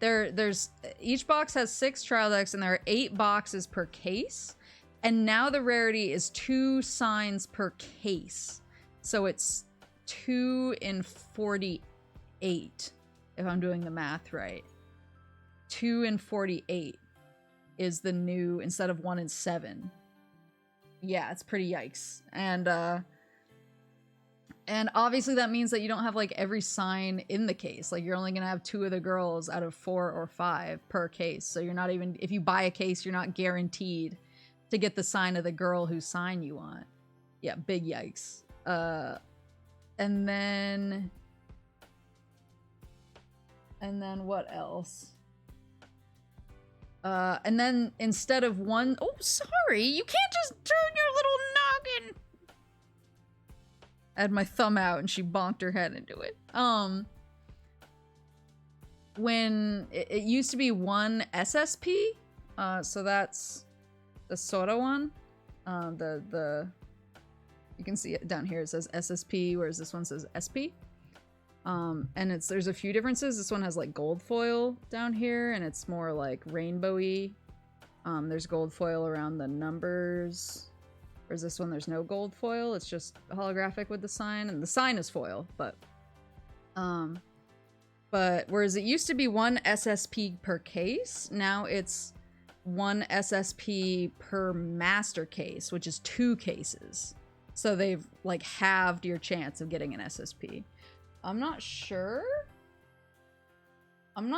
There's each box has 6 trial decks, and there are 8 boxes per case. And now the rarity is 2 signs per case. So it's 2 in 48, if I'm doing the math right. 2 in 48 is the new, instead of 1 in 7. Yeah, it's pretty yikes. And obviously that means that you don't have like every sign in the case. Like you're only gonna have 2 of the girls out of 4 or 5 per case. So you're not even, if you buy a case, you're not guaranteed to get the sign of the girl whose sign you want. Yeah, big yikes. And then what else? And then instead of 1, oh, sorry, you can't just turn your little noggin. I had my thumb out and she bonked her head into it. When it used to be 1 SSP, so that's the Sora one. You can see it down here. It says SSP, whereas this one says SP. And there's a few differences. This one has like gold foil down here, and it's more like rainbowy. There's gold foil around the numbers. Whereas this one, there's no gold foil. It's just holographic with the sign, and the sign is foil. But whereas it used to be 1 SSP per case, now it's 1 SSP per master case, which is 2 cases. So they've like halved your chance of getting an SSP. I'm not sure. I'm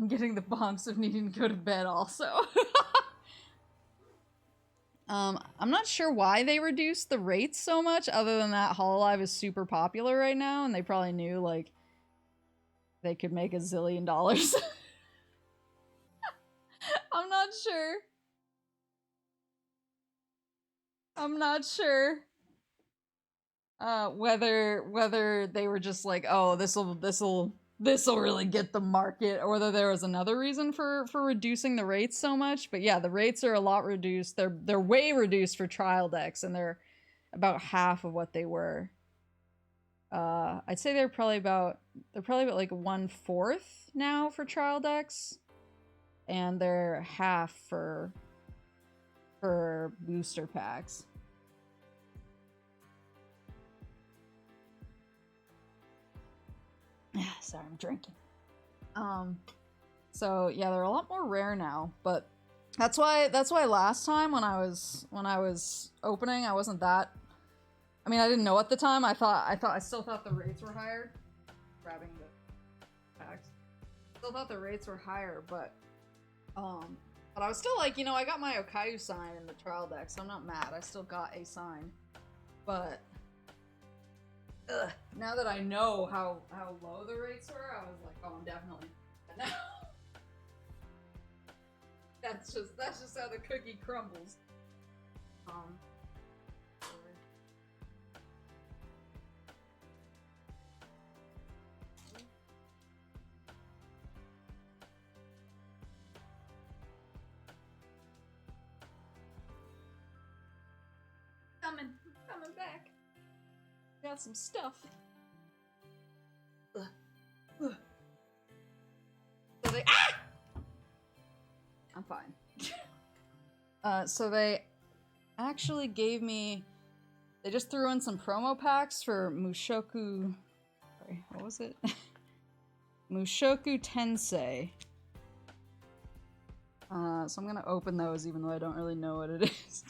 getting the bonks of needing to go to bed also. I'm not sure why they reduced the rates so much, other than that Hololive is super popular right now, and they probably knew, like, they could make $1 zillion. I'm not sure. I'm not sure. Whether they were just like, oh, this'll really get the market, or whether there was another reason for reducing the rates so much. But yeah, the rates are a lot reduced. They're way reduced for trial decks, and they're about half of what they were. I'd say they're probably about like 1/4 now for trial decks, and they're half for booster packs. Sorry, I'm drinking. So yeah, they're a lot more rare now, but that's why last time when I was opening, I wasn't that. I mean, I didn't know at the time. I still thought the rates were higher. Grabbing the packs. Still thought the rates were higher, but I was still like, you know, I got my Okayu sign in the trial deck, so I'm not mad. I still got a sign, but. Ugh, now that I know how low the rates were, I was like, oh, I'm definitely now. That's just how the cookie crumbles. Coming back. Got some stuff. So they I'm fine. So they actually gave me. They just threw in some promo packs for Mushoku. Sorry, what was it? Mushoku Tensei. So I'm gonna open those, even though I don't really know what it is.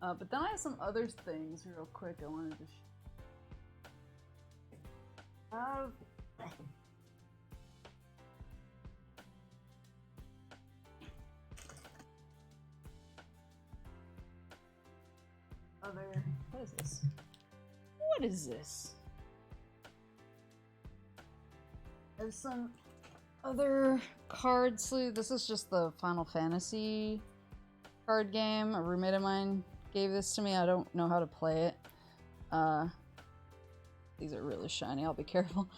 But then I have some other things real quick I wanted to what is this? What is this? There's some other card sleeve. This is just the Final Fantasy card game. A roommate of mine gave this to me. I don't know how to play it. These are really shiny. I'll be careful.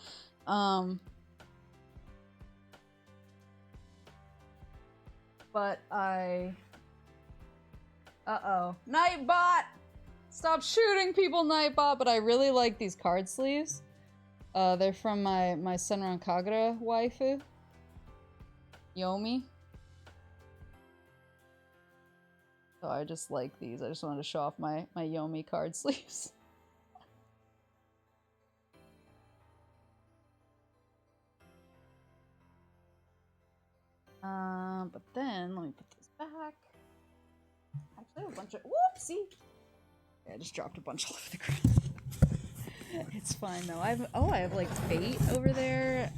But I... Uh-oh. Nightbot! Stop shooting people, Nightbot! But I really like these card sleeves. They're from my Senran Kagura waifu. Yomi. So I just like these. I just wanted to show off my Yomi card sleeves. But then, let me put this back. Actually, I have a bunch of- whoopsie! Yeah, I just dropped a bunch all over the ground. It's fine though. I have like Fate over there.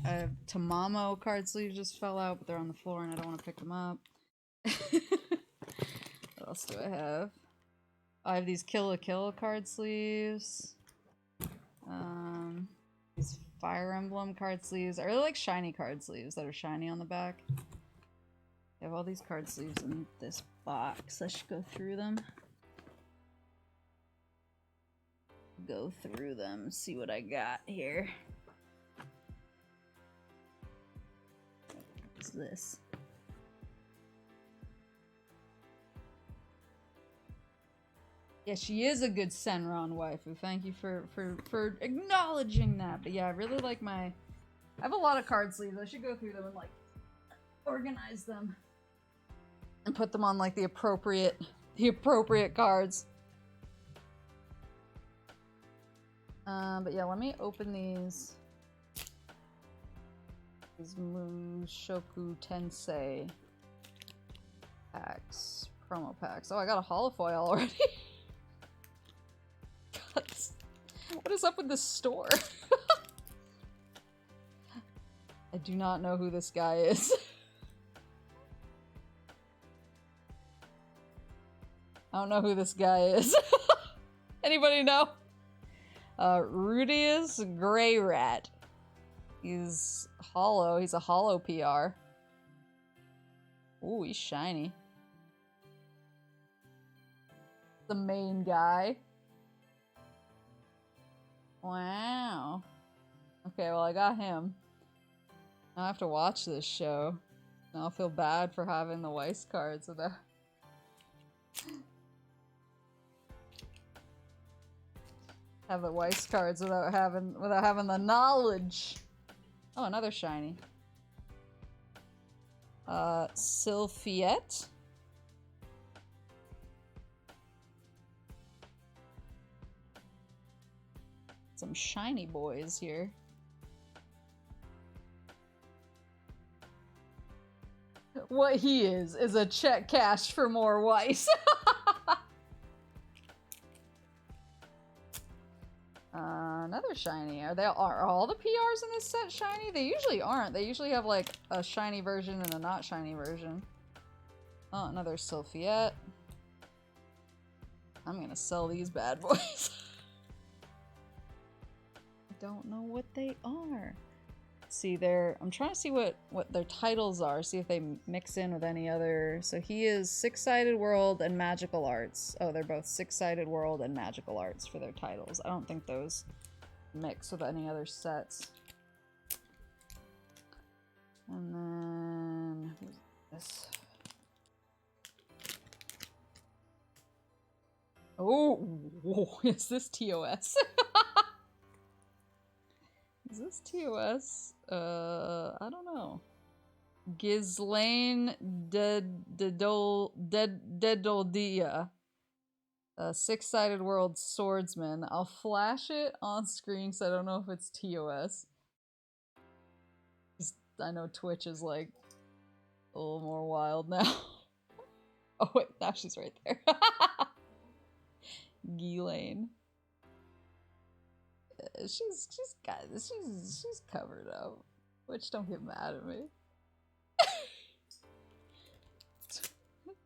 Tamamo card sleeves just fell out, but they're on the floor and I don't want to pick them up. What else do I have? I have these Kill la Kill card sleeves. These Fire Emblem card sleeves. I really like shiny card sleeves that are shiny on the back. I have all these card sleeves in this box. I should go through them. See what I got here. What's this? Yeah, she is a good Senran waifu. Thank you for acknowledging that. But yeah, I really like my... I have a lot of card sleeves. I should go through them and like organize them and put them on like the appropriate cards. But yeah, let me open these Mushoku Tensei packs, promo packs. Oh, I got a holofoil already. God, what is up with this store? I do not know who this guy is. I don't know who this guy is. Anybody know? Rudius Grey Rat. He's hollow. He's a hollow PR. Ooh, he's shiny. The main guy. Wow. Okay, well I got him. Now I have to watch this show. Now I'll feel bad for having the Weiss cards without... have the Weiss cards without having the knowledge. Oh, another shiny. Sylphiette. Some shiny boys here. What he is a check cashed for more Weiss. Another shiny. Are all the PRs in this set shiny? They usually aren't. They usually have like a shiny version and a not shiny version. Oh, another Sylphiette. I'm gonna sell these bad boys. I don't know what they are. see their... I'm trying to see what their titles are, see if they mix in with any other... So he is Six-Sided World and Magical Arts. Oh, they're both Six-Sided World and Magical Arts for their titles. I don't think those mix with any other sets. And then... who's this? Oh! Whoa, is this TOS? Is this TOS? I don't know. Ghislaine Dedoldia. Six-Sided World Swordsman. I'll flash it on screen because I don't know if it's TOS. I know Twitch is like a little more wild now. Oh wait, now she's right there. Ghislaine. She's covered up. Twitch, don't get mad at me.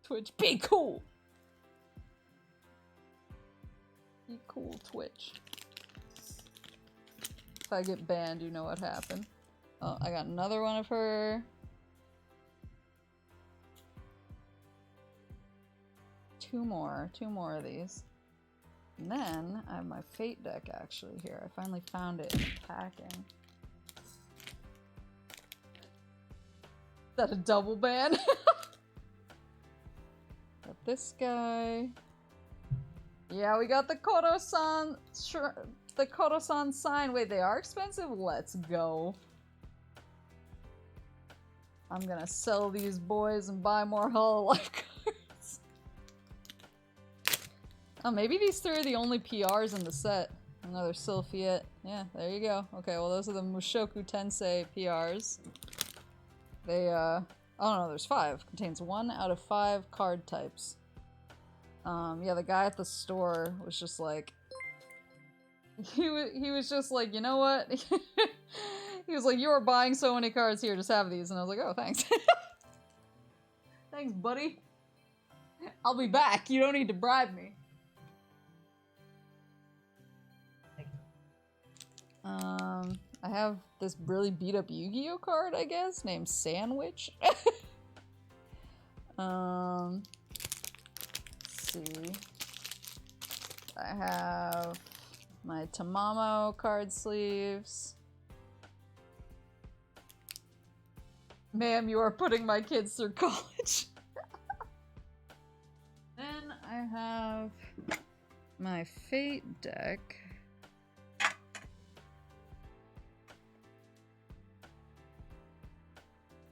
Twitch, be cool. Be cool, Twitch. If I get banned, you know what happened. Oh, I got another one of her. Two more of these. And then I have my Fate deck actually here. I finally found it in the packing. Is that a double ban? Got this guy. Yeah, we got the Koro-san, the Koro-san sign. Wait, they are expensive? Let's go. I'm gonna sell these boys and buy more Hololive cards. Oh, maybe these three are the only PRs in the set. Another Sylphiet. Yeah, there you go. Okay, well those are the Mushoku Tensei PRs. They, oh no, there's 5. Contains 1 out of 5 card types. Yeah, the guy at the store was just like... He was just like, you know what? He was like, you are buying so many cards here, just have these. And I was like, oh, thanks. Thanks, buddy. I'll be back. You don't need to bribe me. I have this really beat up Yu-Gi-Oh card, I guess, named Sandwich. Let's see. I have my Tamamo card sleeves. Ma'am, you are putting my kids through college. Then I have my Fate deck.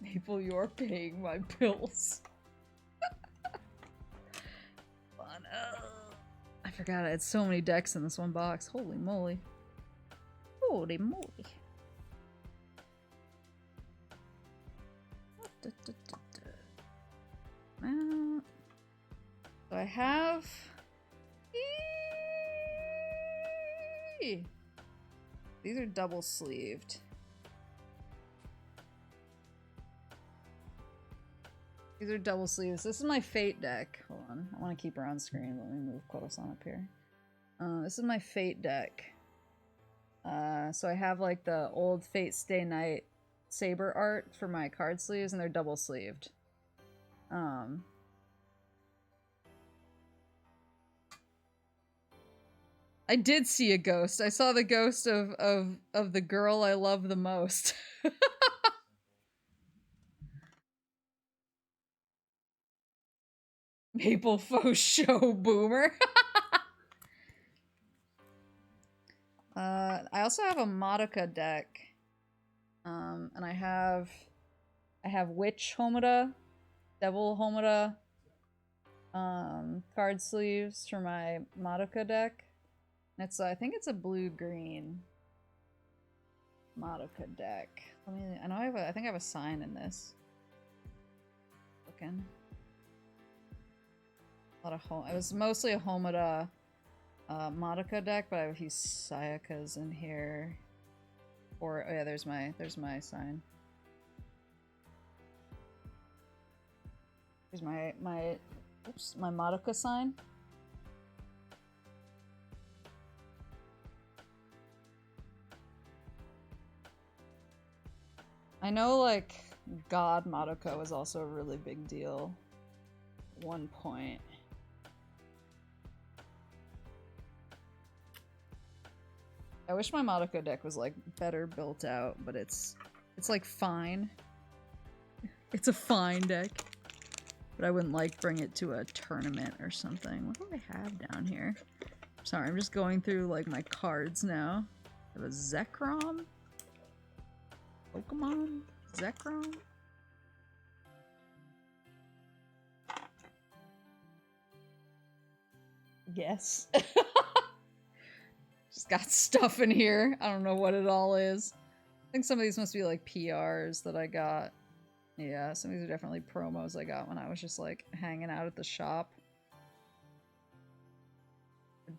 Maple, you're paying my bills. Fun. I forgot I had so many decks in this one box. Holy moly. Holy moly. So I have... These are double sleeved. These are double sleeves. This is my Fate deck. Hold on. I want to keep her on screen. Let me move Koro-san up here. This is my Fate deck. So I have like the old Fate Stay Night Saber art for my card sleeves, and they're double sleeved. I did see a ghost. I saw the ghost of the girl I love the most. Maple faux show boomer. I also have a Madoka deck. And I have Witch Homura, Devil Homura, card sleeves for my Madoka deck. And it's I think it's a blue-green Madoka deck. I know I think I have a sign in this. Looking. It was mostly a Homura Madoka deck, but I have a few Sayakas in here. Or oh yeah, there's my sign. Here's my Madoka sign. I know, like, God Madoka was also a really big deal at one point. I wish my Madoka deck was, like, better built out, but it's like, fine. It's a fine deck. But I wouldn't, like, bring it to a tournament or something. What do I have down here? Sorry, I'm just going through, like, my cards now. I have a Zekrom? Pokemon? Zekrom? Yes. Just got stuff in here. I don't know what it all is. I think some of these must be like PRs that I got. Yeah, some of these are definitely promos I got when I was just like hanging out at the shop.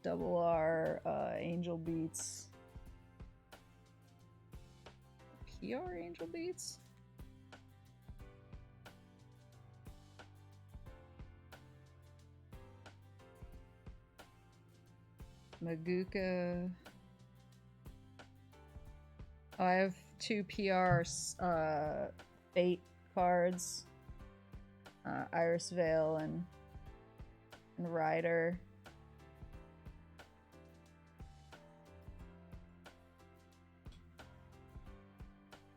Double R, Angel Beats. PR Angel Beats? Maguka. Oh, I have 2 PR Fate cards. Iris Veil and Rider.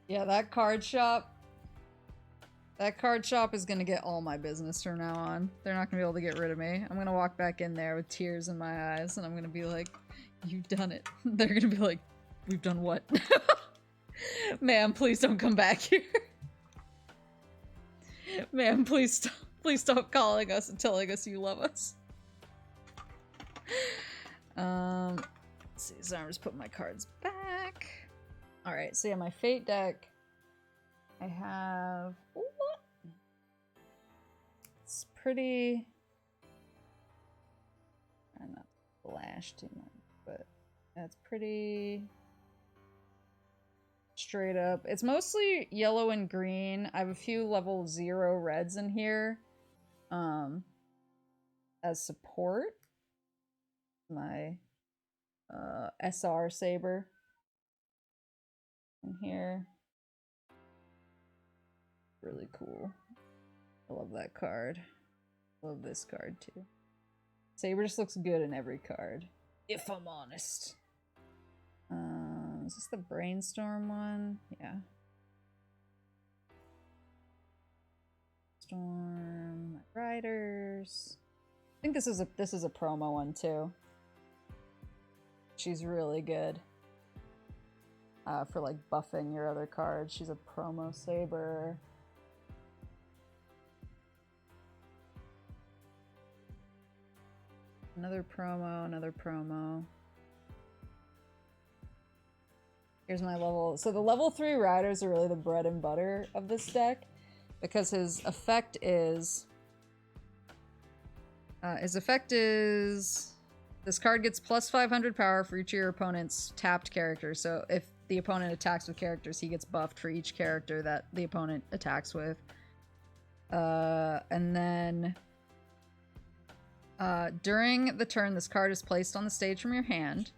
Yeah, that card shop is gonna get all my business from now on. They're not gonna be able to get rid of me. I'm gonna walk back in there with tears in my eyes and I'm gonna be like, you've done it. They're gonna be like, we've done what? Ma'am, please don't come back here. Ma'am, please stop calling us and telling us you love us. Let's see, so I'm just putting my cards back. Alright, so yeah, my Fate deck, I have... Ooh, it's pretty... I'm not flash too much, but that's pretty... straight up. It's mostly yellow and green. I have a few level 0 reds in here as support. My SR Saber in here. Really cool. I love that card. Love this card too. Saber just looks good in every card, if I'm honest. Is this the Brainstorm one? Yeah. Storm Riders. I think this is a promo one too. She's really good. For like buffing your other cards. She's a promo Saber. Another promo, another promo. Here's my level. So the level 3 riders are really the bread and butter of this deck because his effect is this card gets plus 500 power for each of your opponent's tapped characters. So if the opponent attacks with characters, he gets buffed for each character that the opponent attacks with. And then during the turn this card is placed on the stage from your hand.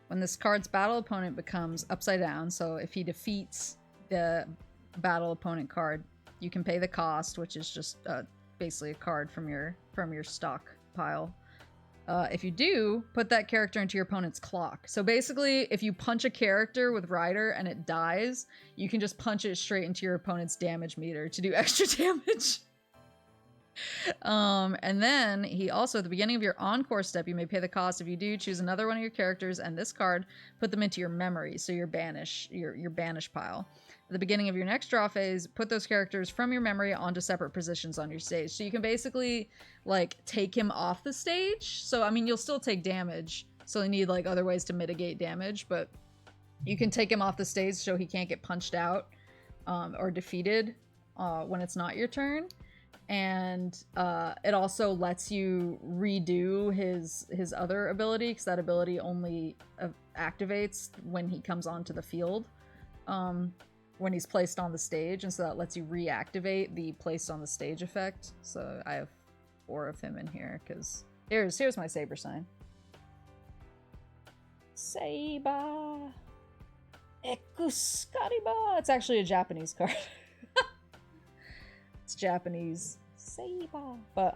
When this card's battle opponent becomes upside down, so if he defeats the battle opponent card, you can pay the cost, which is just basically a card from your stock pile. If you do, put that character into your opponent's clock. So basically, if you punch a character with Rider and it dies, you can just punch it straight into your opponent's damage meter to do extra damage. And then he also, at the beginning of your encore step, you may pay the cost. If you do, choose another one of your characters and this card, put them into your memory, so your banish pile. At the beginning of your next draw phase, put those characters from your memory onto separate positions on your stage. So you can basically, like, take him off the stage. So, I mean, you'll still take damage, so you need, like, other ways to mitigate damage, but you can take him off the stage so he can't get punched out or defeated when it's not your turn. And it also lets you redo his other ability, because that ability only activates when he comes onto the field, when he's placed on the stage, and so that lets you reactivate the placed on the stage effect. So I have 4 of him in here, because here's my Saber sign. Saber! Ekuskariba. It's actually a Japanese card. It's Japanese. Seiba. But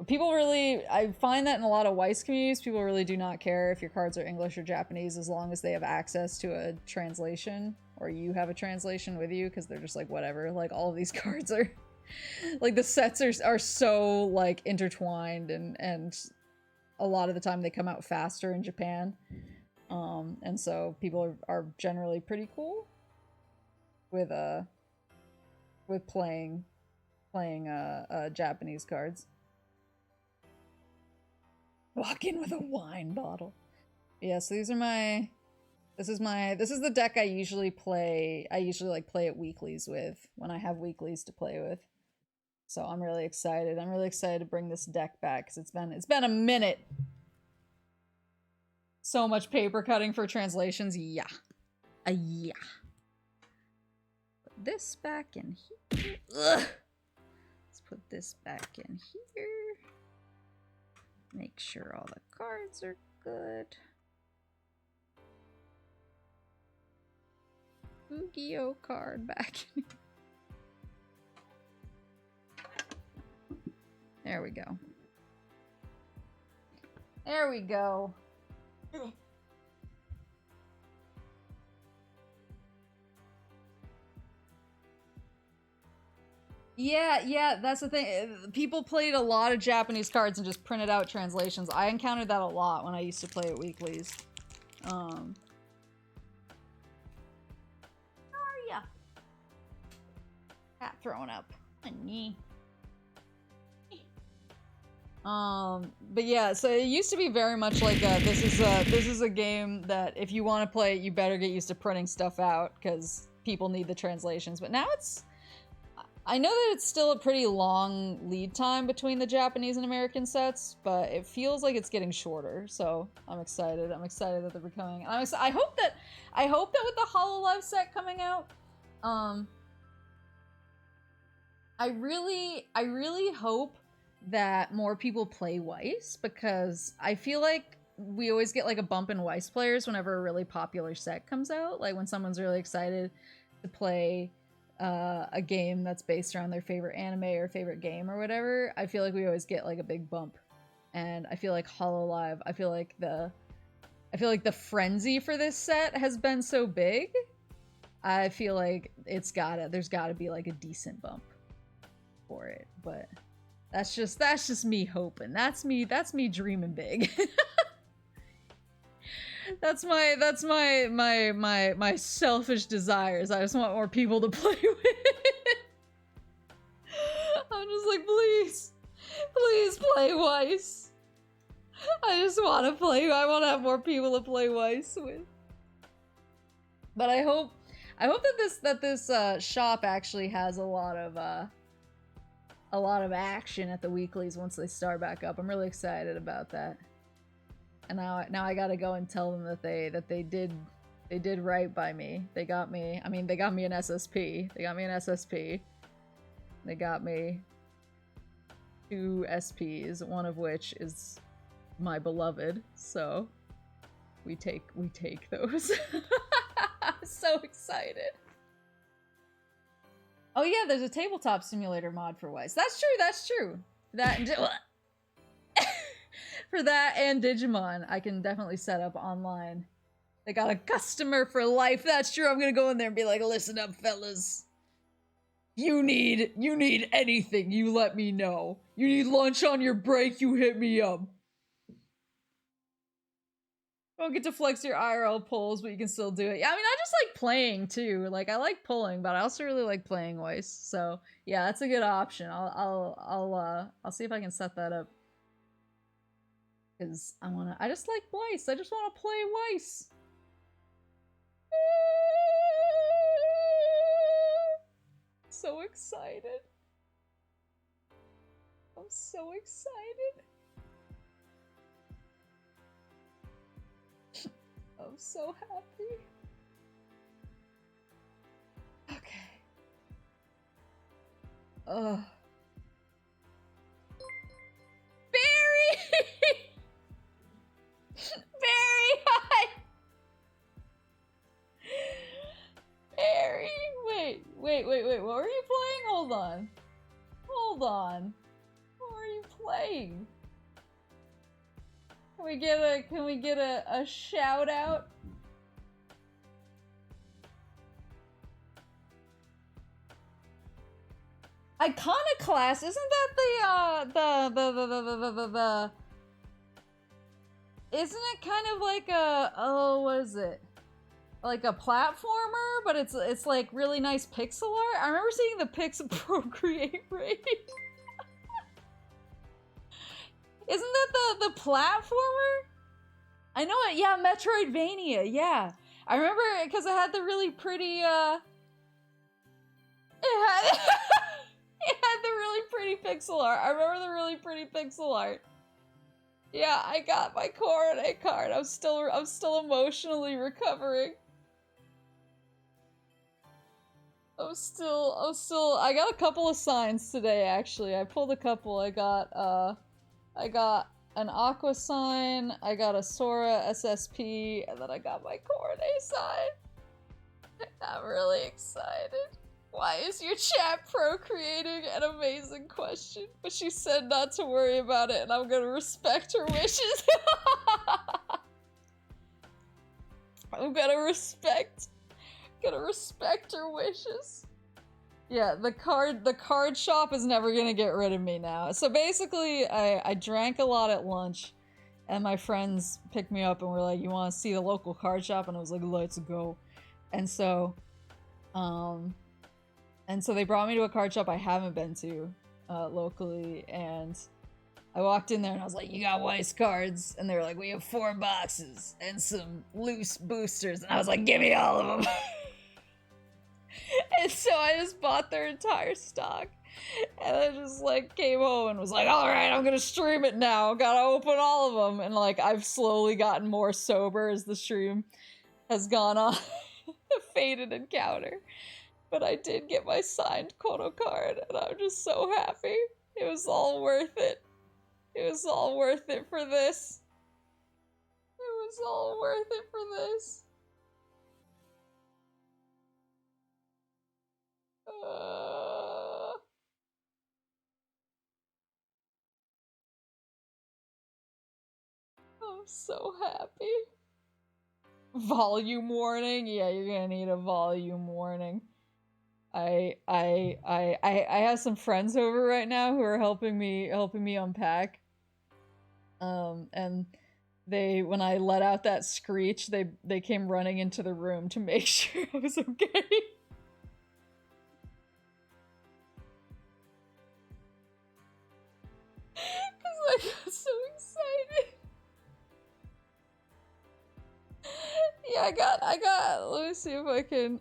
people really, I find that in a lot of Weiss communities, people really do not care if your cards are English or Japanese as long as they have access to a translation or you have a translation with you, because they're just like, whatever. Like, all of these cards are like, the sets are so like intertwined, and a lot of the time they come out faster in Japan. And so people are generally pretty cool with playing Japanese cards. Walk in with a wine bottle. Yeah, so these are my, this is the deck I usually play. I usually like play at weeklies with when I have weeklies to play with. So I'm really excited. I'm really excited to bring this deck back because it's been a minute. So much paper cutting for translations. Yeah. Yeah. Put this back in here. Ugh. Let's put this back in here. Make sure all the cards are good. Yu-Gi-Oh card back in here. There we go. There we go. Yeah, that's the thing. People played a lot of Japanese cards and just printed out translations. I encountered that a lot when I used to play at weeklies. How are ya? Cat throwing up. Honey. But yeah, so it used to be very much like this is a game that if you want to play it, you better get used to printing stuff out because people need the translations. But now I know that it's still a pretty long lead time between the Japanese and American sets, but it feels like it's getting shorter. So I'm excited. I'm excited that they're becoming. I hope that with the Hololive set coming out, I really hope that more people play Weiss, because I feel like we always get like a bump in Weiss players whenever a really popular set comes out. Like when someone's really excited to play a game that's based around their favorite anime or favorite game or whatever, I feel like we always get like a big bump. And I feel like Hololive, I feel like the frenzy for this set has been so big. I feel like there's gotta be like a decent bump for it, but that's just me hoping. That's me dreaming big. That's my selfish desires. I just want more people to play with. I'm just like, please play Weiss. I just want to play. I want to have more people to play Weiss with. But I hope that this shop actually has a lot of action at the weeklies once they start back up. I'm really excited about that. And now I gotta go and tell them that they did right by me. They got me. I mean, they got me an SSP. They got me two SPs, one of which is my beloved. So we take those. I'm so excited. Oh yeah, there's a tabletop simulator mod for Weiss. That's true. That and for that and Digimon, I can definitely set up online. They got a customer for life. That's true. I'm gonna go in there and be like, listen up, fellas. You need anything, you let me know. You need lunch on your break, you hit me up. Don't get to flex your IRL pulls, but you can still do it. Yeah, I mean, I just like playing too. Like, I like pulling, but I also really like playing Weiss. So yeah, that's a good option. I'll see if I can set that up. Cause I just like Weiss. I just wanna play Weiss. So excited. I'm so excited. I'm so happy. Okay. Ugh. Barry! Barry, hi! Wait, what were you playing? Hold on. Hold on. What were you playing? Can we get a shout out? Iconoclast, isn't that the isn't it kind of like a, oh, what is it? Like a platformer, but it's like really nice pixel art? I remember seeing the pixel procreate rate. Isn't that the platformer? I know it, yeah, Metroidvania, yeah. I remember it because it had the really pretty, it had, it had the really pretty pixel art. I remember the really pretty pixel art. Yeah, I got my coordinate card. I'm still emotionally recovering. I got a couple of signs today, actually. I pulled a couple. I got an Aqua sign, I got a Sora SSP, and then I got my coordinate sign. I'm really excited. Why is your chat procreating? An amazing question. But she said not to worry about it, and I'm gonna respect her wishes. I'm gonna respect her wishes. Yeah, the card shop is never gonna get rid of me now. So basically, I drank a lot at lunch, and my friends picked me up and were like, "You want to see the local card shop?" And I was like, "Let's go." And so they brought me to a card shop I haven't been to locally, and I walked in there and I was like, "You got Weiss cards?" And they were like, "We have 4 boxes and some loose boosters." And I was like, "Give me all of them." And so I just bought their entire stock, and I just like came home and was like, "All right, I'm gonna stream it now. Gotta open all of them." And like I've slowly gotten more sober as the stream has gone on. Faded encounter. But I did get my signed Koro card, and I'm just so happy. It was all worth it. It was all worth it for this. It was all worth it for this. I'm so happy. Volume warning? Yeah, you're gonna need a volume warning. I have some friends over right now who are helping me unpack. And when I let out that screech, they came running into the room to make sure I was okay. Cause I got so excited. Yeah, I got, let me see if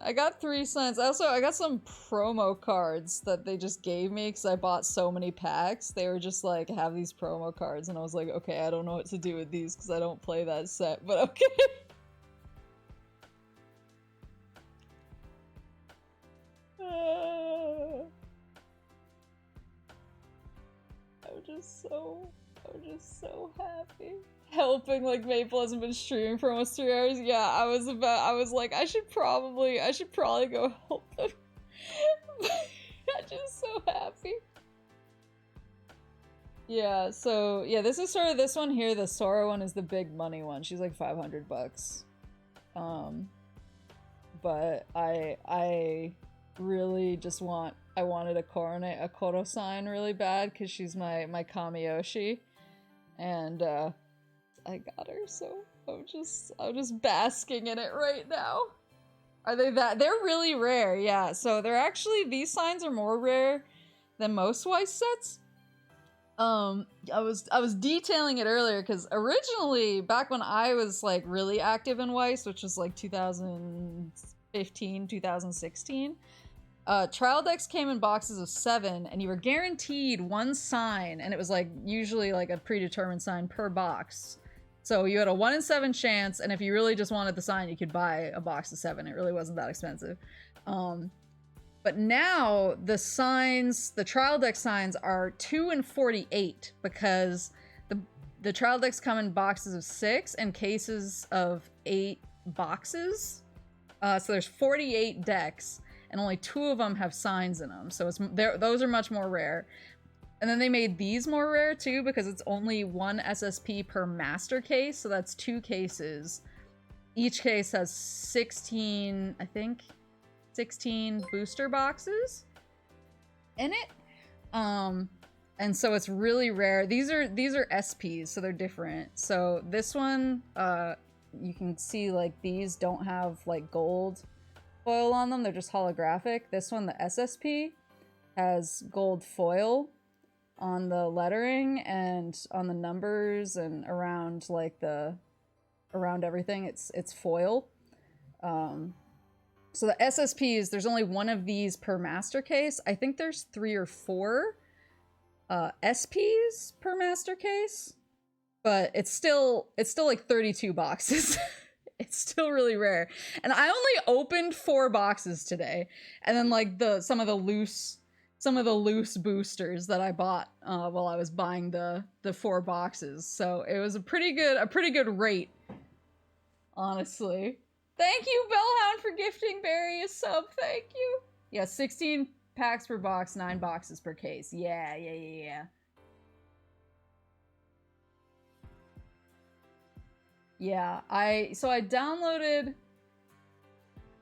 I got 3 signs. I got some promo cards that they just gave me because I bought so many packs. They were just like, have these promo cards, and I was like, okay, I don't know what to do with these because I don't play that set, but okay. I'm just so happy. Helping, like, Maple hasn't been streaming for almost 3 hours. Yeah, I was like, I should probably go help them. I'm just so happy. Yeah, so, yeah, this is sort of, this one here, the Sora one is the big money one. She's like $500. But I really just I wanted a Koro sign really bad because she's my Kamiyoshi. And, I got her, so I'm just basking in it right now. Are they that? They're really rare, yeah. So they're actually, these signs are more rare than most Weiss sets. I was detailing it earlier because originally, back when I was like really active in Weiss, which was like 2015, 2016, trial decks came in boxes of 7, and you were guaranteed 1 sign, and it was like usually like a predetermined sign per box. So you had a 1 in 7 chance, and if you really just wanted the sign, you could buy a box of 7. It really wasn't that expensive. But now the signs, the trial deck signs are 2 in 48 because the trial decks come in boxes of 6 and cases of 8 boxes. So there's 48 decks. and only 2 of them have signs in them. So those are much more rare. And then they made these more rare too because it's only 1 SSP per master case, so that's 2 cases. Each case has 16, I think, 16 booster boxes in it. And so it's really rare. These are SPs, so they're different. So this one, you can see like these don't have like gold foil on them. They're just holographic. This one, the SSP, has gold foil on the lettering and on the numbers and around like around everything. It's foil. So the SSPs, there's only 1 of these per master case. I think there's 3 or 4 SPs per master case, but it's still like 32 boxes. It's still really rare. And I only opened 4 boxes today, and then like some of the loose boosters that I bought while I was buying the 4 boxes. So it was a pretty good rate, honestly. Thank you, Bellhound, for gifting Barry a sub. Thank you. Yeah, 16 packs per box, 9 boxes per case. Yeah. Yeah, so I downloaded,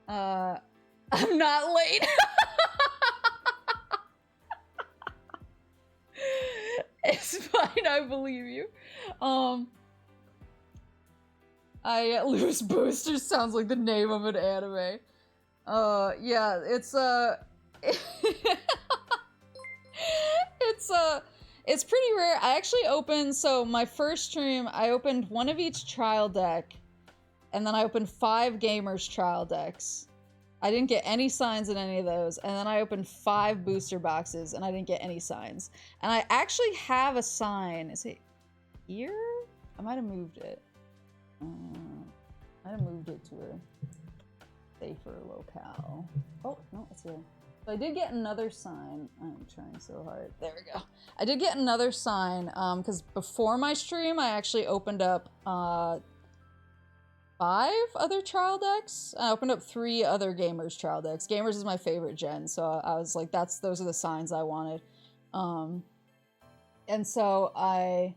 I'm not late. It's fine, I believe you. Loose Boosters sounds like the name of an anime. Yeah, it's pretty rare. I actually opened, so my first stream, I opened 1 of each trial deck, and then I opened 5 gamers trial decks. I didn't get any signs in any of those, and then I opened 5 booster boxes, and I didn't get any signs. And I actually have a sign. Is it here? I might have moved it. I might have moved it to a safer locale. Oh, no, it's here. So I did get another sign. I'm trying so hard. There we go. I did get another sign, because before my stream, I actually opened up 5 other trial decks. I opened up 3 other Gamers trial decks. Gamers is my favorite gen, so I was like, those are the signs I wanted. And so I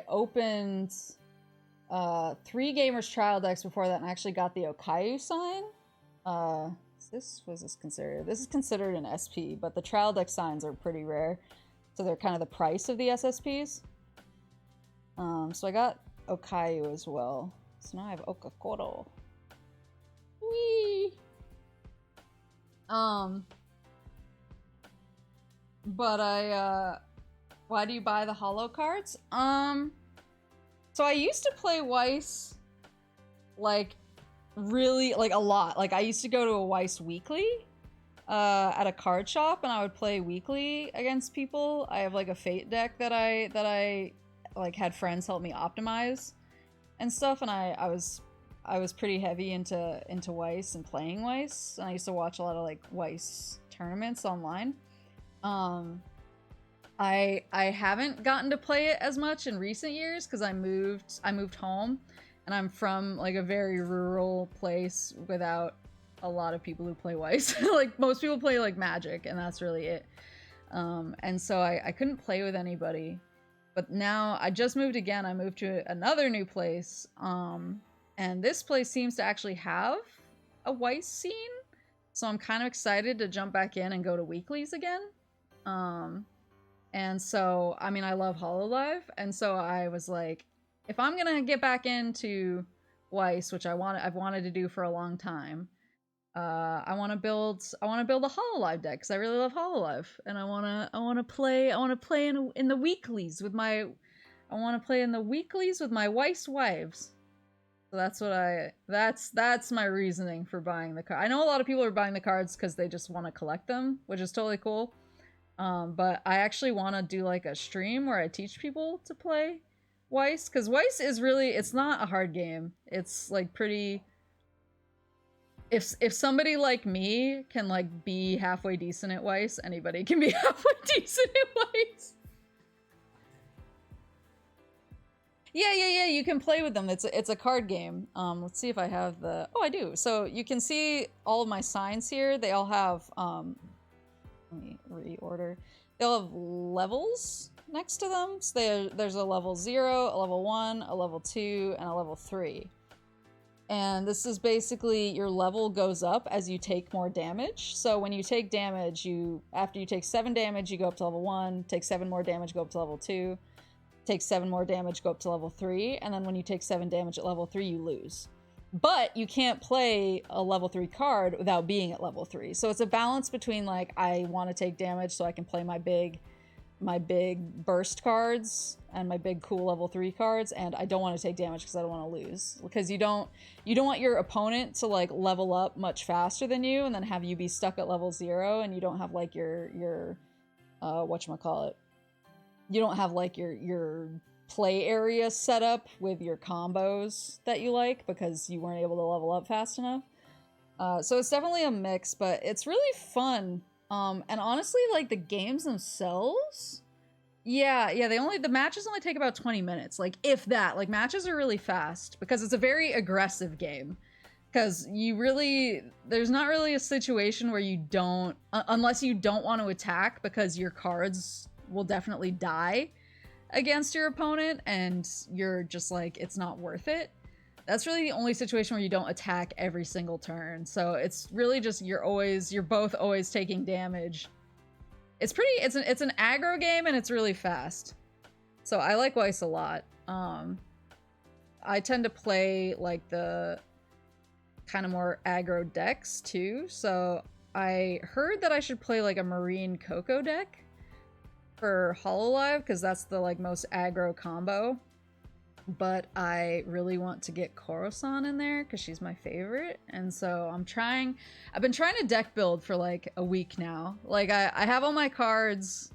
opened 3 Gamers trial decks before that and actually got the Okayu sign. Was this considered? This is considered an SP, but the trial deck signs are pretty rare. So they're kind of the price of the SSPs. So I got Okayu as well. So now I have Okakoro. Whee! But why do you buy the holo cards? So I used to play Weiss, like, really, like, a lot. Like, I used to go to a Weiss weekly, at a card shop, and I would play weekly against people. I have, like, a Fate deck that I like, had friends help me optimize and stuff, and I was pretty heavy into Weiss and playing Weiss, and I used to watch a lot of, like, Weiss tournaments online. I haven't gotten to play it as much in recent years because I moved home, and I'm from like a very rural place without a lot of people who play Weiss. Like most people play like Magic, and that's really it. And so I couldn't play with anybody. But now I just moved again. I moved to another new place, and this place seems to actually have a Weiss scene. So I'm kind of excited to jump back in and go to weeklies again. And so, I mean, I love Hololive, and so I was like, if I'm gonna get back into Weiss, which I've wanted to do for a long time, I want to build a Hololive deck because I really love Hololive, and I want to play in the weeklies with my Weiss wives. So that's my reasoning for buying the card. I know a lot of people are buying the cards because they just want to collect them, which is totally cool. But I actually want to do like a stream where I teach people to play Weiss, because Weiss is really, it's not a hard game. It's like pretty, if somebody like me can like be halfway decent at Weiss, anybody can be halfway decent at Weiss. Yeah. You can play with them. It's a card game. Let's see if I have the. Oh, I do. So you can see all of my signs here. They all have. Let me reorder. They'll have levels next to them. So there's a level 0, a level 1, a level 2, and a level 3. And this is basically your level goes up as you take more damage. So when you take damage, after you take 7 damage, you go up to level 1. Take 7 more damage, go up to level 2. Take 7 more damage, go up to level 3. And then when you take 7 damage at level 3, you lose. But you can't play a level 3 card without being at level 3. So it's a balance between like, I want to take damage so I can play my big burst cards and my big cool level 3 cards, and I don't want to take damage because I don't want to lose. Because you don't want your opponent to like level up much faster than you and then have you be stuck at level 0, and you don't have like your whatchamacallit. You don't have like your play area set up with your combos that you like because you weren't able to level up fast enough. So it's definitely a mix, but it's really fun. And honestly, like the games themselves, the matches only take about 20 minutes, like if that. Like matches are really fast because it's a very aggressive game. Because there's not really a situation where you don't, unless you don't want to attack because your cards will definitely die against your opponent and you're just like, it's not worth it. That's really the only situation where you don't attack every single turn. So it's really just you're both always taking damage. It's an aggro game and it's really fast. So I like Weiss a lot. I tend to play like the kind of more aggro decks too. So I heard that I should play like a Marine Coco deck for Hololive because that's the like most aggro combo. But I really want to get Koro-san in there because she's my favorite. And so I've been trying to deck build for like a week now. Like I have all my cards.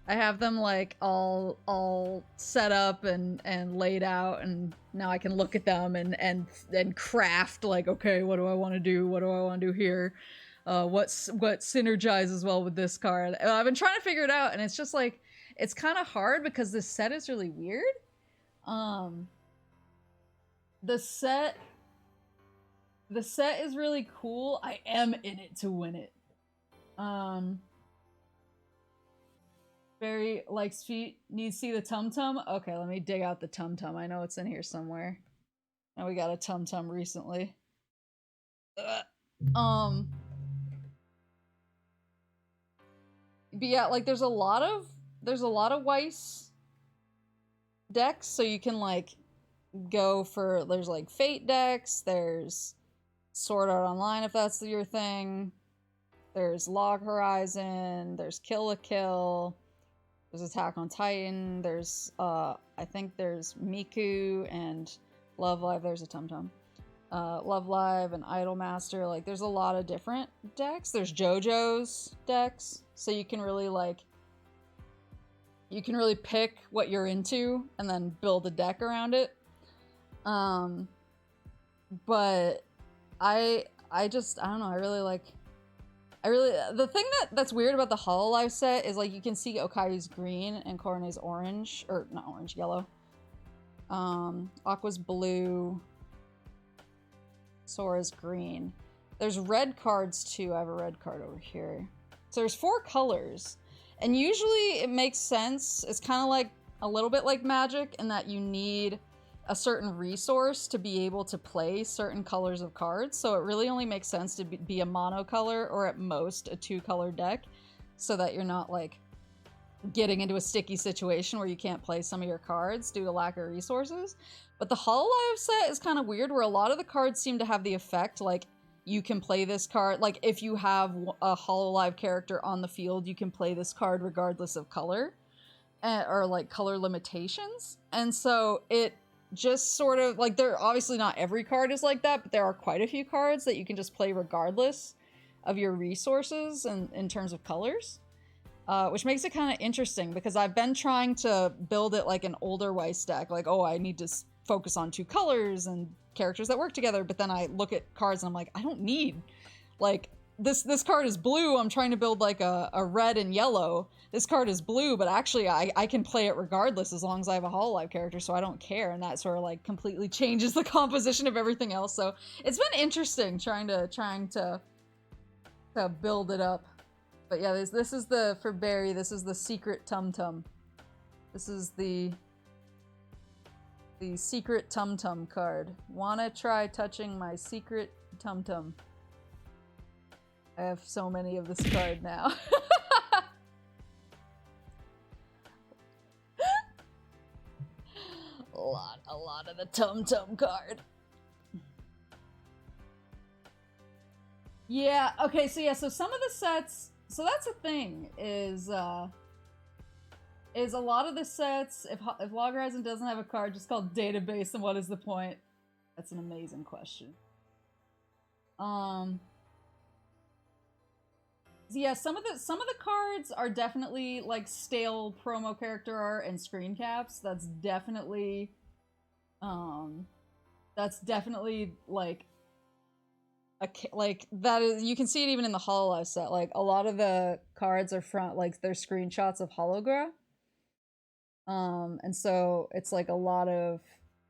I have them like all set up and laid out, and now I can look at them and craft like, okay, what do I want to do? What do I want to do here? What synergizes well with this card? And I've been trying to figure it out, and it's just like, it's kind of hard because this set is really weird. The set is really cool. I am in it to win it. Very likes feet. Needs to see the tum tum. Okay, let me dig out the tum tum. I know it's in here somewhere. And we got a tum tum recently. But yeah, like there's a lot of Weiss decks, so you can like go for, there's like Fate decks, there's Sword Art Online if that's your thing, there's Log Horizon, there's Kill la Kill, there's Attack on Titan, there's I think there's Miku and Love Live, there's a Tum Tum, Love Live and Idol Master. Like there's a lot of different decks. There's JoJo's decks, so you can really pick what you're into and then build a deck around it. But I don't know, the thing that's weird about the Hololive set is like you can see Okayu's green and Korone's orange, or not orange, yellow. Aqua's blue, Sora's green. There's red cards too. I have a red card over here. So there's 4 colors. And usually it makes sense. It's kind of like a little bit like Magic in that you need a certain resource to be able to play certain colors of cards. So it really only makes sense to be a monocolor or at most a 2-color deck so that you're not like getting into a sticky situation where you can't play some of your cards due to lack of resources. But the Hololive set is kind of weird where a lot of the cards seem to have the effect like you can play this card, like if you have a Hololive character on the field, you can play this card regardless of color, or like color limitations. And so it just sort of like, there obviously not every card is like that, but there are quite a few cards that you can just play regardless of your resources and in terms of colors, which makes it kind of interesting because I've been trying to build it like an older Weiss deck, like, oh, I need to focus on 2 colors and characters that work together, but then I look at cards and I'm like, I don't need like this card is blue. I'm trying to build like a red and yellow. This card is blue, but actually I can play it regardless as long as I have a Hololive character, so I don't care, and that sort of like completely changes the composition of everything else. So it's been interesting trying to build it up. But yeah, this is the, for Barry, this is the secret Tum Tum. This is the secret Tum Tum card. Wanna try touching my secret Tum Tum? I have so many of this card now. A lot of the Tum Tum card. Yeah, okay, so yeah, so some of the sets, so that's the thing, is a lot of the sets, if Log Horizon doesn't have a card just called Database, then what is the point? That's an amazing question. Yeah, some of the cards are definitely like stale promo character art and screen caps. That's definitely like that is, you can see it even in the Hololive set. Like a lot of the cards are front, like they're screenshots of Holograph. And so it's like a lot of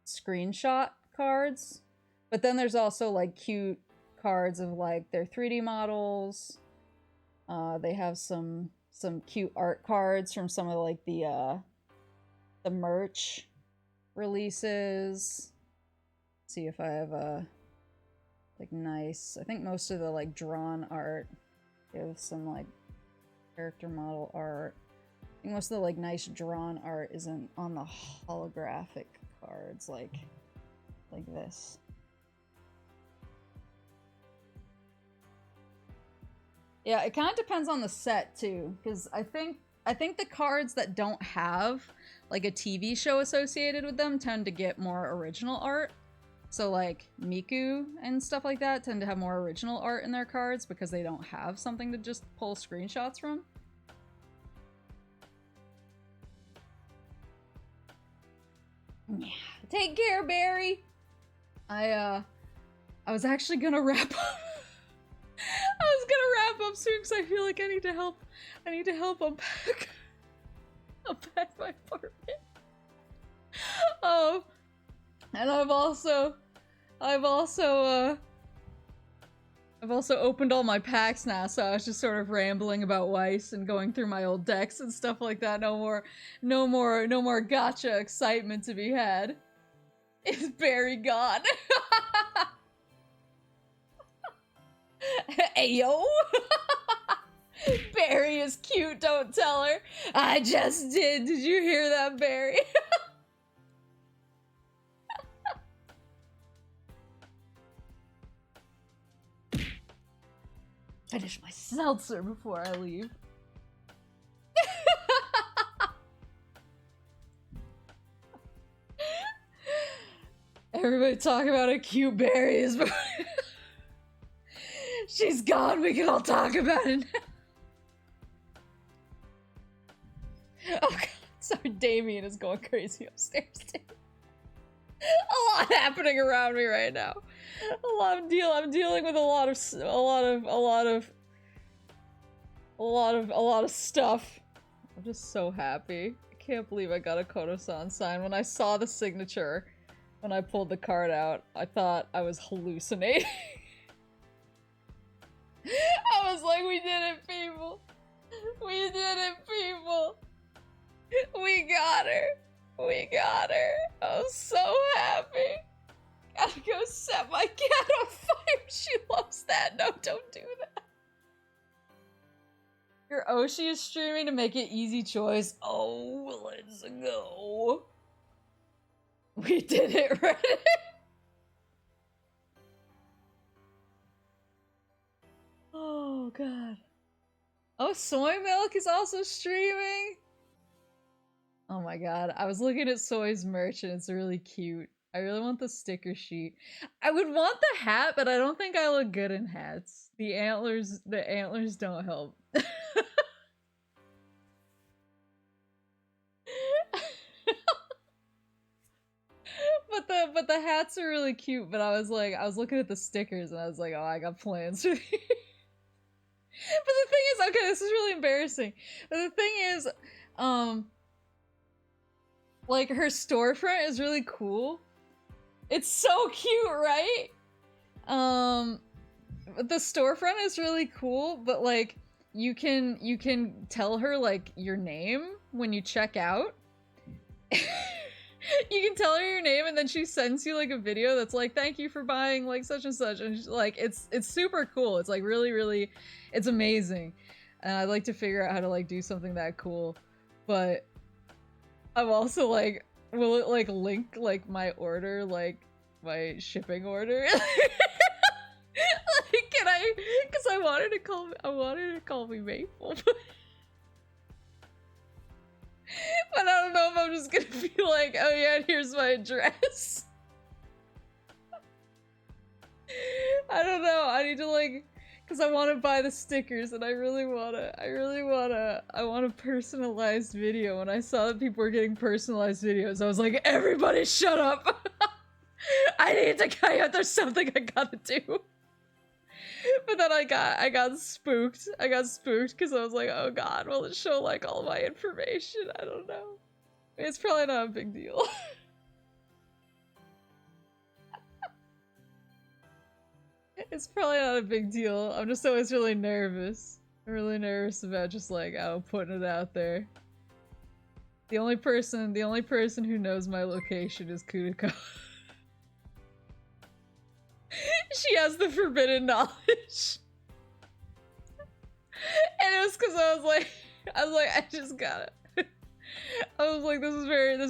screenshot cards, but then there's also like cute cards of like their 3D models. They have some cute art cards from some of like the merch releases. Let's see if I have like nice, I think most of the like drawn art, they have some like character model art. I think most of the like nice drawn art isn't on the holographic cards like this. Yeah, it kind of depends on the set too, because I think the cards that don't have like a TV show associated with them tend to get more original art. So like Miku and stuff like that tend to have more original art in their cards because they don't have something to just pull screenshots from. Yeah. Take care, Barry. I was actually gonna wrap up. I was gonna wrap up soon because I feel like I need to help. I need to help unpack my apartment. Oh, and I've also opened all my packs now, so I was just sort of rambling about Weiss and going through my old decks and stuff like that. No more gotcha excitement to be had. Is Barry gone? Ayo! Barry is cute, don't tell her. I just did. Did you hear that, Barry? Finish my seltzer before I leave. Everybody talk about how cute Barry is. She's gone, we can all talk about it now. Oh god, sorry, Damien is going crazy upstairs too. A lot happening around me right now. I'm dealing with a lot of stuff. I'm just so happy. I can't believe I got a Koto-san sign. When I saw the signature, when I pulled the card out, I thought I was hallucinating. I was like, we did it, people. We did it, people. We got her. We got her. I was so happy. Gotta go set my cat on fire. She loves that. No, don't do that. Your Oshi is streaming to make it easy choice. Oh, let's go. We did it, Reddit. Oh, God. Oh, Soy Milk is also streaming? Oh my god, I was looking at Soy's merch and it's really cute. I really want the sticker sheet. I would want the hat, but I don't think I look good in hats. The antlers don't help. But the hats are really cute, but I was looking at the stickers and I was like, oh, I got plans for these. But the thing is, okay, this is really embarrassing. But the thing is, like, her storefront is really cool. It's so cute, right? The storefront is really cool, but like, you can tell her like your name when you check out. You can tell her your name, and then she sends you like a video that's like, thank you for buying like such and such, and like it's super cool. It's like really it's amazing, and I'd like to figure out how to like do something that cool. But I'm also like, will it like link like my order, like my shipping order? Like, can I? Because I wanted to call me Maple. But I don't know if I'm just gonna be like, oh yeah, here's my address. I don't know. I need to like, because I want to buy the stickers, and I want a personalized video. When I saw that people were getting personalized videos, I was like, everybody shut up. I need to, there's something I gotta do. But then I got spooked. I got spooked because I was like, oh god, will it show like all my information? I don't know. It's probably not a big deal. It's probably not a big deal. I'm just always really nervous. I'm really nervous about just like, oh, putting it out there. The only person who knows my location is Kutiko. She has the forbidden knowledge. And it was because I was like, I just got it. I was like, this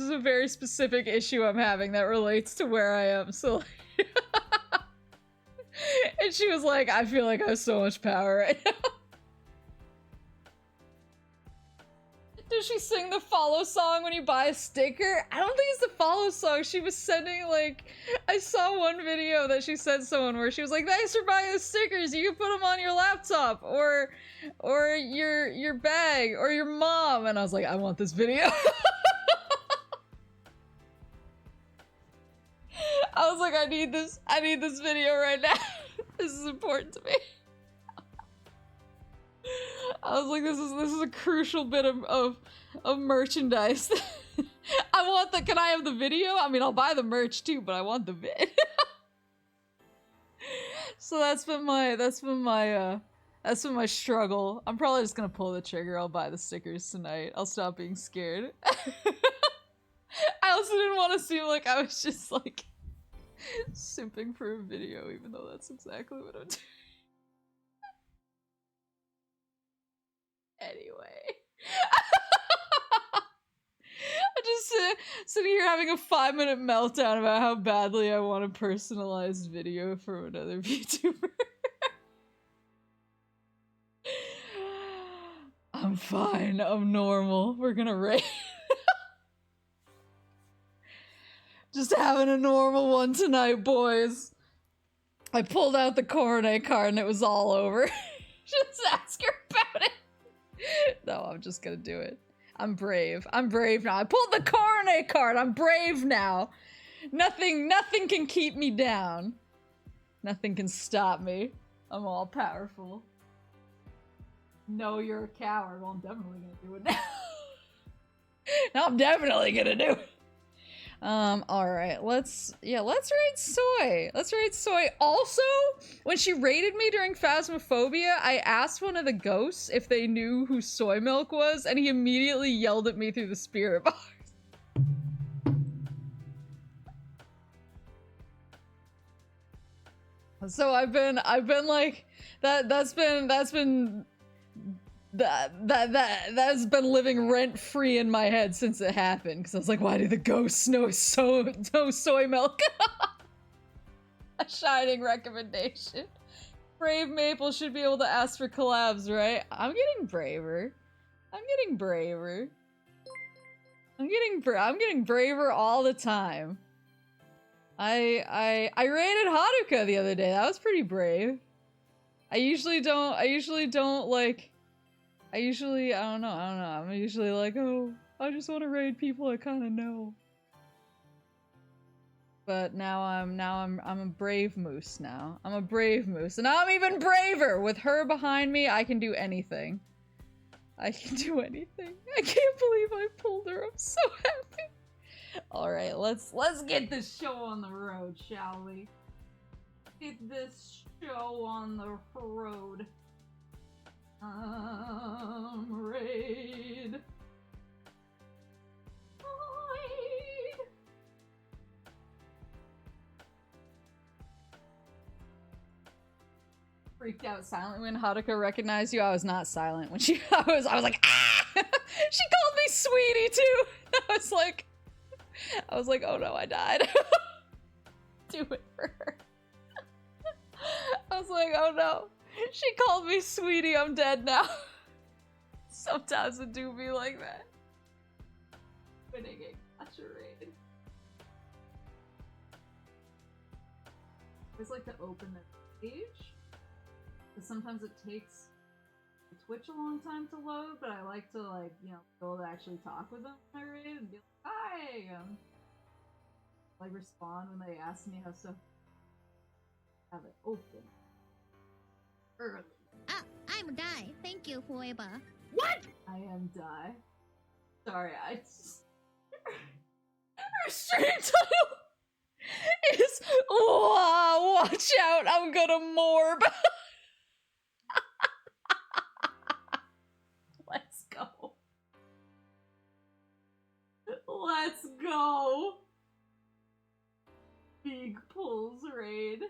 is a very specific issue I'm having that relates to where I am, so like and she was like, I feel like I have so much power right now. Does she sing the follow song when you buy a sticker? I don't think it's the follow song. She was sending like, I saw one video that she sent someone where she was like, thanks for buying the stickers. You can put them on your laptop or your bag or your mom. And I was like, I want this video. I was like, I need this video right now. This is important to me. I was like, this is a crucial bit of merchandise. I want the, can I have the video? I mean, I'll buy the merch too, but I want the vid. So that's been my struggle. I'm probably just gonna pull the trigger. I'll buy the stickers tonight. I'll stop being scared. I also didn't want to seem like I was just like simping for a video, even though that's exactly what I'm doing. Anyway. I'm just sitting here having a 5-minute meltdown about how badly I want a personalized video from another VTuber. I'm fine. I'm normal. We're gonna raid. Just having a normal one tonight, boys. I pulled out the coronet card and it was all over. Just ask her about it. No, I'm just gonna do it. I'm brave. I'm brave now. I pulled the coronet card. I'm brave now. Nothing can keep me down. Nothing can stop me. I'm all powerful. No, you're a coward. Well, I'm definitely gonna do it now. No, I'm definitely gonna do it. Alright, let's rate Soy. Let's rate Soy. Also, when she raided me during Phasmophobia, I asked one of the ghosts if they knew who Soy Milk was, and he immediately yelled at me through the spirit box. So I've been like, that's been living rent-free in my head since it happened, because I was like, why do the ghosts know Soy Milk? A shining recommendation. Brave Maple should be able to ask for collabs, right? I'm getting braver. I'm getting braver. I'm getting braver all the time. I raided Haruka the other day. That was pretty brave. I usually don't like, I don't know. I'm usually like, oh, I just want to raid people I kind of know. But now I'm a brave moose now. I'm a brave moose. And I'm even braver! With her behind me, I can do anything. I can do anything. I can't believe I pulled her. I'm so happy. Alright, let's get this show on the road, shall we? Get this show on the road. Raid. Freaked out silently when Haruka recognized you. I was not silent when she. I was like, ah! She called me sweetie too. I was like, oh no, I died. Do it for her. I was like, oh no, she called me sweetie. I'm dead now. Sometimes it do be like that. Winning a gotcha raid. I always like to open the page. Because sometimes it takes Twitch a long time to load, but I like to, like, you know, go to actually talk with them when I raid and be like, hi! Like, respond when they ask me how stuff. Have it open. Early. Ah, I'm Die. Thank you, whoever. What? I am Die. Sorry, I just. Her stream title is. Wow, watch out, I'm gonna morb. Let's go. Let's go. Big pulls raid.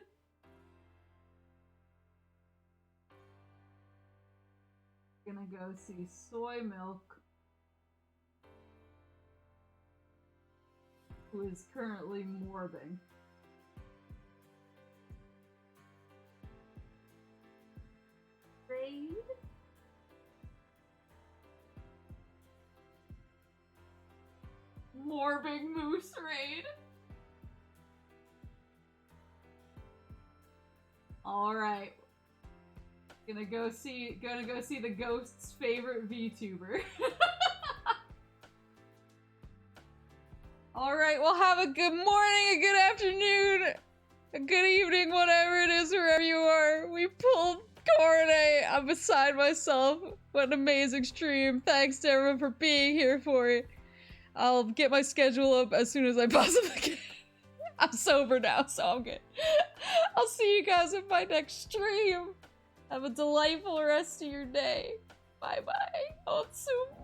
Gonna go see Soy Milk, who is currently morbing. Raid? Morbing Moose raid. Alright. Gonna go see the ghost's favorite VTuber. Alright, well have a good morning, a good afternoon, a good evening, whatever it is, wherever you are. We pulled Corday. I'm beside myself. What an amazing stream. Thanks to everyone for being here for it. I'll get my schedule up as soon as I possibly can. I'm sober now, so I'm good. I'll see you guys in my next stream. Have a delightful rest of your day. Bye-bye. Otsumo.